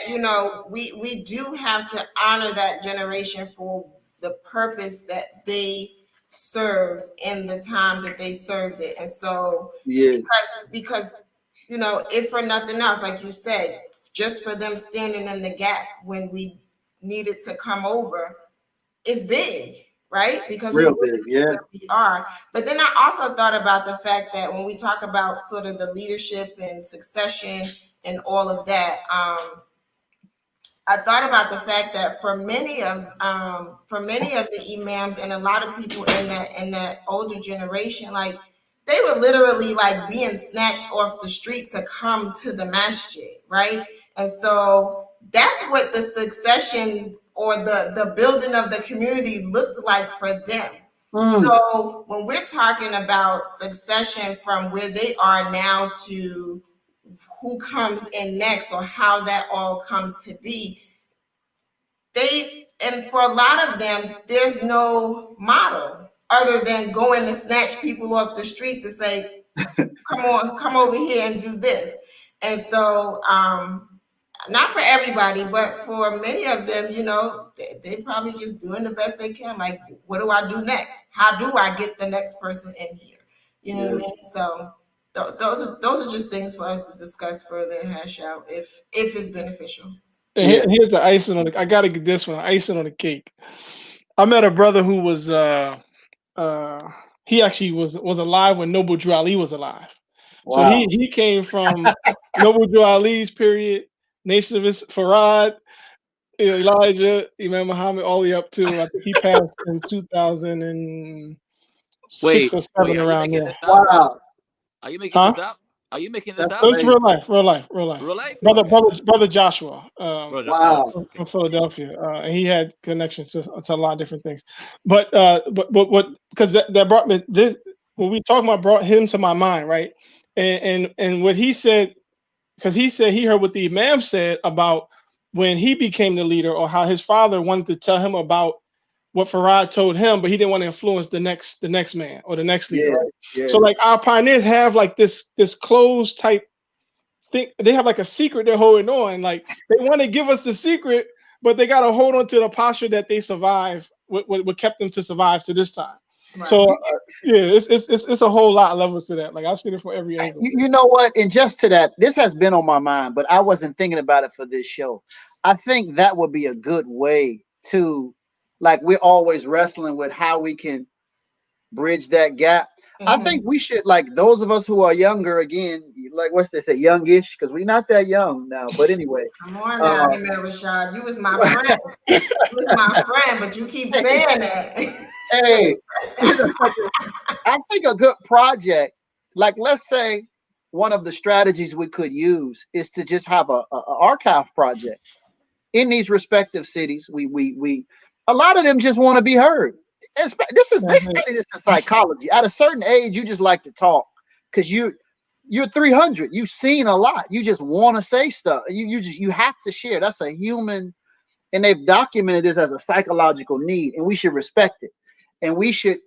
S4: we do have to honor that generation for the purpose that they served in the time that they served it. And so,
S5: Yeah.
S4: because, if for nothing else, like you said, just for them standing in the gap when we needed to come over is big, right? Because we
S5: Real
S4: wouldn't
S5: big.
S4: be
S5: Yeah.
S4: where we are. But then I also thought about the fact that when we talk about sort of the leadership and succession and all of that, I thought about the fact that for many of the imams and a lot of people in that older generation, like, they were literally like being snatched off the street to come to the masjid, right? And so that's what the succession or the building of the community looked like for them. So when we're talking about succession from where they are now to who comes in next or how that all comes to be, and for a lot of them, there's no model other than going to snatch people off the street to say, come over here and do this. And so, not for everybody, but for many of them, they probably just doing the best they can. Like, what do I do next? How do I get the next person in here? You know what I mean? So those are just things for us to discuss further and hash out if it's beneficial.
S2: And here's the icing on the. I gotta get this one icing on the cake. I met a brother who was he actually was alive when Noble Drew Ali was alive.
S5: Wow.
S2: So he came from Noble Drew Ali's period, Nation of Farad, Elijah, Imam Muhammad, all the way up to I think he passed in 2006 or 7 around there.
S3: Wow. Are you making this up? Are you making this
S5: That's
S3: up?
S2: It's
S5: amazing.
S2: real life.
S3: Real life?
S2: Brother,
S3: Okay.
S2: brother Joshua,
S3: Oh,
S5: Wow.
S3: okay.
S2: from Philadelphia, and he had connections to a lot of different things. But what because that brought me this when we talking about brought him to my mind, right? And what he said, because he said he heard what the Imam said about when he became the leader, or how his father wanted to tell him about what Farad told him, but he didn't want to influence the next man or the next leader,
S5: Yeah.
S2: right?
S5: Yeah.
S2: So like our pioneers have like this closed type think, they have like a secret they're holding on. Like they want to give us the secret, but they got to hold on to the posture that they survive. What kept them to survive to this time. So
S4: Right.
S2: yeah, it's a whole lot of levels to that. Like I've seen it from every angle.
S5: You know what? And just to that, this has been on my mind, but I wasn't thinking about it for this show. I think that would be a good way to, like, we're always wrestling with how we can bridge that gap. I think
S4: Mhm.
S5: we should, like, those of us who are younger, again, like what's they say, youngish, because we're not that young now. But anyway,
S4: Come on now,
S5: um,
S4: Imam Rashad. You was my friend. You was my friend, but you keep saying that.
S5: hey, I think a good project, like let's say one of the strategies we could use is to just have a archive project in these respective cities. We a lot of them just want to be heard. This is, they
S2: That's it.
S5: study this in psychology. At a certain age, you just like to talk because you're 300. You've seen a lot. You just want to say stuff. You have to share. That's a human, and they've documented this as a psychological need, and we should respect it. And we should,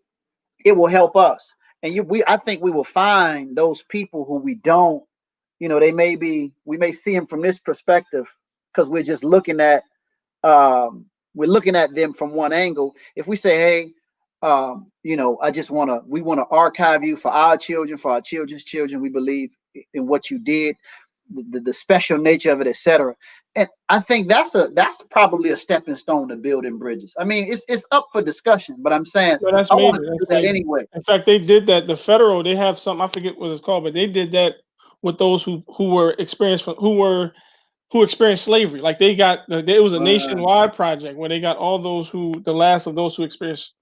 S5: it will help us. And I think we will find those people who we don't, they may be, we may see them from this perspective because we're just looking at, we're looking at them from one angle. If we say, hey, we want to archive you for our children, for our children's children. We believe in what you did, the special nature of it, etc. And I think that's probably a stepping stone to building bridges. I mean, it's up for discussion, but I'm saying
S2: No, that's
S5: I want
S2: major.
S5: to do
S2: That's
S5: that
S2: major.
S5: anyway.
S2: In fact, they did that. The federal, they have something. I forget what it's called, but they did that with those who were experienced who experienced slavery. Like they got it was a
S5: Right,
S2: nationwide project where they got all those the last of those who experienced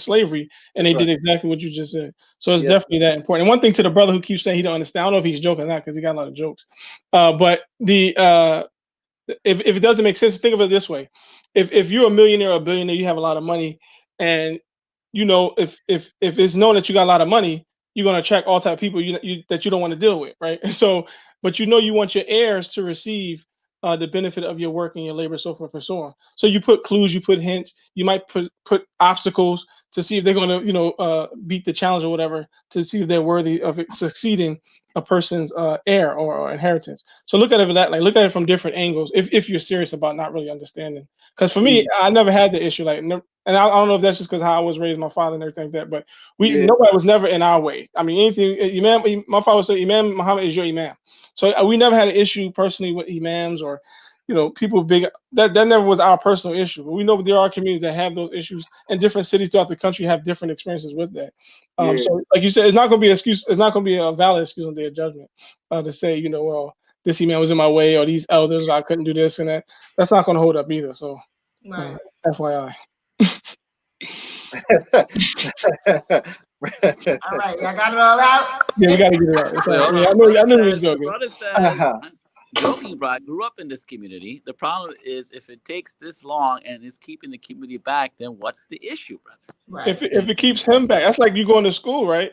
S2: slavery, and
S5: that's
S2: they
S5: right.
S2: did exactly what you just said. So it's
S5: Yep.
S2: definitely that important. And one thing to the brother who keeps saying he don't understand, I don't know if he's joking or not because he got a lot of jokes. But if it doesn't make sense, think of it this way: if you're a millionaire or a billionaire, you have a lot of money, and if it's known that you got a lot of money, you're gonna attract all type of people that you don't want to deal with, right? So, but you want your heirs to receive the benefit of your work and your labor, so forth and so on. So you put clues, you put hints, you might put obstacles to see if they're gonna beat the challenge or whatever, to see if they're worthy of succeeding a person's heir or inheritance. So look at it that, like look at it from different angles if you're serious about not really understanding. Because for me,
S5: Mm,
S2: I never had the issue like, and I don't know if that's just because how I was raised, my father and everything like that. But
S5: yeah,
S2: nobody was never in our way. I mean, anything Imam, my father said, Imam Muhammad is your Imam. So we never had an issue personally with imams or people big. That never was our personal issue. But we know there are communities that have those issues, and different cities throughout the country have different experiences with that.
S5: yeah,
S2: So like you said, it's not going to be an excuse. It's not going to be a valid excuse on their judgment to say well, this imam was in my way, or these elders, I couldn't do this and that. That's not going to hold up either. So uh,
S4: Right.
S2: FYI.
S4: All right. Y'all got it all out?
S2: Yeah, we got to get it out. It's
S3: Wait,
S2: all
S3: hold
S2: right.
S3: on.
S2: Yeah, I knew he was
S3: The
S2: joking.
S3: brother says,
S5: uh-huh.
S3: I'm joking, bro. I grew up in this community. The problem is if it takes this long and it's keeping the community back, then what's the issue, brother?
S4: Right.
S2: If it keeps him back, that's like you going to school, right?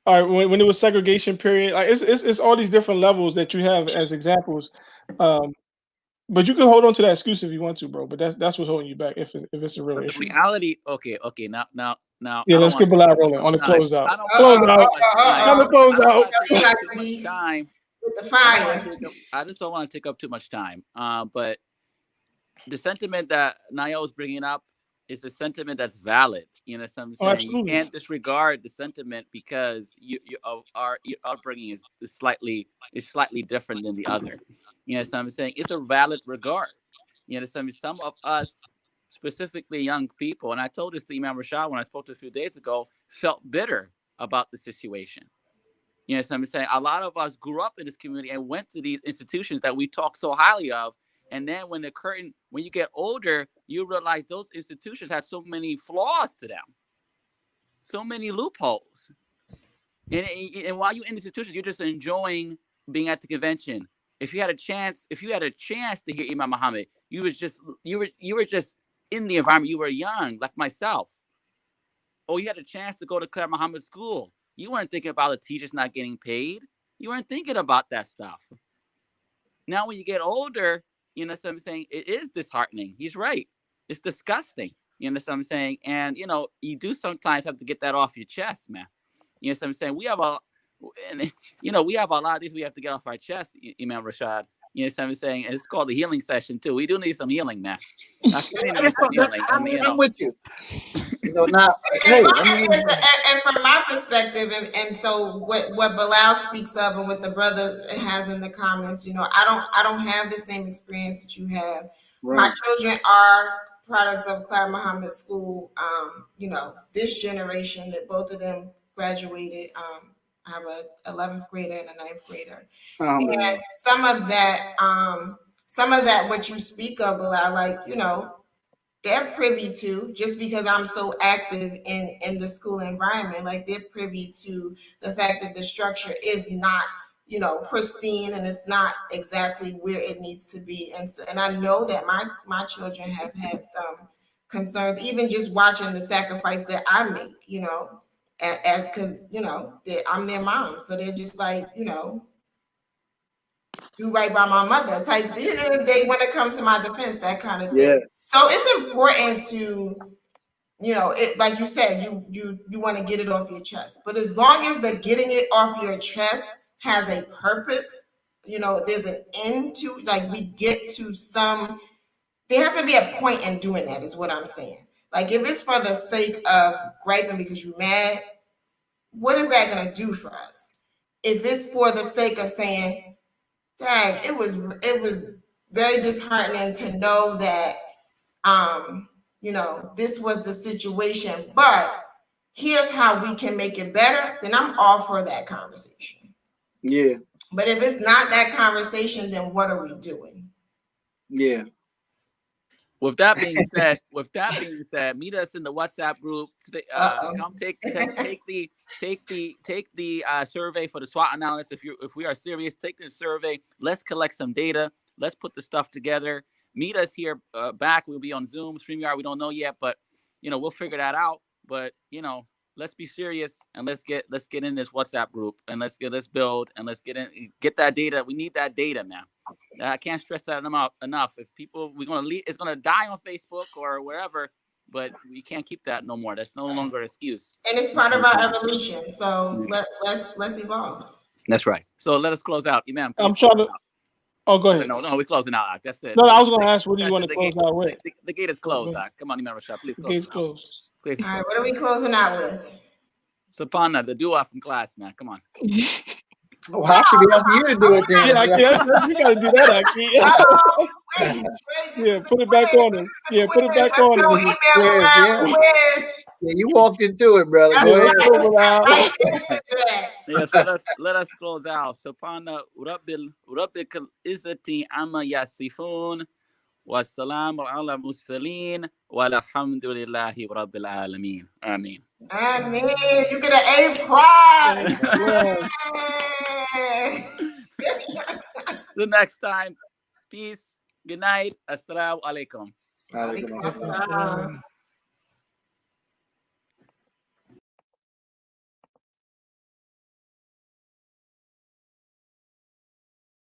S2: All right, when it was segregation period, like it's all these different levels that you have as examples. Um, but you can hold on to that excuse if you want to, bro. But that's what's holding you back if it's a real
S3: But the
S2: issue.
S3: reality, okay, now,
S2: Yeah,
S3: I don't
S2: let's
S3: want
S2: get
S3: to take
S2: Bilal
S3: up too
S2: rolling on
S3: much
S2: the
S3: time.
S2: closeout.
S3: I don't want to
S2: Close
S3: take up
S2: out.
S3: too much time.
S2: On the
S3: I don't
S2: closeout.
S3: want to take
S4: He
S3: up
S4: got
S3: too
S4: to
S3: much
S4: be
S3: time.
S4: with the
S3: I don't want
S4: fire.
S3: to take up. I just don't want to take up too much time. But the sentiment that Naya was bringing up is a sentiment that's valid. You know what I'm
S2: Oh,
S3: saying? You
S2: absolutely.
S3: can't disregard the sentiment because your upbringing is slightly different than the other. You know what I'm saying? It's a valid regard. You know what I'm saying? Some of us, specifically young people, and I told this to Imam Rashad when I spoke to a few days ago, felt bitter about the situation. You know what I'm saying? A lot of us grew up in this community and went to these institutions that we talk so highly of. And then when you get older, you realize those institutions have so many flaws to them, so many loopholes. And while you're in the institution, you're just enjoying being at the convention. If you had a chance to hear Imam Muhammad, you were just in the environment. You were young, like myself. Or you had a chance to go to Claire Muhammad School. You weren't thinking about the teachers not getting paid. You weren't thinking about that stuff. Now, when you get older, you know what I'm saying? It is disheartening. He's right. It's disgusting. You know what I'm saying? And, you know, you do sometimes have to get that off your chest, man. You know what I'm saying? We have a lot of these we have to get off our chest, Imam Rashad. You know what I'm saying? And it's called the healing session, too. We do need some healing, man.
S5: I'm with you. You know, now, hey,
S4: and from my perspective, and so what Bilal speaks of and what the brother has in the comments, you know, I don't have the same experience that you have. Right. My children are products of Claire Muhammad School. You know, this generation that both of them graduated. I have a 11th grader and a 9th grader. And some of that, what you speak of, Bilal, like, you know, they're privy to, just because I'm so active in the school environment, like they're privy to the fact that the structure is not, you know, pristine, and it's not exactly where it needs to be. And I know that my children have had some concerns, even just watching the sacrifice that I make, you know, as because, you know, I'm their mom. So they're just like, you know, do right by my mother type. You know, they when it comes to my defense, that kind of thing. Yeah. So it's important to, you know, it, like you said, you want to get it off your chest. But as long as the getting it off your chest has a purpose, you know, there's an end to, like, we get to some, there has to be a point in doing that, is what I'm saying. Like, if it's for the sake of griping because you're mad, what is that going to do for us? If it's for the sake of saying, dang, it was very disheartening to know that, you know, this was the situation, but here's how we can make it better, then I'm all for that conversation.
S5: Yeah.
S4: But if it's not that conversation, then what are we doing?
S5: Yeah.
S3: With that being said, meet us in the WhatsApp group. Come take the survey for the SWOT analysis. If we are serious, take the survey. Let's collect some data. Let's put the stuff together. Meet us here back. We'll be on Zoom, StreamYard. We don't know yet, but you know, we'll figure that out. But you know, let's be serious and let's get in this WhatsApp group and let's build and let's get that data. We need that data, man. I can't stress that enough. If people, it's gonna die on Facebook or wherever, but we can't keep that no more. That's no longer an excuse.
S4: And it's part of our evolution. So let's evolve.
S3: That's right. So let us close out, Imam.
S2: I'm trying to. Oh, go ahead.
S3: No, we're closing out. That's it.
S2: No, I was going to ask, what do you want to close out with?
S3: The gate is closed. Come on, Imam Rashad, please close.
S2: The gate's closed.
S3: Please.
S4: All right, what are we closing out with?
S3: Sapana, the dua from class, man. Come on.
S5: Oh, I should be asking you to do it then.
S2: Yeah, you got to do that, Aki. Yeah, put it back on him. Yeah, put it back on him.
S5: Yeah, you walked into it, brother. Go ahead.
S3: Yes, let us close out. Subhana Rabbikal Izzati Amma Yasifun Wassalamu ala Mursaleen Walhamdulillahi Rabbil Alameen. Ameen.
S4: Amen. You get an A+.
S3: The next time. Peace. Good night. Assalamu alaikum.
S5: Alaikum assalam.